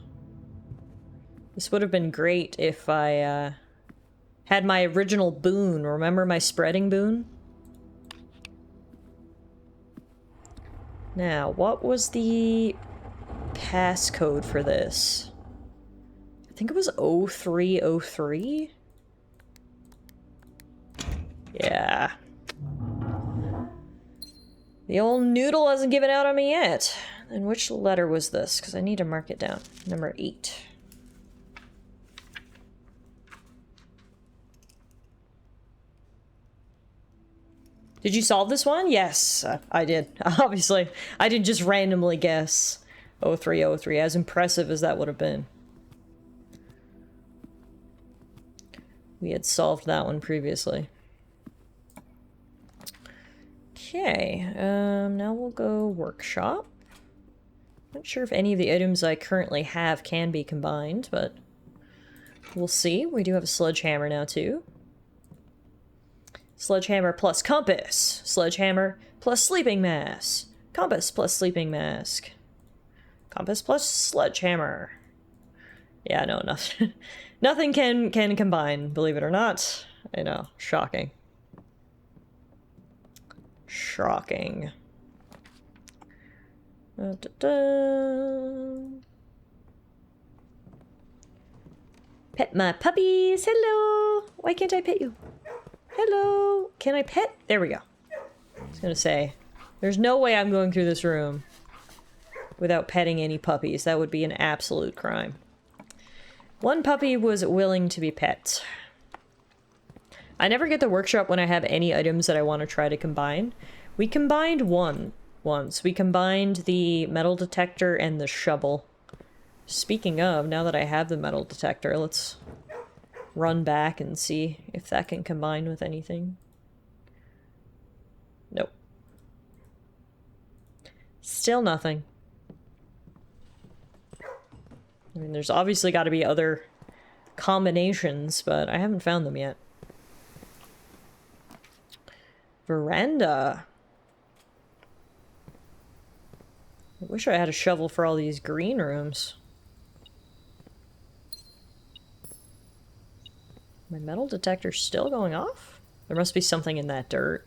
This would have been great if I, had my original boon. Remember my spreading boon? Now, what was the passcode for this? I think it was 0303? Yeah. The old noodle hasn't given out on me yet. And which letter was this? Because I need to mark it down. Number 8. Did you solve this one? Yes, I did. Obviously. I didn't just randomly guess 0303, as impressive as that would have been. We had solved that one previously. Okay, now we'll go workshop. Not sure if any of the items I currently have can be combined, but we'll see. We do have a sledgehammer now, too. Sledgehammer plus compass. Sledgehammer plus sleeping mask. Compass plus sleeping mask. Compass plus sledgehammer. Yeah, no, nothing. Nothing can combine, believe it or not. I know, shocking. Shocking. Da, da, da. Pet my puppies. Hello. Why can't I pet you? Hello. Can I pet? There we go. I was gonna say, there's no way I'm going through this room without petting any puppies. That would be an absolute crime. One puppy was willing to be pet. I never get the workshop when I have any items that I want to try to combine. We combined one once. We combined the metal detector and the shovel. Speaking of, now that I have the metal detector, let's run back and see if that can combine with anything. Nope. Still nothing. I mean, there's obviously got to be other combinations, but I haven't found them yet. Veranda. I wish I had a shovel for all these green rooms. My metal detector's still going off? There must be something in that dirt.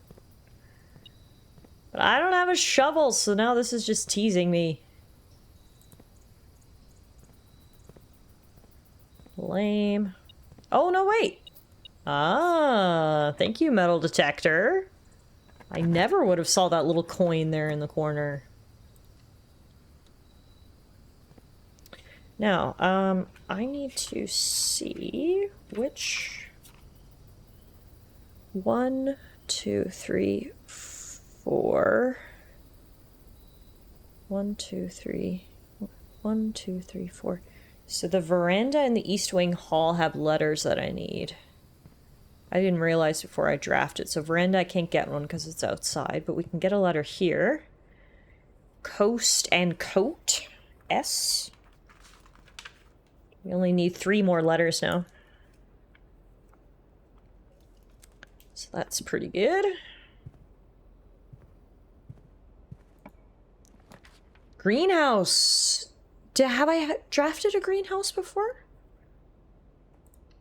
But I don't have a shovel, so now this is just teasing me. Lame. Oh, no, wait. Ah, thank you, metal detector. I never would have saw that little coin there in the corner. Now, I need to see which... 1, 2, 3, 4... 1, 2, 3... 1, 2, 3, 4... So the veranda and the East Wing Hall have letters that I need. I didn't realize before I drafted. So veranda, I can't get one because it's outside, but we can get a letter here. Coast and coat. S. We only need 3 more letters now. So that's pretty good. Greenhouse. Have I drafted a greenhouse before?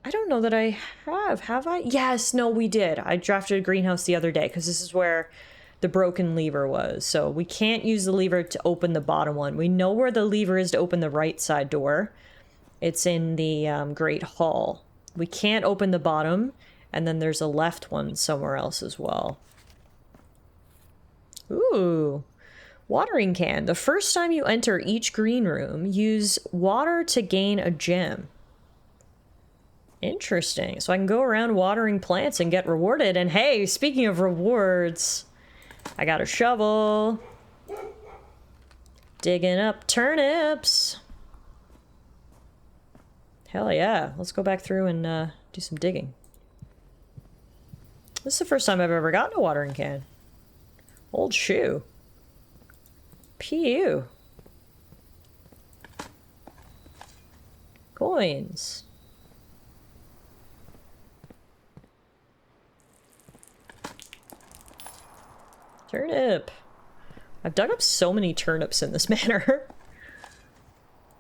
I don't know that I have I? Yes, no, we did. I drafted a greenhouse the other day because this is where the broken lever was. So we can't use the lever to open the bottom one. We know where the lever is to open the right side door. It's in the Great Hall. We can't open the bottom, and then there's a left one somewhere else as well. Ooh. Watering can. The first time you enter each green room, use water to gain a gem. Interesting. So I can go around watering plants and get rewarded. And hey, speaking of rewards, I got a shovel. Digging up turnips. Hell yeah. Let's go back through and do some digging. This is the first time I've ever gotten a watering can. Old shoe. Pew. Coins. Turnip. I've dug up so many turnips in this manner.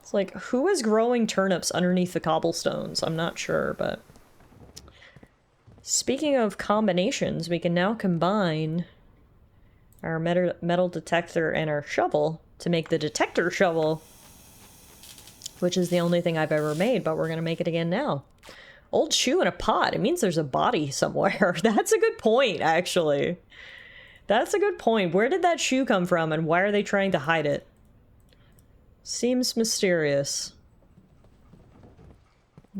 It's like, who is growing turnips underneath the cobblestones? I'm not sure, but... Speaking of combinations, we can now combine our metal detector and our shovel to make the detector shovel, which is the only thing I've ever made, but we're gonna make it again now. Old shoe in a pot. It means there's a body somewhere. That's a good point, actually. That's a good point. Where did that shoe come from, and why are they trying to hide it? Seems mysterious.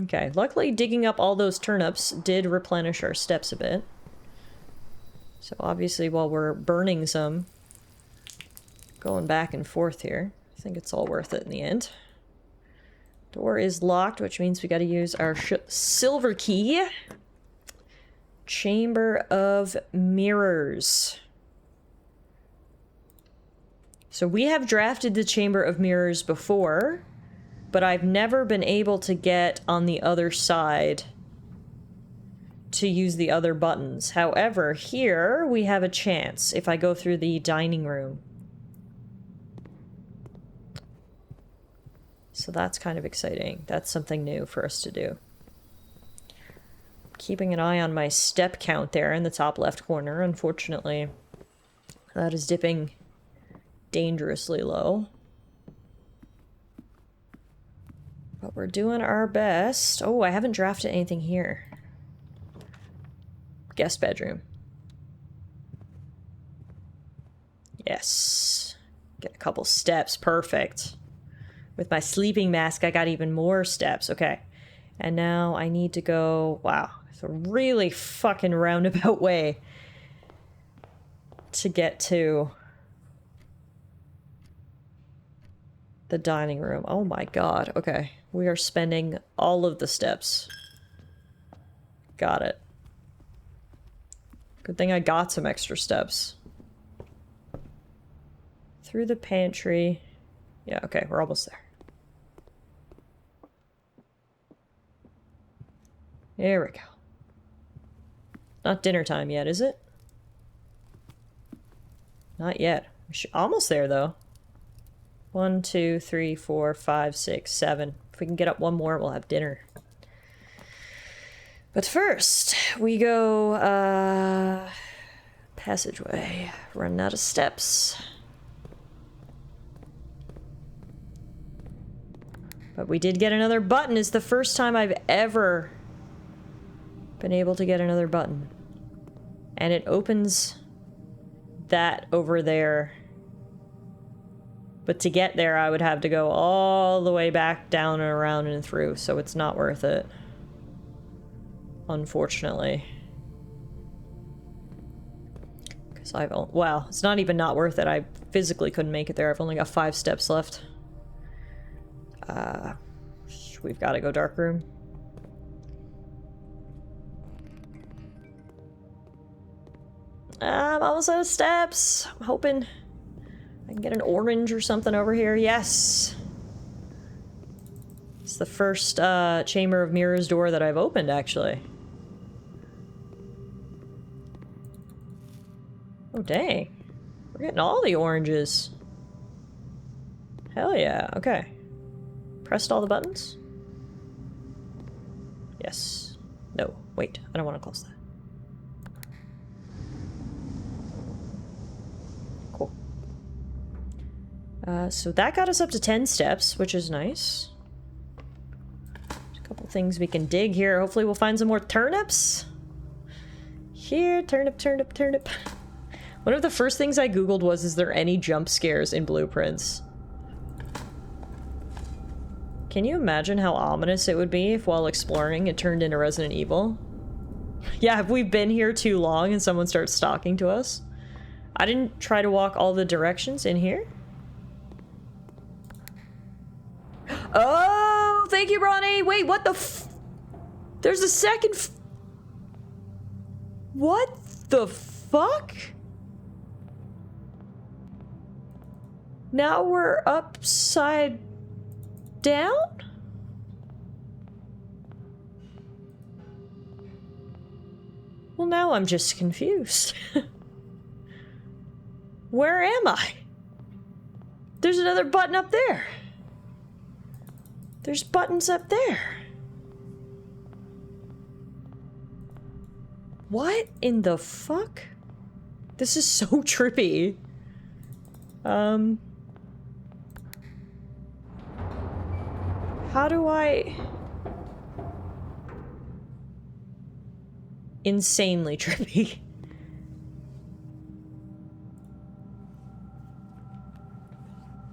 Okay, luckily digging up all those turnips did replenish our steps a bit. So obviously while we're burning some, going back and forth here, I think it's all worth it in the end. Door is locked, which means we gotta use our silver key. Chamber of Mirrors. So we have drafted the Chamber of Mirrors before, but I've never been able to get on the other side to use the other buttons. However, here we have a chance if I go through the dining room. So that's kind of exciting. That's something new for us to do. Keeping an eye on my step count there in the top left corner. Unfortunately, that is dipping dangerously low. But we're doing our best. Oh, I haven't drafted anything here. Guest bedroom. Yes. Get a couple steps. Perfect. With my sleeping mask, I got even more steps. Okay. And now I need to go... Wow. It's a really fucking roundabout way to get to the dining room. Oh my god. Okay. We are spending all of the steps. Got it. Good thing I got some extra steps. Through the pantry. Yeah, okay, we're almost there. There we go. Not dinner time yet, is it? Not yet. Almost there, though. 1, 2, 3, 4, 5, 6, 7. If we can get up one more, we'll have dinner. But first, we go, passageway. Running out of steps. But we did get another button. It's the first time I've ever been able to get another button. And it opens that over there. But to get there, I would have to go all the way back down and around and through, so it's not worth it. Unfortunately. Because well, it's not even not worth it. I physically couldn't make it there. I've only got 5 steps left. we've got to go dark room. I'm almost out of steps. I'm hoping I can get an orange or something over here. Yes! It's the first Chamber of Mirrors door that I've opened, actually. Oh, dang. We're getting all the oranges. Hell yeah. Okay. Pressed all the buttons? Yes. No. Wait. I don't want to close that. Cool. So that got us up to 10 steps, which is nice. There's a couple things we can dig here. Hopefully we'll find some more turnips. Here, turnip, turnip, turnip. One of the first things I googled was, is there any jump scares in Blueprints? Can you imagine how ominous it would be if while exploring it turned into Resident Evil? Yeah, have we been here too long and someone starts stalking to us? I didn't try to walk all the directions in here. Oh, thank you, Ronnie! Wait, what the f- There's a second f- What the fuck? Now we're upside down? Well, now I'm just confused. Where am I? There's another button up there. There's buttons up there. What in the fuck? This is so trippy. How do I... Insanely trippy.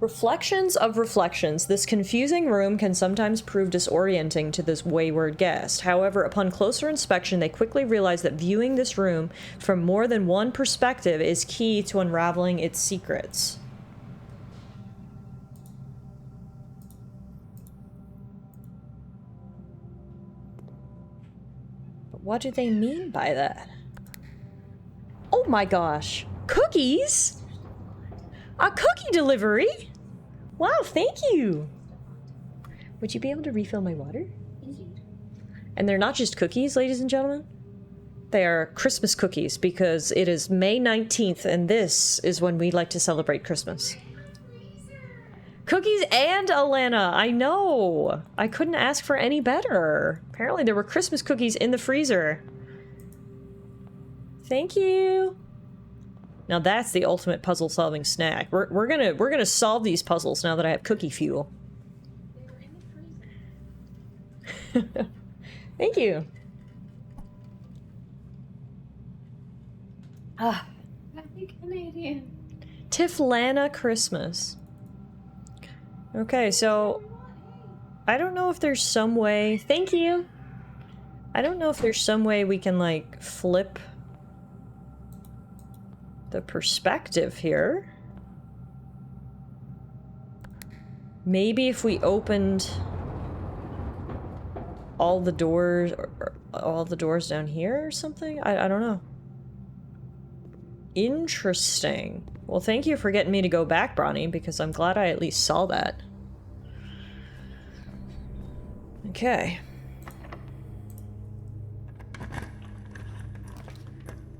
Reflections of reflections. This confusing room can sometimes prove disorienting to this wayward guest. However, upon closer inspection, they quickly realize that viewing this room from more than one perspective is key to unraveling its secrets. But what do they mean by that? Oh my gosh! Cookies? A cookie delivery? Wow, thank you! Would you be able to refill my water? Indeed. And they're not just cookies, ladies and gentlemen. They are Christmas cookies, because it is May 19th, and this is when we like to celebrate Christmas. Cookies and Alana! I know! I couldn't ask for any better. Apparently there were Christmas cookies in the freezer. Thank you! Now that's the ultimate puzzle-solving snack. We're gonna solve these puzzles now that I have cookie fuel. They were in the freezer. Thank you. Ah, Happy Canadian. Tiflana Christmas. Okay, so I don't know if there's some way. Thank you. I don't know if there's some way we can like flip the perspective here. Maybe if we opened all the doors, or all the doors down here or something? I don't know. Interesting. Well, thank you for getting me to go back, Bronny, because I'm glad I at least saw that. Okay.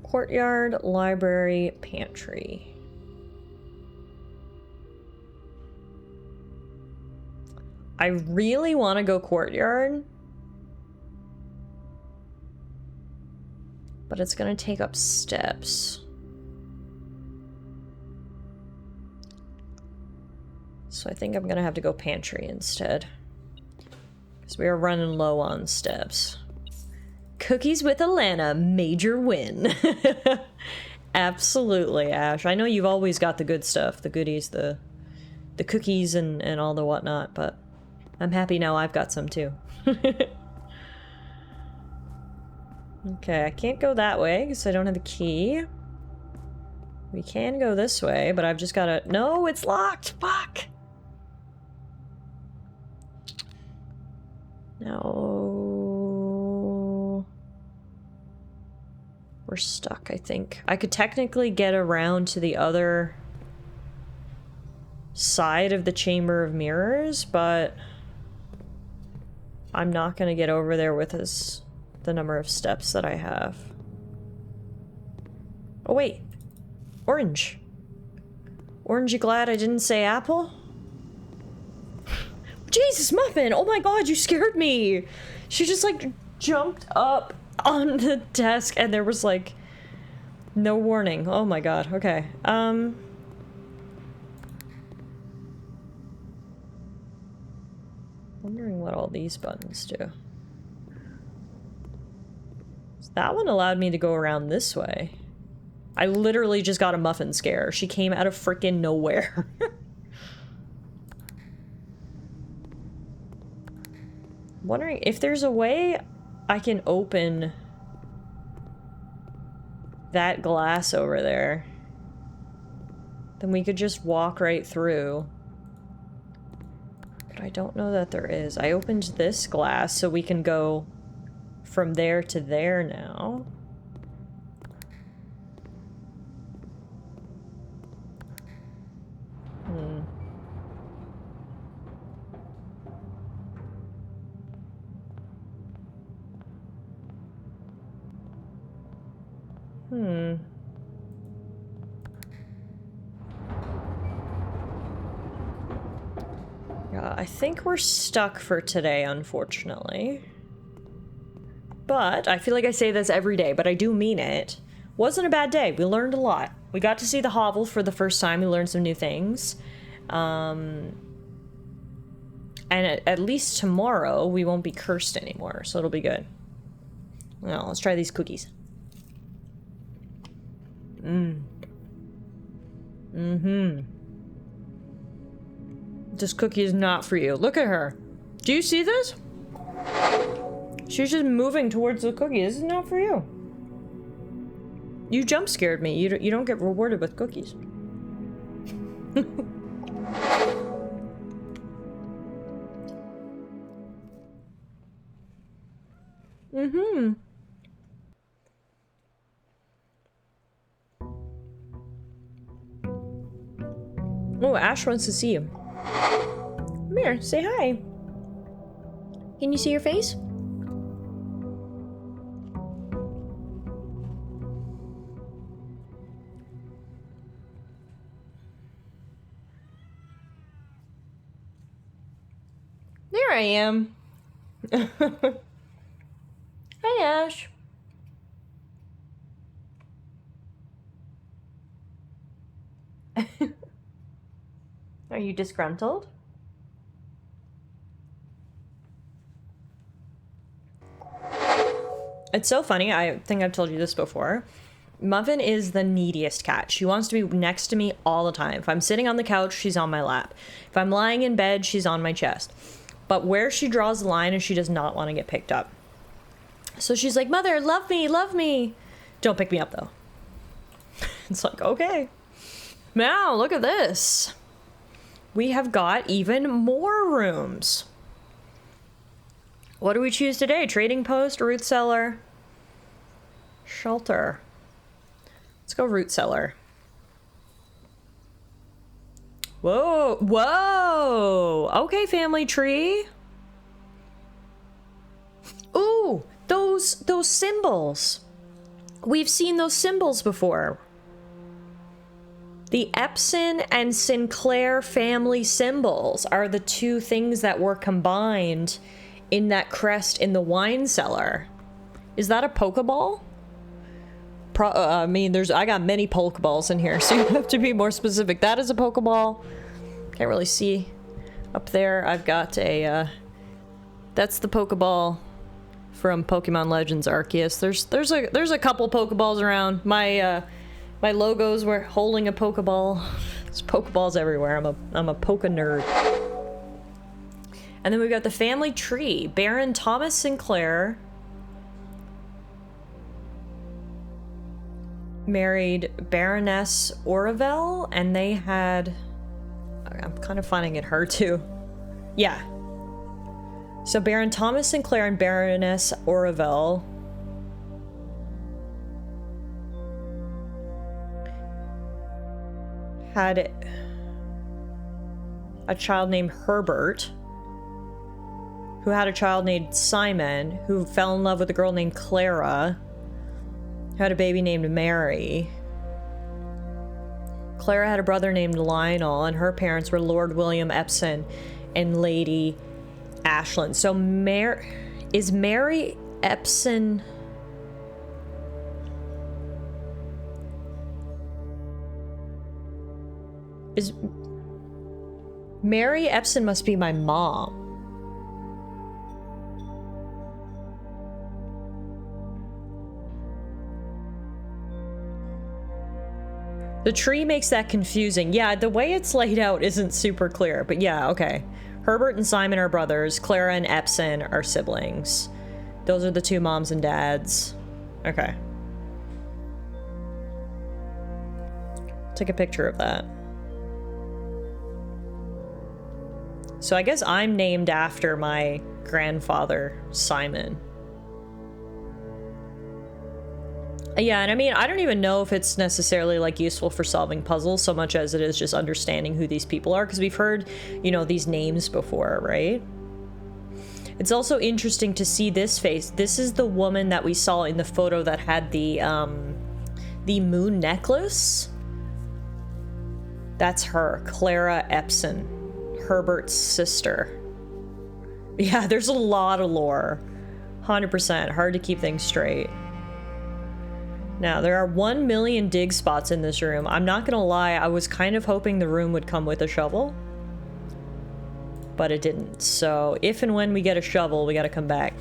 Courtyard, library, pantry. I really want to go courtyard, but it's gonna take up steps. So I think I'm gonna have to go pantry instead, because we are running low on steps. Cookies with Alana, major win. Absolutely, Ash. I know you've always got the good stuff, the goodies, the cookies and all the whatnot, but I'm happy now I've got some too. Okay, I can't go that way because I don't have the key. We can go this way, but I've just gotta... No, it's locked! Fuck! No. We're stuck, I think. I could technically get around to the other side of the Chamber of Mirrors, but I'm not gonna get over there with the number of steps that I have. Oh wait. Orange. Orange, you glad I didn't say apple? Jesus, Muffin! Oh my god, you scared me! She just, like, jumped up on the desk and there was, like, no warning. Oh my god, okay. Wondering what all these buttons do. So that one allowed me to go around this way. I literally just got a muffin scare. She came out of frickin' nowhere. Wondering if there's a way I can open that glass over there. Then we could just walk right through. But I don't know that there is. I opened this glass so we can go from there to there now. Yeah, I think we're stuck for today, unfortunately. But I feel like I say this every day, but I do mean it. Wasn't a bad day. We learned a lot. We got to see the hovel for the first time. We learned some new things. And at least tomorrow, we won't be cursed anymore, so it'll be good. Well, let's try these cookies. This cookie is not for you. Look at her. Do you see this? She's just moving towards the cookie. This is not for you. You jump scared me. You don't get rewarded with cookies. Oh, Ash wants to see you. Come here, say hi. Can you see your face? There I am. Hi, Ash. Are you disgruntled? It's so funny. I think I've told you this before. Muffin is the neediest cat. She wants to be next to me all the time. If I'm sitting on the couch, she's on my lap. If I'm lying in bed, she's on my chest. But where she draws the line is she does not want to get picked up. So she's like, Mother, love me, love me. Don't pick me up, though. It's like, okay. Now, look at this. We have got even more rooms. What do we choose today? Trading post, root cellar, shelter. Let's go root cellar. Whoa, whoa. Okay, family tree. Ooh, those symbols. We've seen those symbols before. The Epson and Sinclair family symbols are the two things that were combined in that crest in the wine cellar. Is that a Pokeball? I mean, I got many Pokeballs in here, so you have to be more specific. That is a Pokeball. Can't really see up there. I've got a, that's the Pokeball from Pokemon Legends Arceus. There's a couple Pokeballs around. My logos were holding a Pokeball. There's Pokeballs everywhere. I'm a Poke nerd. And then we've got the family tree. Baron Thomas Sinclair married Baroness Orville, and they had... I'm kind of finding it hard to... Yeah. So Baron Thomas Sinclair and Baroness Oroville had a child named Herbert, who had a child named Simon, who fell in love with a girl named Clara, who had a baby named Mary. Clara had a brother named Lionel, and her parents were Lord William Epsom and Lady Ashland. So is Mary Epsom... Mary Epsom must be my mom. The tree makes that confusing. Yeah, the way it's laid out isn't super clear, but yeah, okay. Herbert and Simon are brothers. Clara and Epsom are siblings. Those are the two moms and dads. Okay. Take a picture of that. So I guess I'm named after my grandfather, Simon. Yeah, and I mean, I don't even know if it's necessarily, like, useful for solving puzzles so much as it is just understanding who these people are, because we've heard, you know, these names before, right? It's also interesting to see this face. This is the woman that we saw in the photo that had the moon necklace. That's her, Clara Epsom, Herbert's sister. Yeah, there's a lot of lore. 100%. Hard to keep things straight. Now, there are 1 million dig spots in this room. I'm not gonna lie, I was kind of hoping the room would come with a shovel, but it didn't. So, if and when we get a shovel, we gotta come back.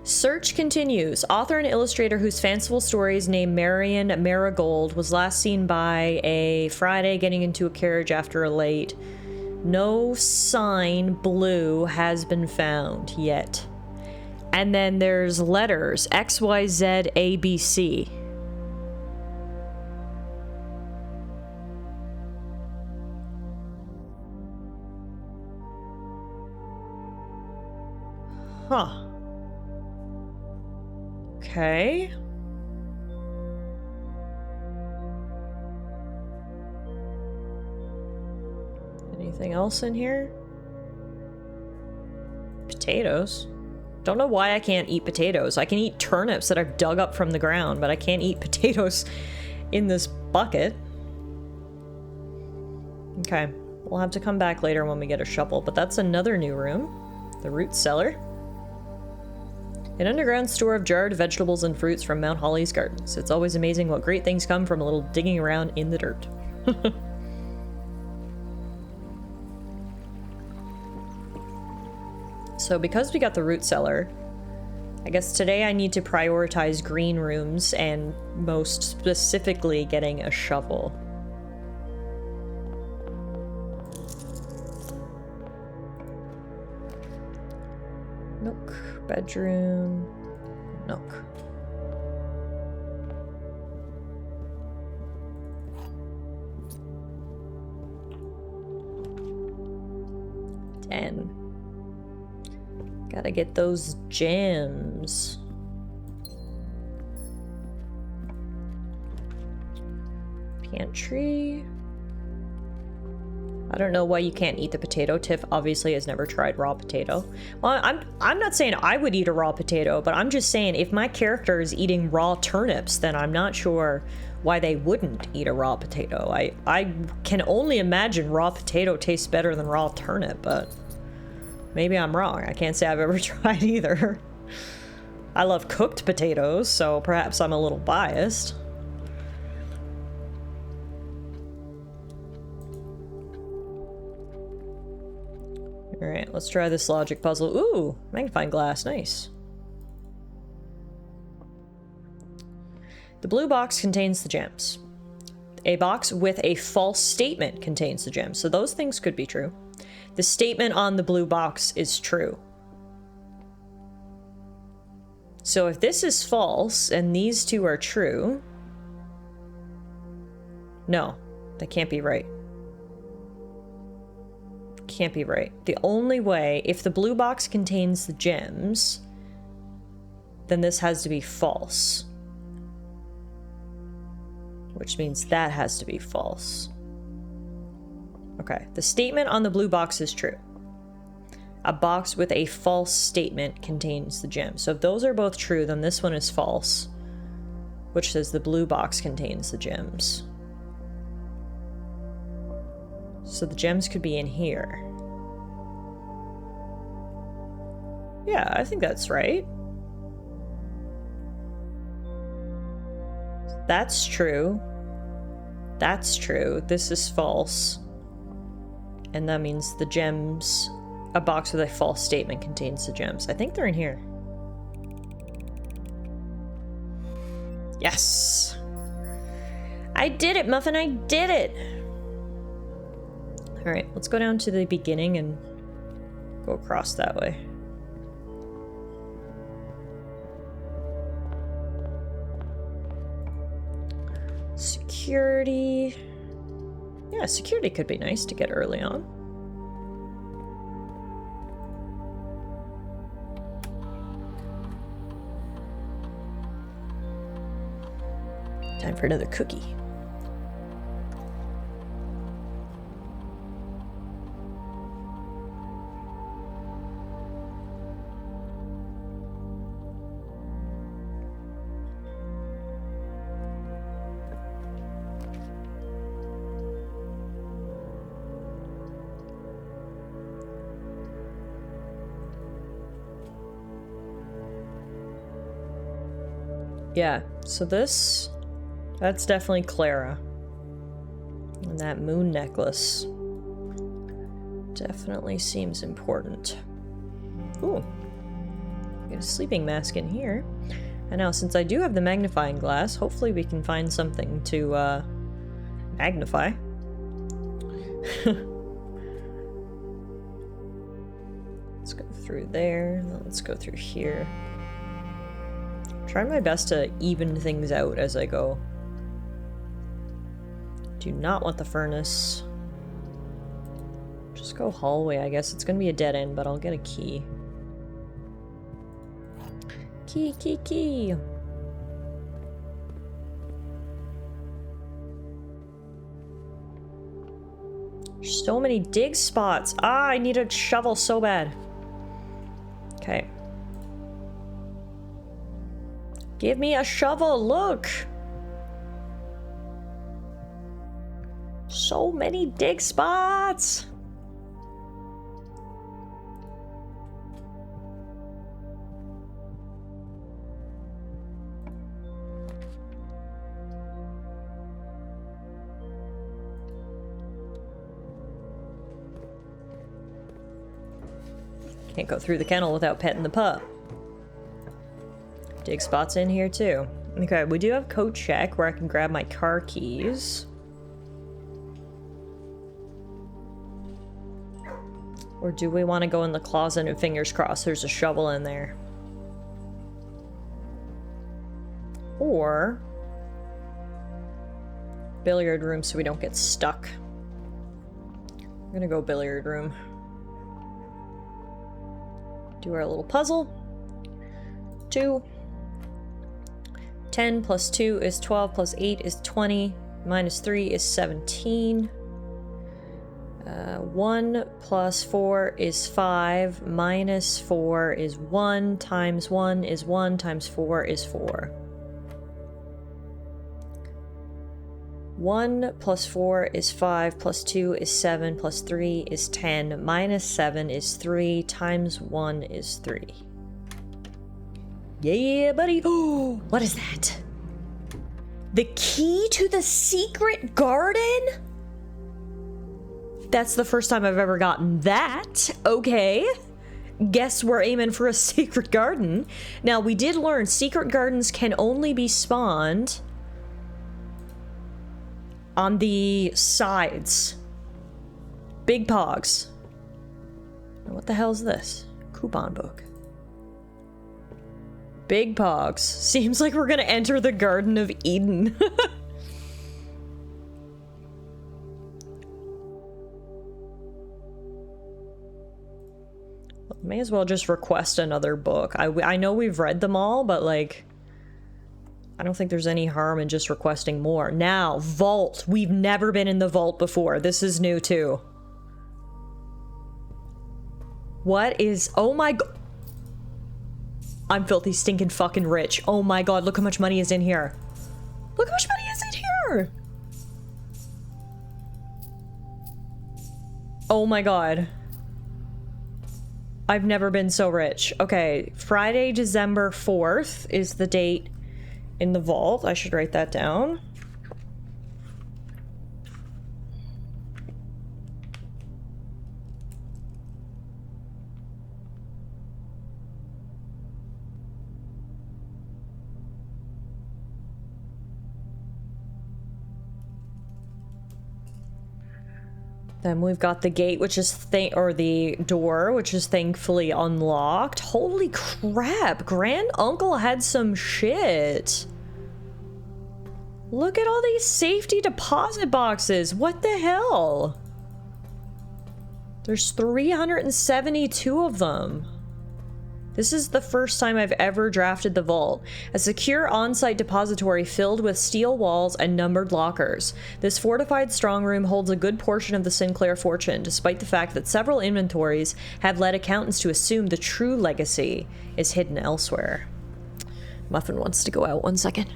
Search continues. Author and illustrator whose fanciful stories named Marion Marigold was last seen by a Friday getting into a carriage after a late. No sign blue has been found yet. And then there's letters, X, Y, Z, A, B, C. Huh. Okay. Anything else in here? Potatoes. Don't know why I can't eat potatoes. I can eat turnips that I've dug up from the ground, but I can't eat potatoes in this bucket. Okay, we'll have to come back later when we get a shovel, but that's another new room. The root cellar. An underground store of jarred vegetables and fruits from Mount Holly's gardens. It's always amazing what great things come from a little digging around in the dirt. So because we got the root cellar, I guess today I need to prioritize green rooms and most specifically getting a shovel. Nook, bedroom, nook. Den. Gotta get those gems. Pantry. I don't know why you can't eat the potato. Tiff obviously has never tried raw potato. Well, I'm not saying I would eat a raw potato, but I'm just saying if my character is eating raw turnips, then I'm not sure why they wouldn't eat a raw potato. I can only imagine raw potato tastes better than raw turnip, but maybe I'm wrong. I can't say I've ever tried either. I love cooked potatoes, so perhaps I'm a little biased. Alright, let's try this logic puzzle. Ooh, magnifying glass, nice. The blue box contains the gems. A box with a false statement contains the gems, so those things could be true. The statement on the blue box is true. So if this is false and these two are true... No, that can't be right. can't be right. The only way, if the blue box contains the gems, then this has to be false. Which means that has to be false. Okay, the statement on the blue box is true. A box with a false statement contains the gem. So if those are both true, then this one is false, which says the blue box contains the gems. So the gems could be in here. Yeah, I think that's right. That's true. That's true. This is false. And that means the gems... A box with a false statement contains the gems. I think they're in here. Yes! I did it, Muffin! I did it! Alright, let's go down to the beginning and go across that way. Security... Yeah, security could be nice to get early on. Time for another cookie. Yeah, so this... That's definitely Clara. And that moon necklace definitely seems important. Ooh. Get a sleeping mask in here. And now, since I do have the magnifying glass, hopefully we can find something to, magnify. Let's go through there. Let's go through here. Trying my best to even things out as I go. Do not want the furnace. Just go hallway, I guess. It's gonna be a dead end, but I'll get a key. Key, key, key! So many dig spots! Ah, I need a shovel so bad. Okay. Give me a shovel, look! So many dig spots! Can't go through the kennel without petting the pup. Dig spots in here too. Okay, we do have coat check where I can grab my car keys. Or do we want to go in the closet and fingers crossed there's a shovel in there? Or billiard room so we don't get stuck. I'm gonna go billiard room. Do our little puzzle. 2. 10 plus 2 is 12 plus 8 is 20. Minus 3 is 17. 1 plus 4 is 5. Minus 4 is 1. Times 1 is 1. Times 4 is 4. 1 plus 4 is 5. Plus 2 is 7. Plus 3 is 10. Minus 7 is 3. Times 1 is 3. Yeah, buddy. Oh, what is that? The key to the secret garden? That's the first time I've ever gotten that. Okay. Guess we're aiming for a secret garden. Now, we did learn secret gardens can only be spawned on the sides. Big pogs. What the hell is this? Coupon book. Big pogs. Seems like we're gonna enter the Garden of Eden. May as well just request another book. I know we've read them all, but like, I don't think there's any harm in just requesting more. Now, vault. We've never been in the vault before. This is new too. What is... Oh my god. I'm filthy stinking fucking rich. Oh my god, look how much money is in here. Look how much money is in here! Oh my god. I've never been so rich. Okay, Friday, December 4th is the date in the vault. I should write that down. Then we've got the gate, which is or the door, which is thankfully unlocked. Holy crap, Grand Uncle had some shit. Look at all these safety deposit boxes. What the hell? There's 372 of them. This is the first time I've ever drafted the vault. A secure on-site depository filled with steel walls and numbered lockers. This fortified strongroom holds a good portion of the Sinclair fortune, despite the fact that several inventories have led accountants to assume the true legacy is hidden elsewhere. Muffin wants to go out 1 second.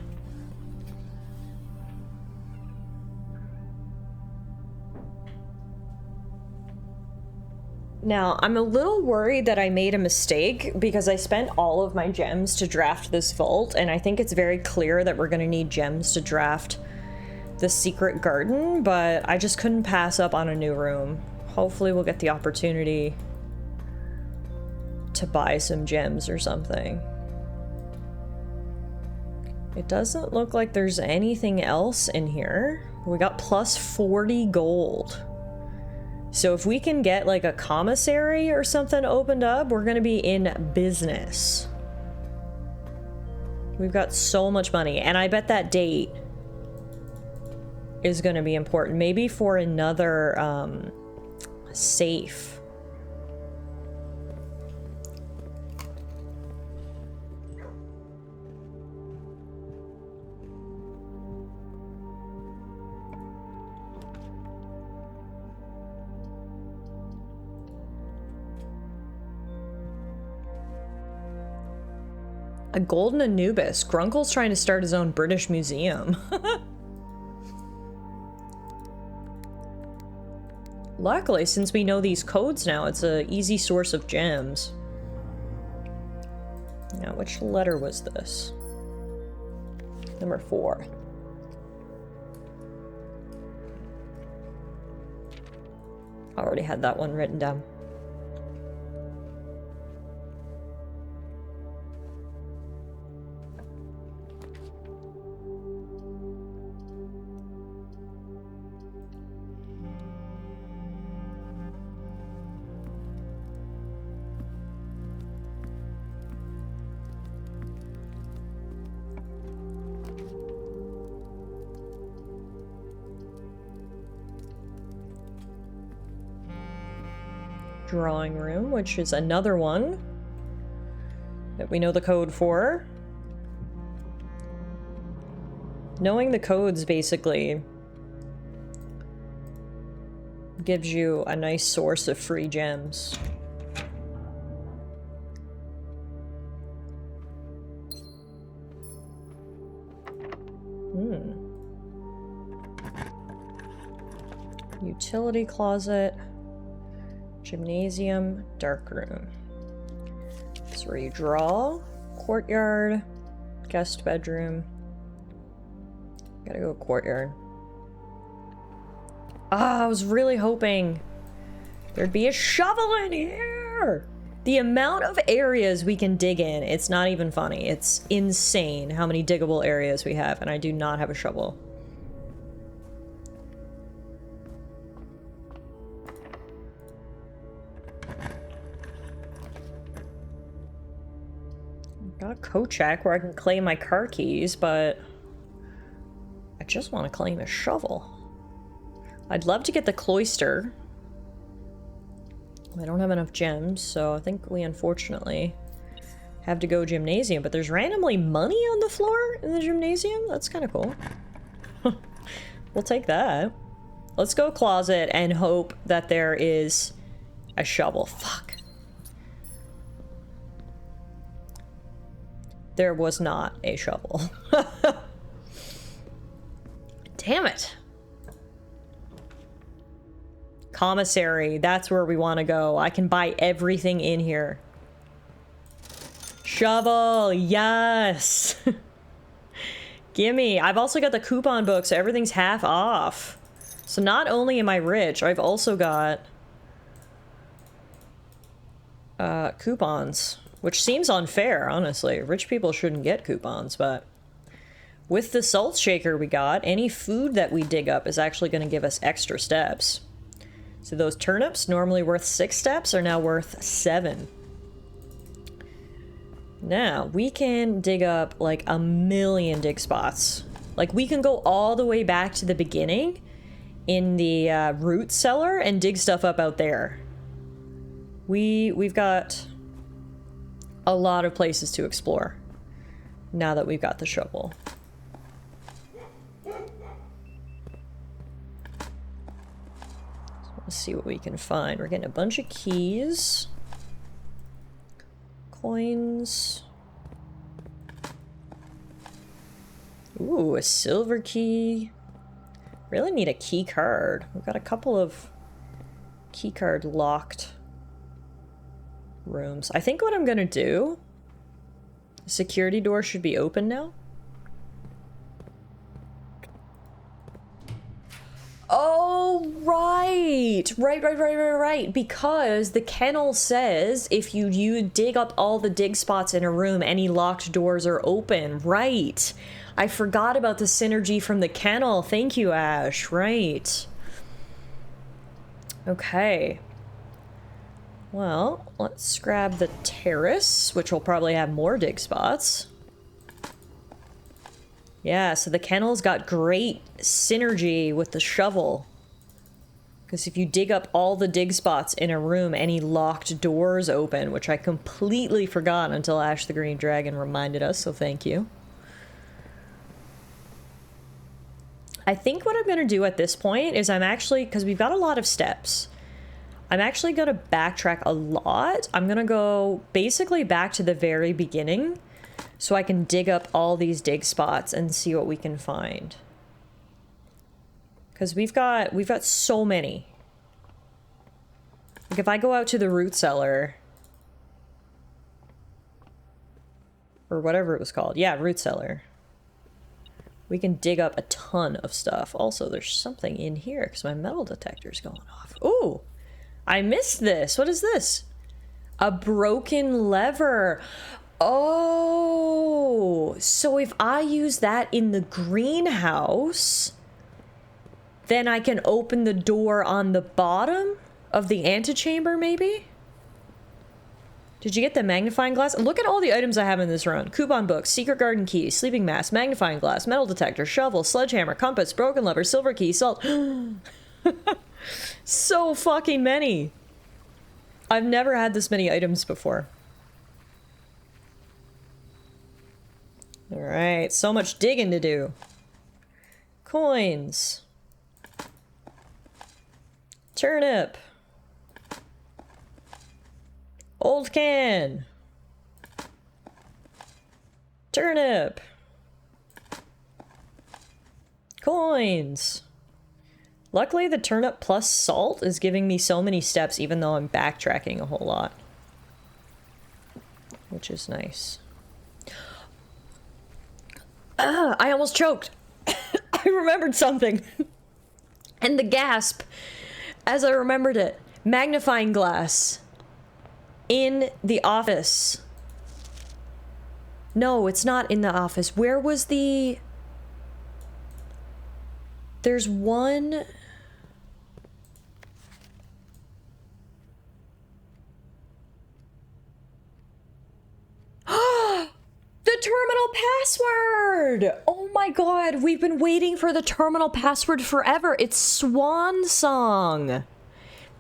Now, I'm a little worried that I made a mistake because I spent all of my gems to draft this vault, and I think it's very clear that we're going to need gems to draft the secret garden, but I just couldn't pass up on a new room. Hopefully we'll get the opportunity to buy some gems or something. It doesn't look like there's anything else in here. We got plus 40 gold. So if we can get like a commissary or something opened up, we're gonna be in business. We've got so much money, and I bet that date is gonna be important. Maybe for another safe. A golden Anubis. Grunkle's trying to start his own British museum. Luckily, since we know these codes now, it's an easy source of gems. Now, which letter was this? Number 4. I already had that one written down. Drawing room, which is another one that we know the code for. Knowing the codes basically gives you a nice source of free gems. Utility closet. Gymnasium, dark room. That's where you draw. Courtyard, guest bedroom. Gotta go courtyard. Ah, I was really hoping there'd be a shovel in here! The amount of areas we can dig in, it's not even funny. It's insane how many diggable areas we have, and I do not have a shovel. Got a coat check where I can claim my car keys, but I just want to claim a shovel. I'd love to get the cloister. I don't have enough gems, so I think we unfortunately have to go gymnasium. But there's randomly money on the floor in the gymnasium? That's kind of cool. We'll take that. Let's go closet and hope that there is a shovel. Fuck. There was not a shovel. Damn it. Commissary, that's where we want to go. I can buy everything in here. Shovel, yes. Gimme. I've also got the coupon book, so everything's half off. So not only am I rich, I've also got coupons, which seems unfair, honestly. Rich people shouldn't get coupons, but with the salt shaker we got, any food that we dig up is actually going to give us extra steps. So those turnips, normally worth 6 steps, are now worth 7. Now, we can dig up like a million dig spots. Like, we can go all the way back to the beginning in the root cellar and dig stuff up out there. We've got a lot of places to explore now that we've got the shovel. Let's see what we can find. We're getting a bunch of keys. Coins. Ooh, a silver key. Really need a key card. We've got a couple of key card locked rooms. I think what I'm gonna do, the security door should be open now. Oh, right. Right. Because the kennel says if you dig up all the dig spots in a room, any locked doors are open. Right. I forgot about the synergy from the kennel. Thank you, Ash. Right. Okay. Well, let's grab the terrace, which will probably have more dig spots. Yeah, so the kennel's got great synergy with the shovel. Because if you dig up all the dig spots in a room, any locked doors open, which I completely forgot until Ash the Green Dragon reminded us, so thank you. I think what I'm going to do at this point is I'm actually, because we've got a lot of steps, I'm actually going to backtrack a lot. I'm going to go basically back to the very beginning so I can dig up all these dig spots and see what we can find. Because we've got so many. Like if I go out to the root cellar, or whatever it was called. Yeah, root cellar. We can dig up a ton of stuff. Also, there's something in here because my metal detector's going off. Ooh, I missed this. What is this? A broken lever. Oh, so if I use that in the greenhouse, then I can open the door on the bottom of the antechamber, maybe? Did you get the magnifying glass? Look at all the items I have in this run. Coupon book, secret garden key, sleeping mask, magnifying glass, metal detector, shovel, sledgehammer, compass, broken lever, silver key, salt. So fucking many. I've never had this many items before. Alright, so much digging to do. Coins. Turnip. Old can. Turnip. Coins. Luckily, the turnip plus salt is giving me so many steps, even though I'm backtracking a whole lot. Which is nice. I almost choked. I remembered something. And the gasp as I remembered it. Magnifying glass. In the office. No, it's not in the office. Where was the... There's one... The terminal password! Oh my god, we've been waiting for the terminal password forever. It's Swan Song.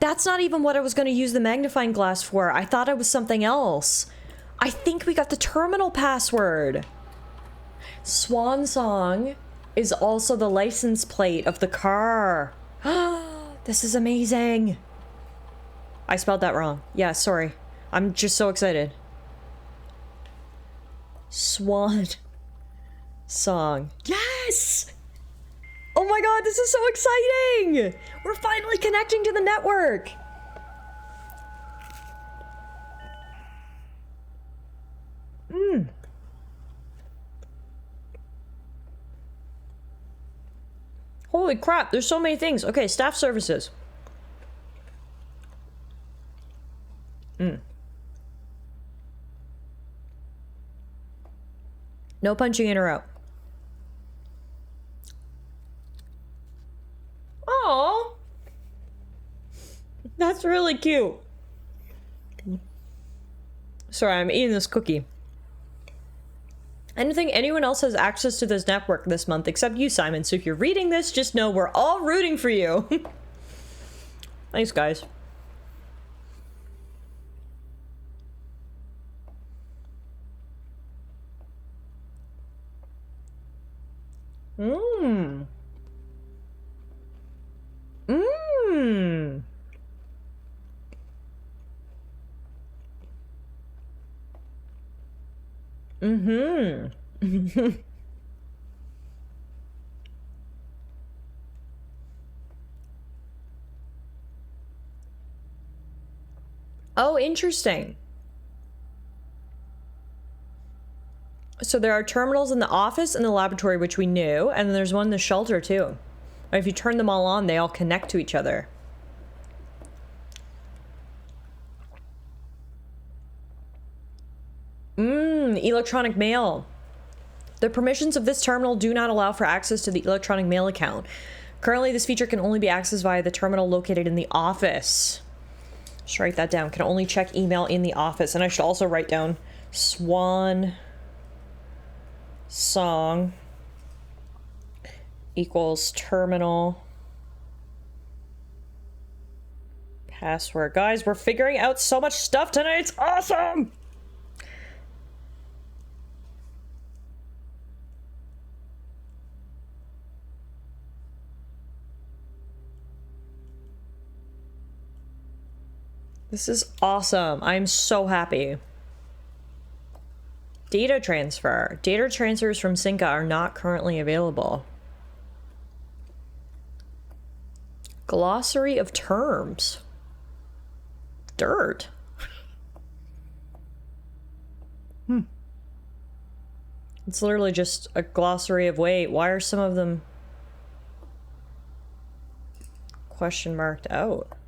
That's not even what I was going to use the magnifying glass for. I thought it was something else. I think we got the terminal password. Swan Song is also the license plate of the car. This is amazing. I spelled that wrong. Yeah, sorry. I'm just so excited. Swan Song. Yes! Oh my god, this is so exciting! We're finally connecting to the network! Holy crap, there's so many things. Okay, staff services. No punching in or out. Oh, that's really cute. Sorry, I'm eating this cookie. I don't think anyone else has access to this network this month except you, Simon. So if you're reading this, just know we're all rooting for you. Thanks, guys. Mmm. Mmm. Mm-hmm. Oh, interesting. So there are terminals in the office and the laboratory, which we knew, and then there's one in the shelter, too. And if you turn them all on, they all connect to each other. Electronic mail. The permissions of this terminal do not allow for access to the electronic mail account. Currently, this feature can only be accessed via the terminal located in the office. Just write that down. Can only check email in the office. And I should also write down Swan Song equals terminal password. Guys, we're figuring out so much stuff tonight. It's awesome! This is awesome. I'm so happy. Data transfer. Data transfers from Synca are not currently available. Glossary of terms. Dirt. It's literally just a glossary of, wait, why are some of them question marked out?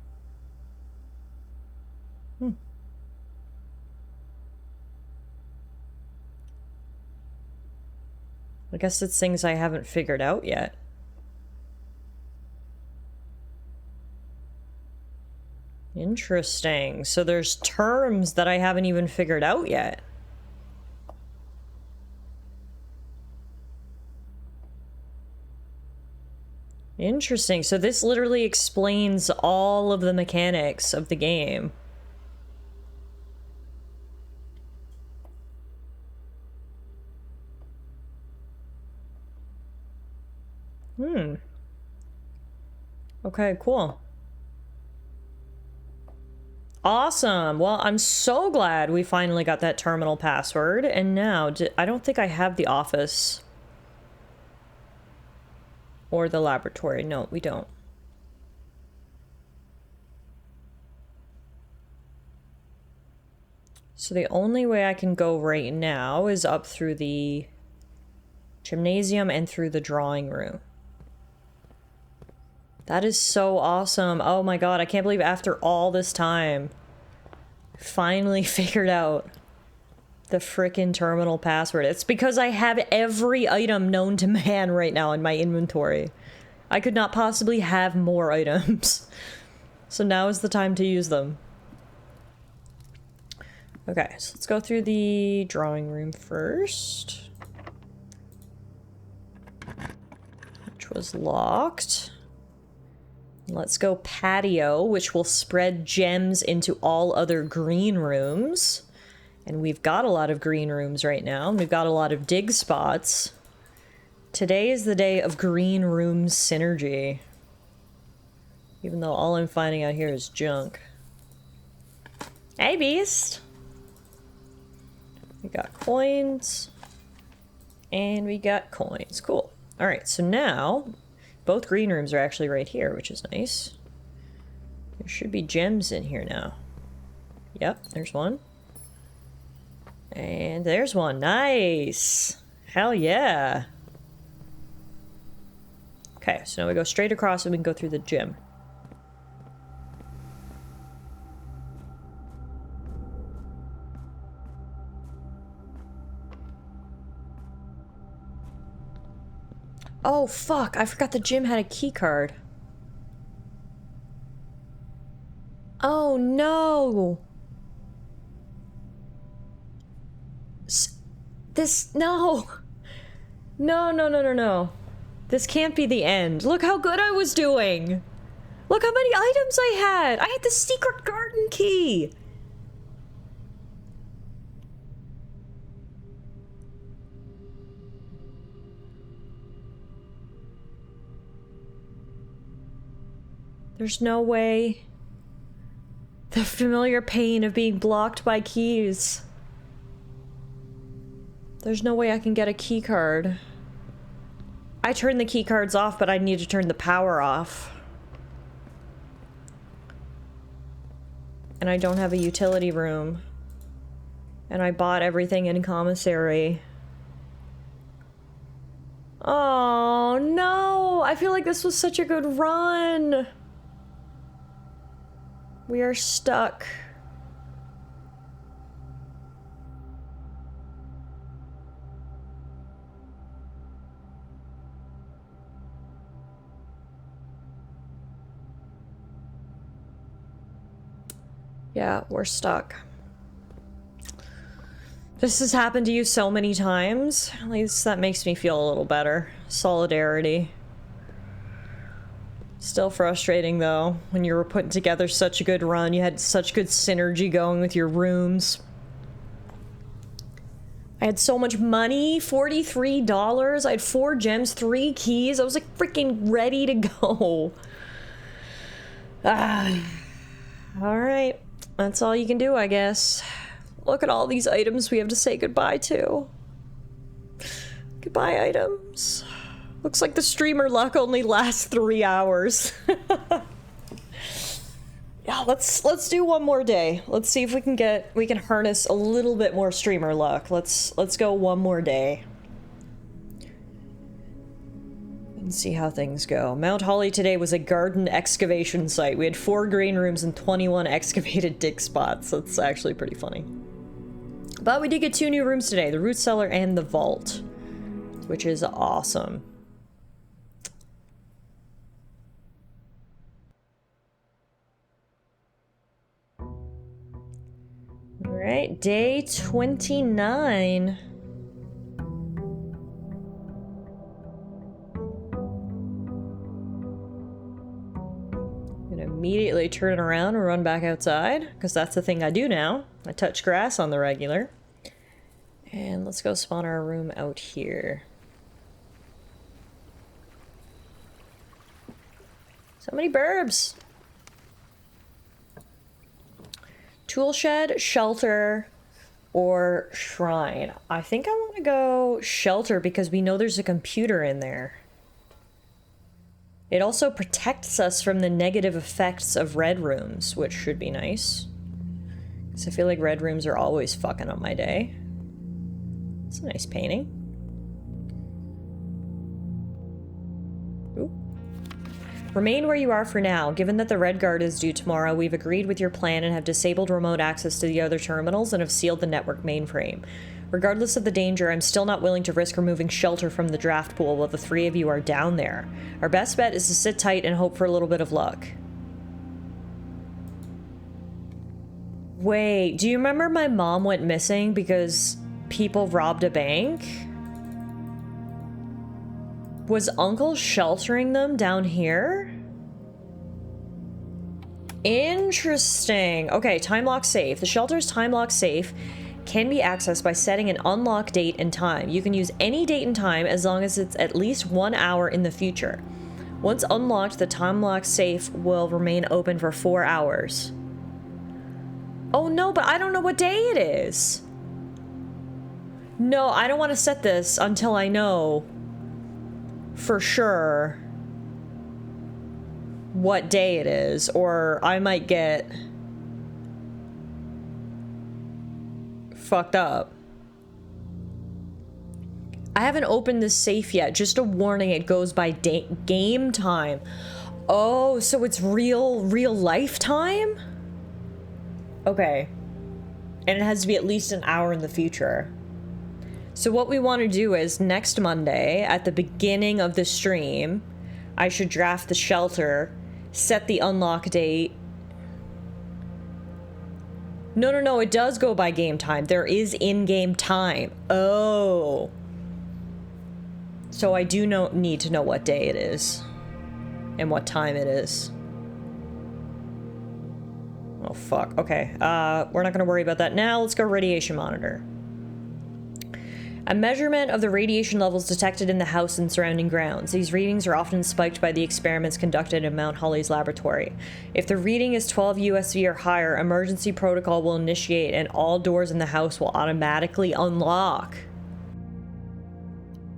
I guess it's things I haven't figured out yet. Interesting. So there's terms that I haven't even figured out yet. Interesting. So this literally explains all of the mechanics of the game. Okay, cool. Awesome. Well, I'm so glad we finally got that terminal password. And now, I don't think I have the office or the laboratory. No, we don't. So the only way I can go right now is up through the gymnasium and through the drawing room. That is so awesome. Oh my god, I can't believe after all this time, I finally figured out the frickin' terminal password. It's because I have every item known to man right now in my inventory. I could not possibly have more items. So now is the time to use them. Okay, so let's go through the drawing room first. Which was locked. Let's go patio, which will spread gems into all other green rooms. And we've got a lot of green rooms right now. We've got a lot of dig spots. Today is the day of green room synergy. Even though all I'm finding out here is junk. Hey, Beast! We got coins. And we got coins. Cool. Alright, so now, both green rooms are actually right here, which is nice. There should be gems in here now. Yep, there's one. And there's one. Nice! Hell yeah! Okay, so now we go straight across and we can go through the gym. Oh, fuck. I forgot the gym had a key card. Oh, no. No. No. This can't be the end. Look how good I was doing. Look how many items I had. I had the secret garden key. There's no way. The familiar pain of being blocked by keys. There's no way I can get a key card. I turned the key cards off, but I need to turn the power off. And I don't have a utility room. And I bought everything in commissary. Oh, no! I feel like this was such a good run! We are stuck. Yeah, we're stuck. This has happened to you so many times. At least that makes me feel a little better. Solidarity. Still frustrating, though, when you were putting together such a good run. You had such good synergy going with your rooms. I had so much money, $43. I had 4 gems, 3 keys. I was like freaking ready to go. Alright. That's all you can do, I guess. Look at all these items we have to say goodbye to. Goodbye, items. Looks like the streamer luck only lasts 3 hours. Yeah, let's do one more day. Let's see if we can harness a little bit more streamer luck. Let's go one more day. And see how things go. Mount Holly today was a garden excavation site. We had 4 green rooms and 21 excavated dig spots. That's actually pretty funny. But we did get 2 new rooms today, the root cellar and the vault, which is awesome. All right, day 29. Immediately turn it around and run back outside, because that's the thing I do now. I touch grass on the regular. And let's go spawn our room out here. So many burbs! Tool shed, shelter, or shrine. I think I want to go shelter because we know there's a computer in there. It also protects us from the negative effects of red rooms, which should be nice. Because I feel like red rooms are always fucking up my day. It's a nice painting. Ooh. Remain where you are for now. Given that the Red Guard is due tomorrow, we've agreed with your plan and have disabled remote access to the other terminals and have sealed the network mainframe. Regardless of the danger, I'm still not willing to risk removing shelter from the draft pool while the 3 of you are down there. Our best bet is to sit tight and hope for a little bit of luck. Wait, do you remember my mom went missing because people robbed a bank? Was Uncle sheltering them down here? Interesting. Okay, time lock safe. The shelter's time lock safe can be accessed by setting an unlock date and time. You can use any date and time as long as it's at least 1 hour in the future. Once unlocked, the time lock safe will remain open for 4 hours. Oh no, but I don't know what day it is. No, I don't want to set this until I know for sure what day it is, or I might get fucked up. I haven't opened this safe yet. Just a warning, it goes by game time. Oh, so it's real life time? Okay. And it has to be at least an hour in the future. So what we want to do is next Monday, at the beginning of the stream, I should draft the shelter, set the unlock date. No, it does go by game time. There is in-game time. Oh. So I do need to know what day it is and what time it is. Oh, fuck. Okay. We're not going to worry about that now. Let's go radiation monitor. A measurement of the radiation levels detected in the house and surrounding grounds. These readings are often spiked by the experiments conducted in Mount Holly's laboratory. If the reading is 12 USV or higher, emergency protocol will initiate and all doors in the house will automatically unlock.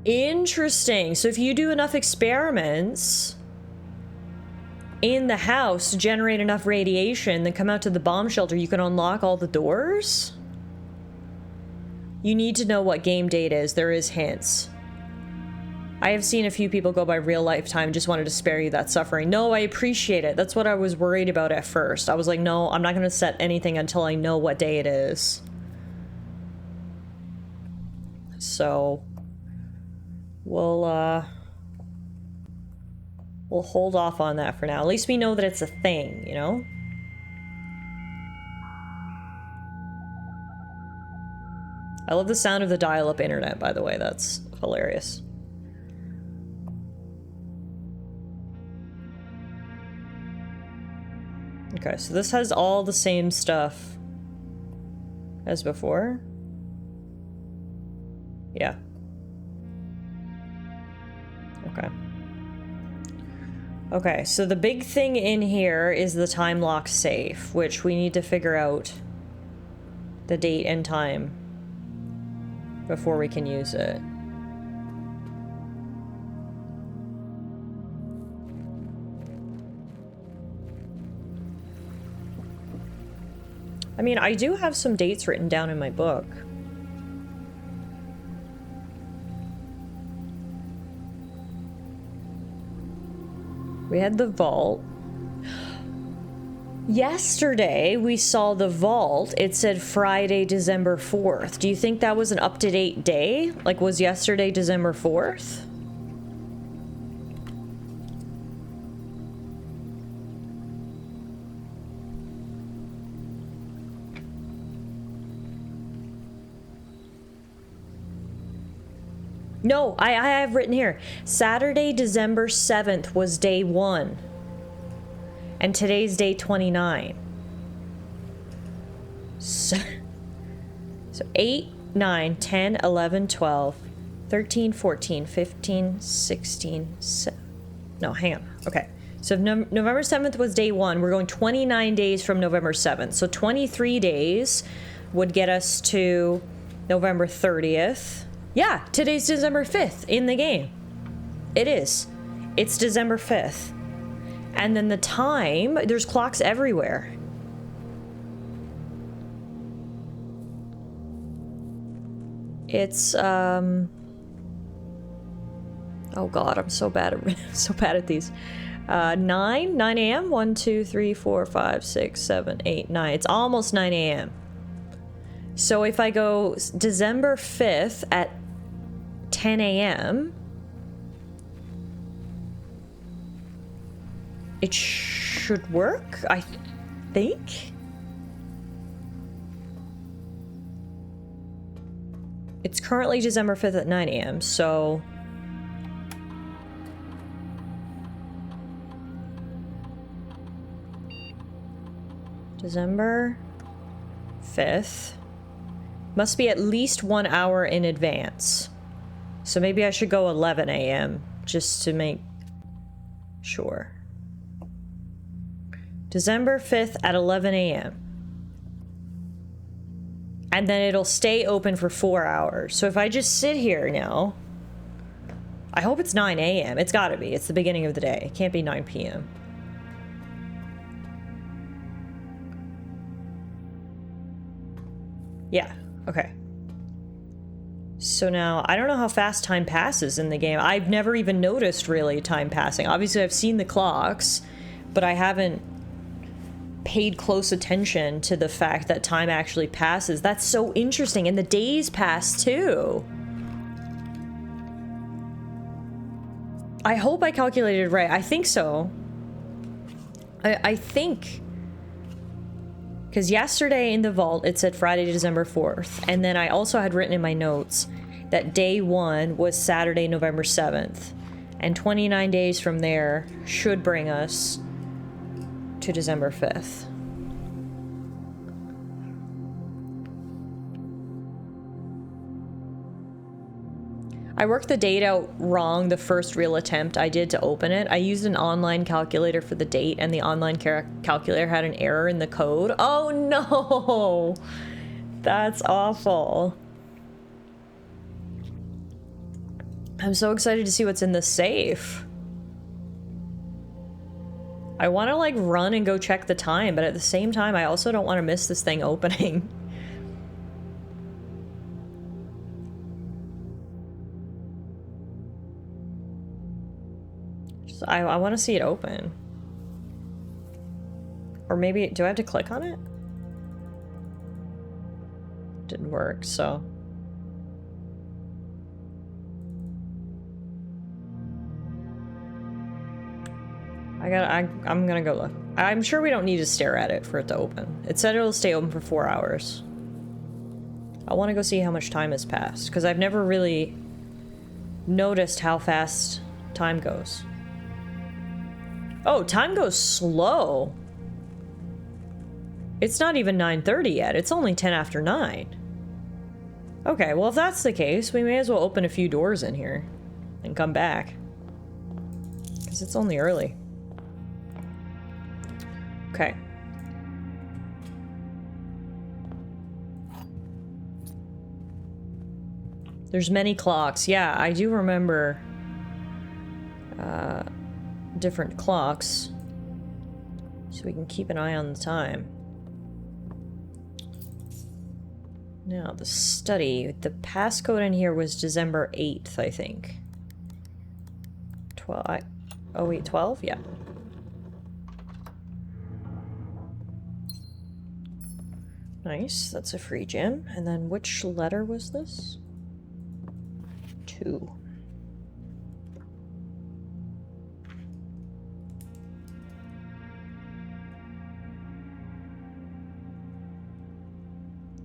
Interesting. So if you do enough experiments in the house to generate enough radiation, then come out to the bomb shelter, you can unlock all the doors? You need to know what game date is. There is hints. I have seen a few people go by real lifetime. Just wanted to spare you that suffering. No, I appreciate it. That's what I was worried about at first. I was like, no, I'm not going to set anything until I know what day it is. So we'll hold off on that for now. At least we know that it's a thing, you know? I love the sound of the dial-up internet, by the way. That's hilarious. Okay, so this has all the same stuff as before. Yeah. Okay. Okay, so the big thing in here is the time lock safe, which we need to figure out the date and time before we can use it. I mean, I do have some dates written down in my book. We had the vault. Yesterday, we saw the vault. It said Friday, December 4th. Do you think that was an up-to-date day? Like, was yesterday December 4th? No, I have written here. Saturday, December 7th was day 1. And today's day 29. So 8, 9, 10, 11, 12, 13, 14, 15, 16, 17. No, hang on. Okay. So if November 7th was day 1, we're going 29 days from November 7th. So 23 days would get us to November 30th. Yeah, today's December 5th in the game. It is. It's December 5th. And then the time, there's clocks everywhere. It's, oh God, I'm so bad at these. 9 a.m. 1, 2, 3, 4, 5, 6, 7, 8, 9. It's almost 9 a.m. So if I go December 5th at 10 a.m., it should work, I think. It's currently December 5th at 9 a.m., so... December 5th. Must be at least 1 hour in advance. So maybe I should go 11 a.m. just to make sure. December 5th at 11 a.m. And then it'll stay open for 4 hours. So if I just sit here now, I hope it's 9 a.m. It's gotta be. It's the beginning of the day. It can't be 9 p.m. Yeah, okay. So now, I don't know how fast time passes in the game. I've never even noticed, really, time passing. Obviously, I've seen the clocks, but I haven't paid close attention to the fact that time actually passes. That's so interesting. And the days pass, too. I hope I calculated right. I think so. I think... Because yesterday in the vault, it said Friday, December 4th. And then I also had written in my notes that day 1 was Saturday, November 7th. And 29 days from there should bring us to December 5th. I worked the date out wrong the first real attempt I did to open it. I used an online calculator for the date, and the online calculator had an error in the code. Oh no! That's awful. I'm so excited to see what's in the safe. I want to, like, run and go check the time, but at the same time, I also don't want to miss this thing opening. I want to see it open. Or maybe, do I have to click on it? Didn't work, so. I'm gonna go look. I'm sure we don't need to stare at it for it to open. It said it'll stay open for 4 hours. I want to go see how much time has passed, because I've never really noticed how fast time goes. Oh, time goes slow. It's not even 9:30 yet. It's only 10 after 9. Okay, well, if that's the case, we may as well open a few doors in here and come back. Because it's only early. Okay. There's many clocks. Yeah, I do remember different clocks. So we can keep an eye on the time. Now, the study. The passcode in here was December 8th, I think. 12. Oh, wait, 12? Yeah. Nice. That's a free gem. And then which letter was this? 2.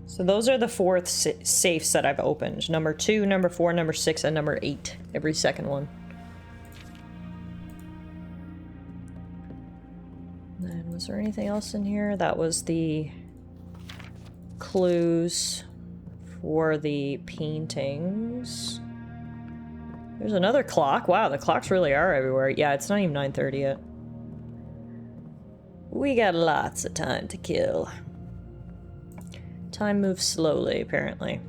So those are the 4 safes that I've opened. Number 2, number 4, number 6, and number 8. Every second one. And was there anything else in here? That was the clues for the paintings. There's another clock. Wow, the clocks really are everywhere. Yeah, it's not even 9:30 yet. We got lots of time to kill. Time moves slowly, apparently.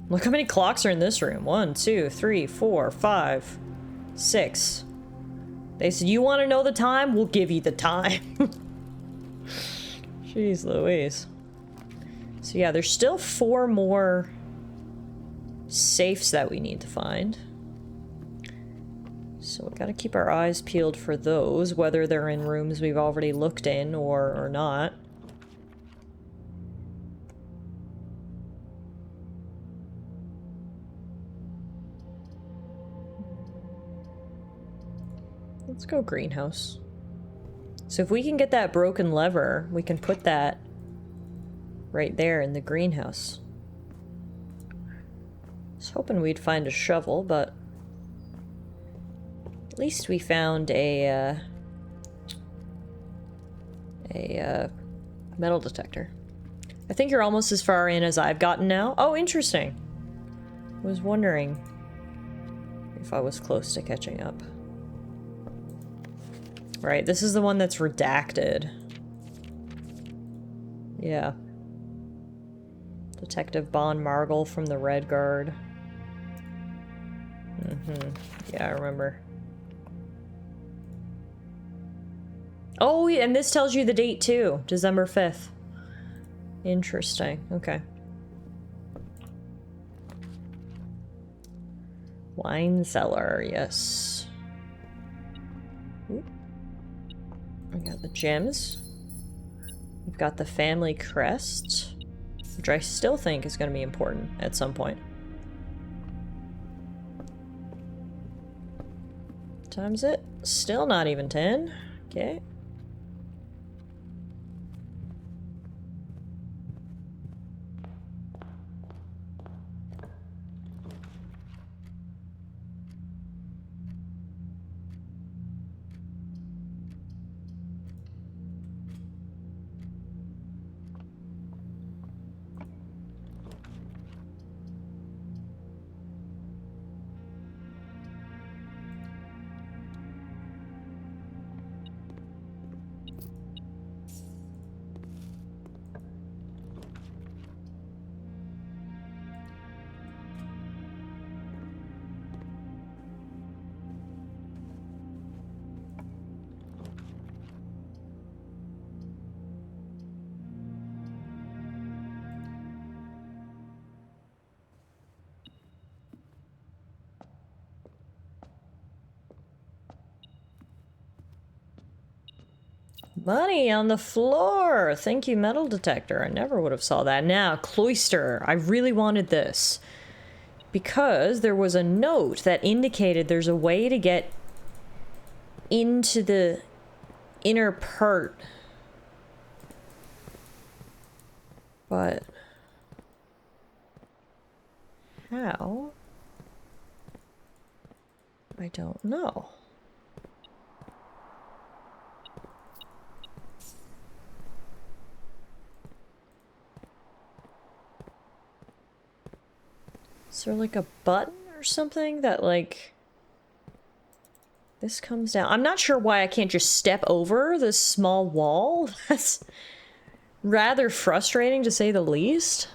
Look how many clocks are in this room. 1, 2, 3, 4, 5, 6. They said, you want to know the time? We'll give you the time. Jeez Louise. So yeah, there's still 4 more safes that we need to find. So we gotta keep our eyes peeled for those, whether they're in rooms we've already looked in or not. Let's go greenhouse. So if we can get that broken lever, we can put that right there in the greenhouse. I was hoping we'd find a shovel, but least we found a metal detector. I think you're almost as far in as I've gotten now. Oh, interesting. I was wondering if I was close to catching up. Right, this is the one that's redacted. Yeah. Detective Bon Margle from the Red Guard. Yeah, I remember. Oh, yeah, and this tells you the date too. December 5th. Interesting. Okay. Wine cellar, yes. Ooh. We got the gems. We've got the family crest, which I still think is going to be important at some point. Time's it? Still not even 10. Okay. Money on the floor! Thank you, metal detector. I never would have saw that. Now, cloister. I really wanted this. Because there was a note that indicated there's a way to get into the inner part. But... how? I don't know. Is there like a button or something that like... this comes down? I'm not sure why I can't just step over this small wall. That's rather frustrating to say the least.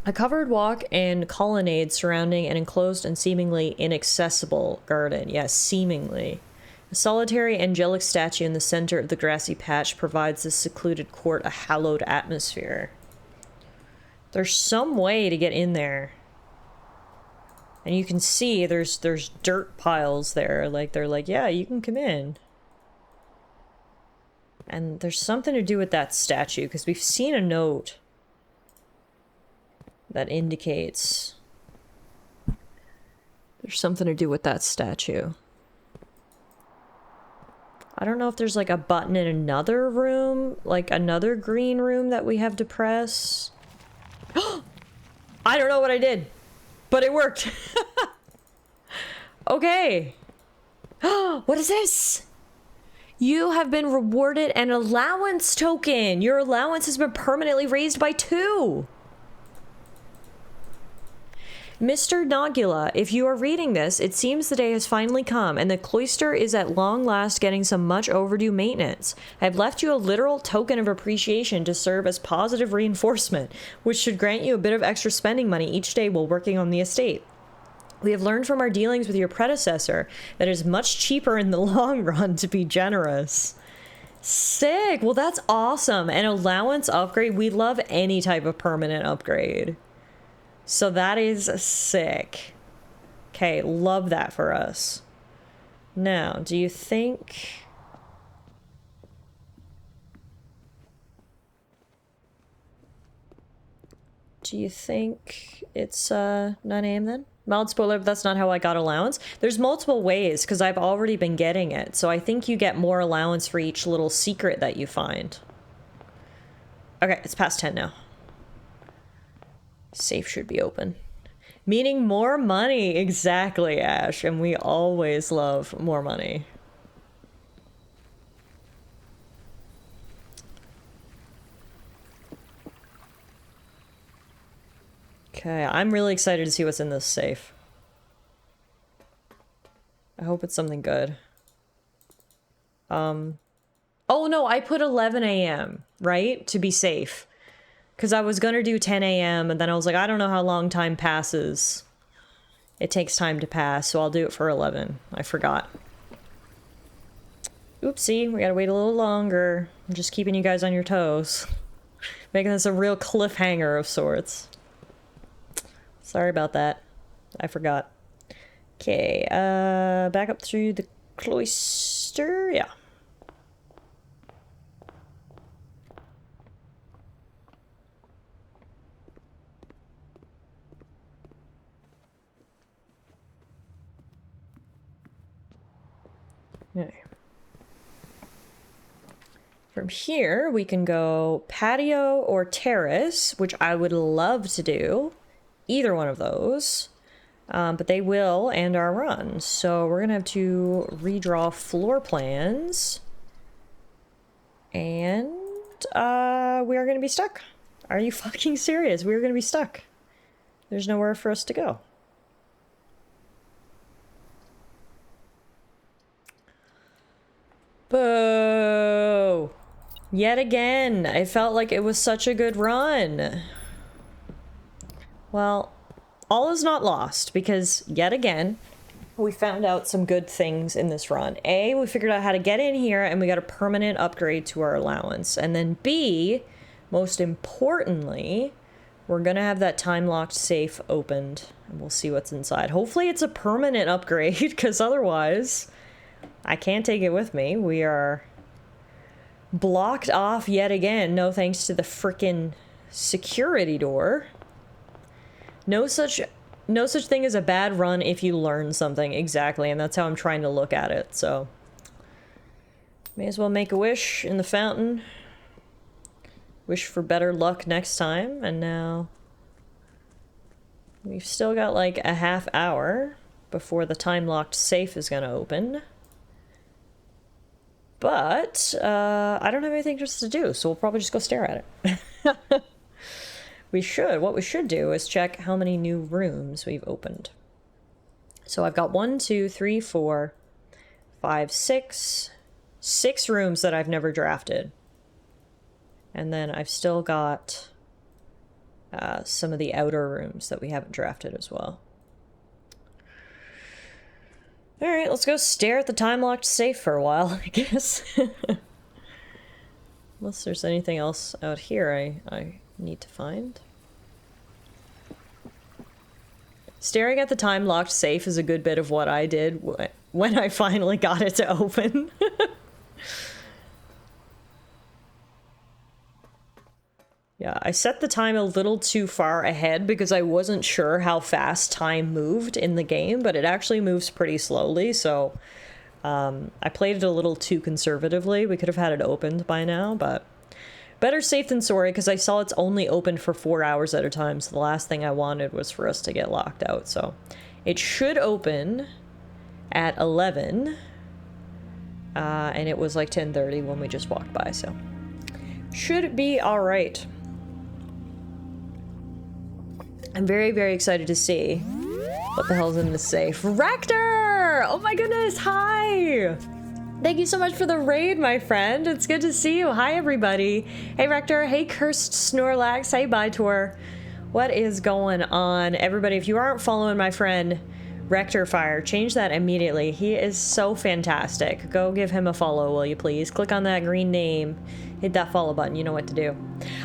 A covered walk and colonnade surrounding an enclosed and seemingly inaccessible garden. Yes, seemingly. A solitary angelic statue in the center of the grassy patch provides this secluded court a hallowed atmosphere. There's some way to get in there. And you can see there's dirt piles there. Like, they're like, yeah, you can come in. And there's something to do with that statue, because we've seen a note that indicates there's something to do with that statue. I don't know if there's like a button in another room, like another green room that we have to press. I don't know what I did, but it worked. Okay. What is this? You have been rewarded an allowance token. Your allowance has been permanently raised by 2. Mr. Nogula, if you are reading this, it seems the day has finally come, and the cloister is at long last getting some much overdue maintenance. I've left you a literal token of appreciation to serve as positive reinforcement, which should grant you a bit of extra spending money each day while working on the estate. We have learned from our dealings with your predecessor that it is much cheaper in the long run to be generous. Sick! Well, that's awesome. An allowance upgrade. We love any type of permanent upgrade. So that is sick. Okay, love that for us. Now, do you think... do you think it's 9 a.m. then? Mild spoiler, but that's not how I got allowance. There's multiple ways, because I've already been getting it. So I think you get more allowance for each little secret that you find. Okay, it's past 10 now. Safe should be open. Meaning more money. Exactly, Ash. And we always love more money. Okay, I'm really excited to see what's in this safe. I hope it's something good. Oh no, I put 11 a.m., right? To be safe. Because I was gonna do 10 a.m. and then I was like, I don't know how long time passes. It takes time to pass, so I'll do it for 11. I forgot. Oopsie, we gotta wait a little longer. I'm just keeping you guys on your toes. Making this a real cliffhanger of sorts. Sorry about that. I forgot. Okay, back up through the cloister. Yeah. Okay. From here, we can go patio or terrace, which I would love to do. Either one of those. But they will end our run. So we're going to have to redraw floor plans. And we are going to be stuck. Are you fucking serious? We're going to be stuck. There's nowhere for us to go. Boo! Yet again, I felt like it was such a good run. Well, all is not lost, because yet again, we found out some good things in this run. A, we figured out how to get in here, and we got a permanent upgrade to our allowance. And then B, most importantly, we're gonna have that time-locked safe opened, and we'll see what's inside. Hopefully it's a permanent upgrade, because otherwise, I can't take it with me. We are blocked off yet again, no thanks to the frickin' security door. No such thing as a bad run if you learn something. Exactly, and that's how I'm trying to look at it, so. May as well make a wish in the fountain. Wish for better luck next time, and now we've still got like a half hour before the time-locked safe is gonna open. But, I don't have anything just to do, so we'll probably just go stare at it. What we should do is check how many new rooms we've opened. So I've got 1, 2, 3, 4, 5, 6 rooms that I've never drafted. And then I've still got some of the outer rooms that we haven't drafted as well. Alright, let's go stare at the time-locked safe for a while, I guess. Unless there's anything else out here I need to find. Staring at the time-locked safe is a good bit of what I did when I finally got it to open. Yeah, I set the time a little too far ahead because I wasn't sure how fast time moved in the game, but it actually moves pretty slowly, so I played it a little too conservatively. We could have had it opened by now, but better safe than sorry, because I saw it's only open for 4 hours at a time, so the last thing I wanted was for us to get locked out, so it should open at 11, and it was like 10:30 when we just walked by, so should be all right. I'm very, very excited to see what the hell's in this safe. Rector! Oh my goodness, hi! Thank you so much for the raid, my friend. It's good to see you. Hi, everybody. Hey, Rector. Hey, Cursed Snorlax. Hey, Bytor. What is going on? Everybody, if you aren't following my friend Rector Fire, change that immediately. He is so fantastic. Go give him a follow, will you please? Click on that green name. Hit that follow button. You know what to do.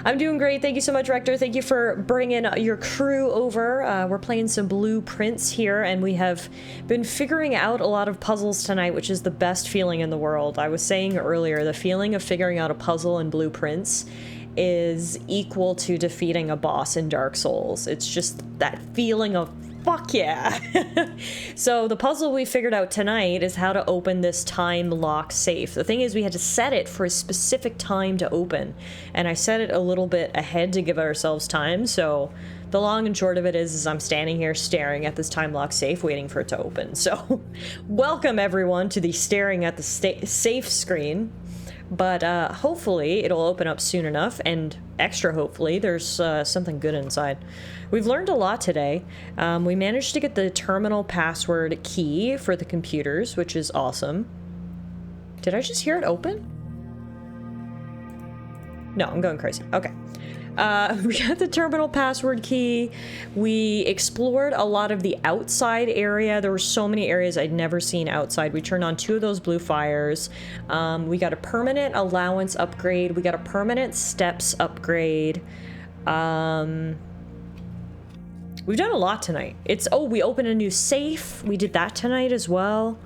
I'm doing great. Thank you so much, Rector. Thank you for bringing your crew over. We're playing some blueprints here, and we have been figuring out a lot of puzzles tonight, which is the best feeling in the world. I was saying earlier, the feeling of figuring out a puzzle in blueprints is equal to defeating a boss in Dark Souls. It's just that feeling of fuck yeah. So the puzzle we figured out tonight is how to open this time lock safe. The thing is, we had to set it for a specific time to open, and I set it a little bit ahead to give ourselves time, so the long and short of it is I'm standing here staring at this time-locked safe waiting for it to open. So welcome everyone to the staring at the safe screen. But hopefully it'll open up soon enough, and extra hopefully there's something good inside. We've learned a lot today. We managed to get the terminal password key for the computers, which is awesome. Did I just hear it open? No, I'm going crazy. Okay. We got the terminal password key. We explored a lot of the outside area. There were so many areas I'd never seen outside. We turned on 2 of those blue fires. We got a permanent allowance upgrade. We got a permanent steps upgrade. We've done a lot tonight. We opened a new safe. We did that tonight as well.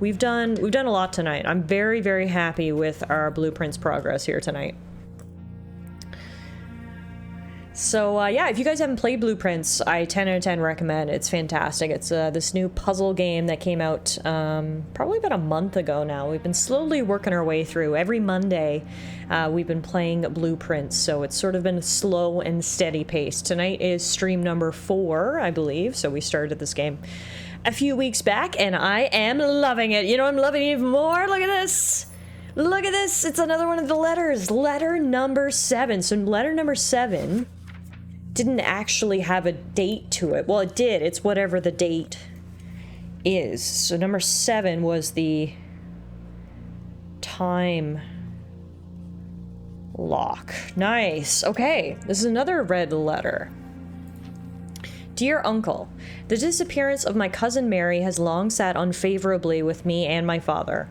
We've done a lot tonight. I'm very, very happy with our blueprints progress here tonight. So, yeah, if you guys haven't played Blueprints, I 10 out of 10 recommend. It's fantastic. It's this new puzzle game that came out probably about a month ago now. We've been slowly working our way through. Every Monday, we've been playing Blueprints, so it's sort of been a slow and steady pace. Tonight is stream number 4, I believe, so we started this game a few weeks back, and I am loving it. You know, I'm loving it even more. Look at this. Look at this. It's another one of the letters. Letter number 7. So letter number 7... didn't actually have a date to it. Well, it did. It's whatever the date is. So number 7 was the time lock. Nice. Okay. This is another red letter. Dear Uncle, the disappearance of my cousin Mary has long sat unfavorably with me and my father.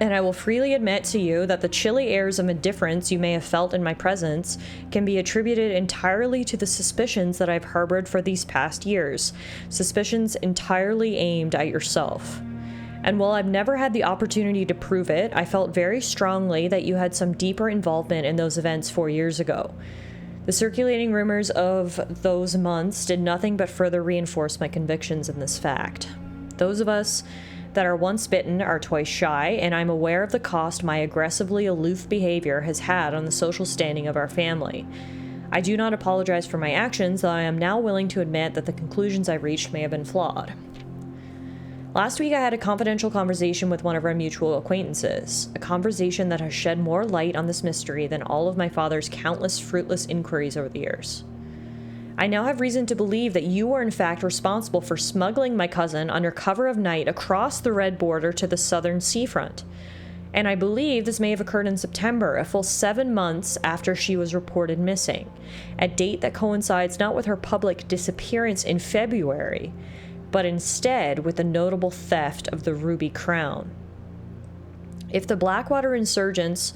And I will freely admit to you that the chilly airs of indifference you may have felt in my presence can be attributed entirely to the suspicions that I've harbored for these past years, suspicions entirely aimed at yourself. And while I've never had the opportunity to prove it, I felt very strongly that you had some deeper involvement in those events 4 years ago. The circulating rumors of those months did nothing but further reinforce my convictions in this fact. Those of us that are once bitten are twice shy, and I'm aware of the cost my aggressively aloof behavior has had on the social standing of our family. I do not apologize for my actions, though I am now willing to admit that the conclusions I reached may have been flawed. Last week I had a confidential conversation with one of our mutual acquaintances, a conversation that has shed more light on this mystery than all of my father's countless fruitless inquiries over the years. I now have reason to believe that you were in fact responsible for smuggling my cousin under cover of night across the red border to the southern seafront. And I believe this may have occurred in September, a full 7 months after she was reported missing, a date that coincides not with her public disappearance in February, but instead with the notable theft of the ruby crown. If the Blackwater insurgents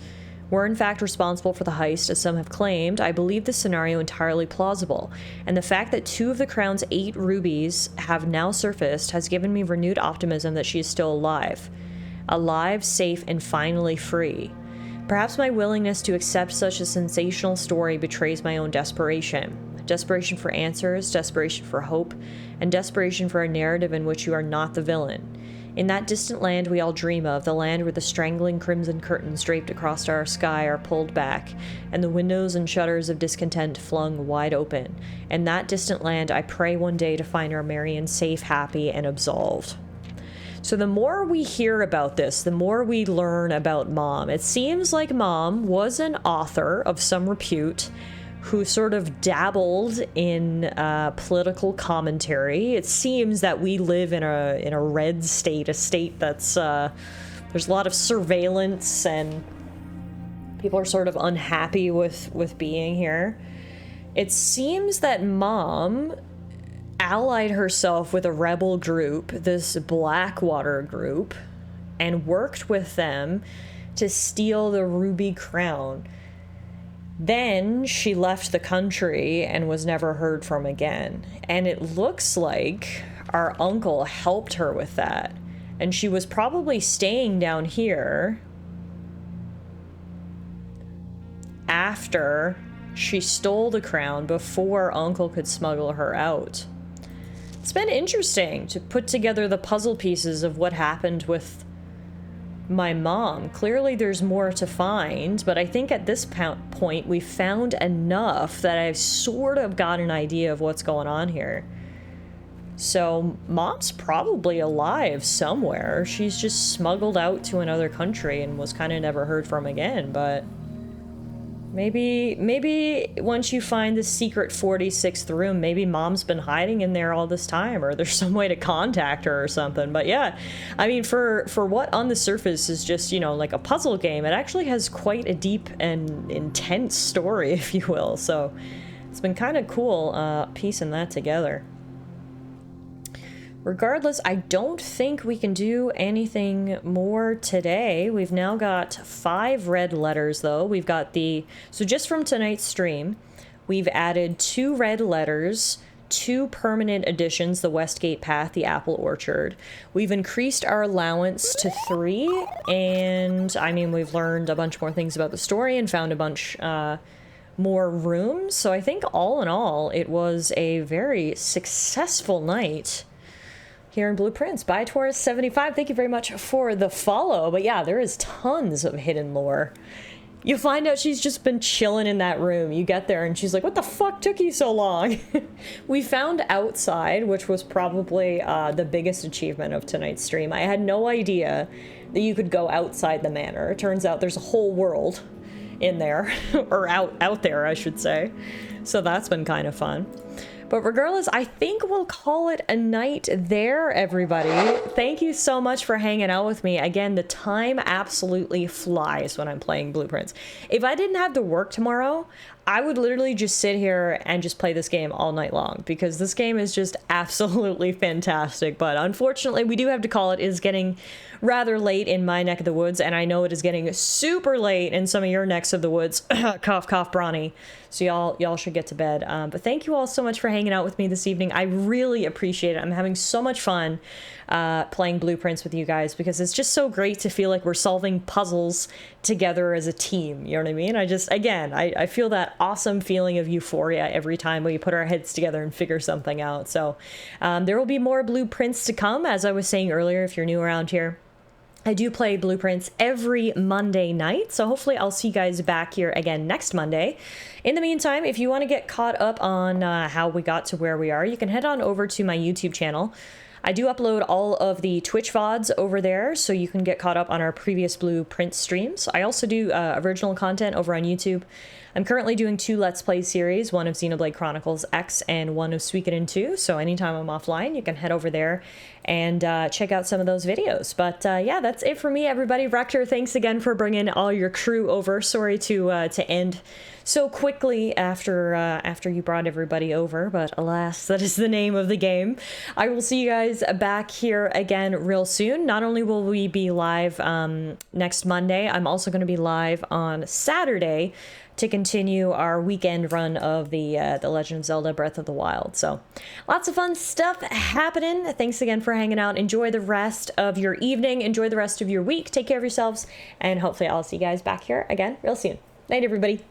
were in fact responsible for the heist, as some have claimed, I believe this scenario entirely plausible, and the fact that 2 of the crown's 8 rubies have now surfaced has given me renewed optimism that she is still alive. Alive, safe, and finally free. Perhaps my willingness to accept such a sensational story betrays my own desperation. Desperation for answers, desperation for hope, and desperation for a narrative in which you are not the villain. In that distant land we all dream of, the land where the strangling crimson curtains draped across our sky are pulled back, and the windows and shutters of discontent flung wide open. In that distant land I pray one day to find our Marion safe, happy, and absolved. So the more we hear about this, the more we learn about Mom. It seems like Mom was an author of some repute who sort of dabbled in political commentary. It seems that we live in a red state, a state that's there's a lot of surveillance and people are sort of unhappy with being here. It seems that Mom allied herself with a rebel group, this Blackwater group, and worked with them to steal the ruby crown. Then she left the country and was never heard from again. And it looks like our uncle helped her with that. And she was probably staying down here after she stole the crown before Uncle could smuggle her out. It's been interesting to put together the puzzle pieces of what happened with my mom. Clearly there's more to find, but I think at this point we found enough that I've sort of got an idea of what's going on here. So mom's probably alive somewhere. She's just smuggled out to another country and was kind of never heard from again, but maybe once you find the secret 46th room, maybe mom's been hiding in there all this time, or there's some way to contact her or something. But yeah, I mean, for what on the surface is just, you know, like a puzzle game, it actually has quite a deep and intense story, if you will. So it's been kind of cool piecing that together. Regardless, I don't think we can do anything more today. We've now got 5 red letters, though. We've got so just from tonight's stream, we've added 2 red letters, 2 permanent additions, the Westgate Path, the Apple Orchard. We've increased our allowance to 3, and I mean, we've learned a bunch more things about the story and found a bunch more rooms. So I think all in all, it was a very successful night here in Blueprints. Bye, Taurus75. Thank you very much for the follow. But yeah, there is tons of hidden lore. You find out she's just been chilling in that room. You get there and she's like, what the fuck took you so long? We found outside, which was probably the biggest achievement of tonight's stream. I had no idea that you could go outside the manor. It turns out there's a whole world in there, or out there, I should say. So that's been kind of fun. But regardless, I think we'll call it a night there, everybody. Thank you so much for hanging out with me. Again, the time absolutely flies when I'm playing Blueprints. If I didn't have to work tomorrow, I would literally just sit here and just play this game all night long, because this game is just absolutely fantastic. But unfortunately, we do have to call it. It is getting rather late in my neck of the woods, and I know it is getting super late in some of your necks of the woods. Cough, cough, brawny. So y'all should get to bed. But thank you all so much for hanging out with me this evening. I really appreciate it. I'm having so much fun playing Blueprints with you guys, because it's just so great to feel like we're solving puzzles together as a team. You know what I mean? I feel that awesome feeling of euphoria every time we put our heads together and figure something out. So there will be more Blueprints to come. As I was saying earlier, if you're new around here, I do play Blueprints every Monday night, so hopefully I'll see you guys back here again next Monday. In the meantime, if you want to get caught up on how we got to where we are, you can head on over to my YouTube channel. I do upload all of the Twitch VODs over there, so you can get caught up on our previous Blueprint streams. I also do original content over on YouTube. I'm currently doing 2 Let's Play series, one of Xenoblade Chronicles X and one of Suikoden 2, so anytime I'm offline, you can head over there and check out some of those videos. But yeah, that's it for me, everybody. Rector, thanks again for bringing all your crew over. Sorry to end so quickly after you brought everybody over, but alas, that is the name of the game. I will see you guys back here again real soon. Not only will we be live next Monday, I'm also going to be live on Saturday to continue our weekend run of the Legend of Zelda Breath of the Wild. So lots of fun stuff happening. Thanks again for hanging out. Enjoy the rest of your evening. Enjoy the rest of your week. Take care of yourselves, and hopefully I'll see you guys back here again real soon. Night, everybody.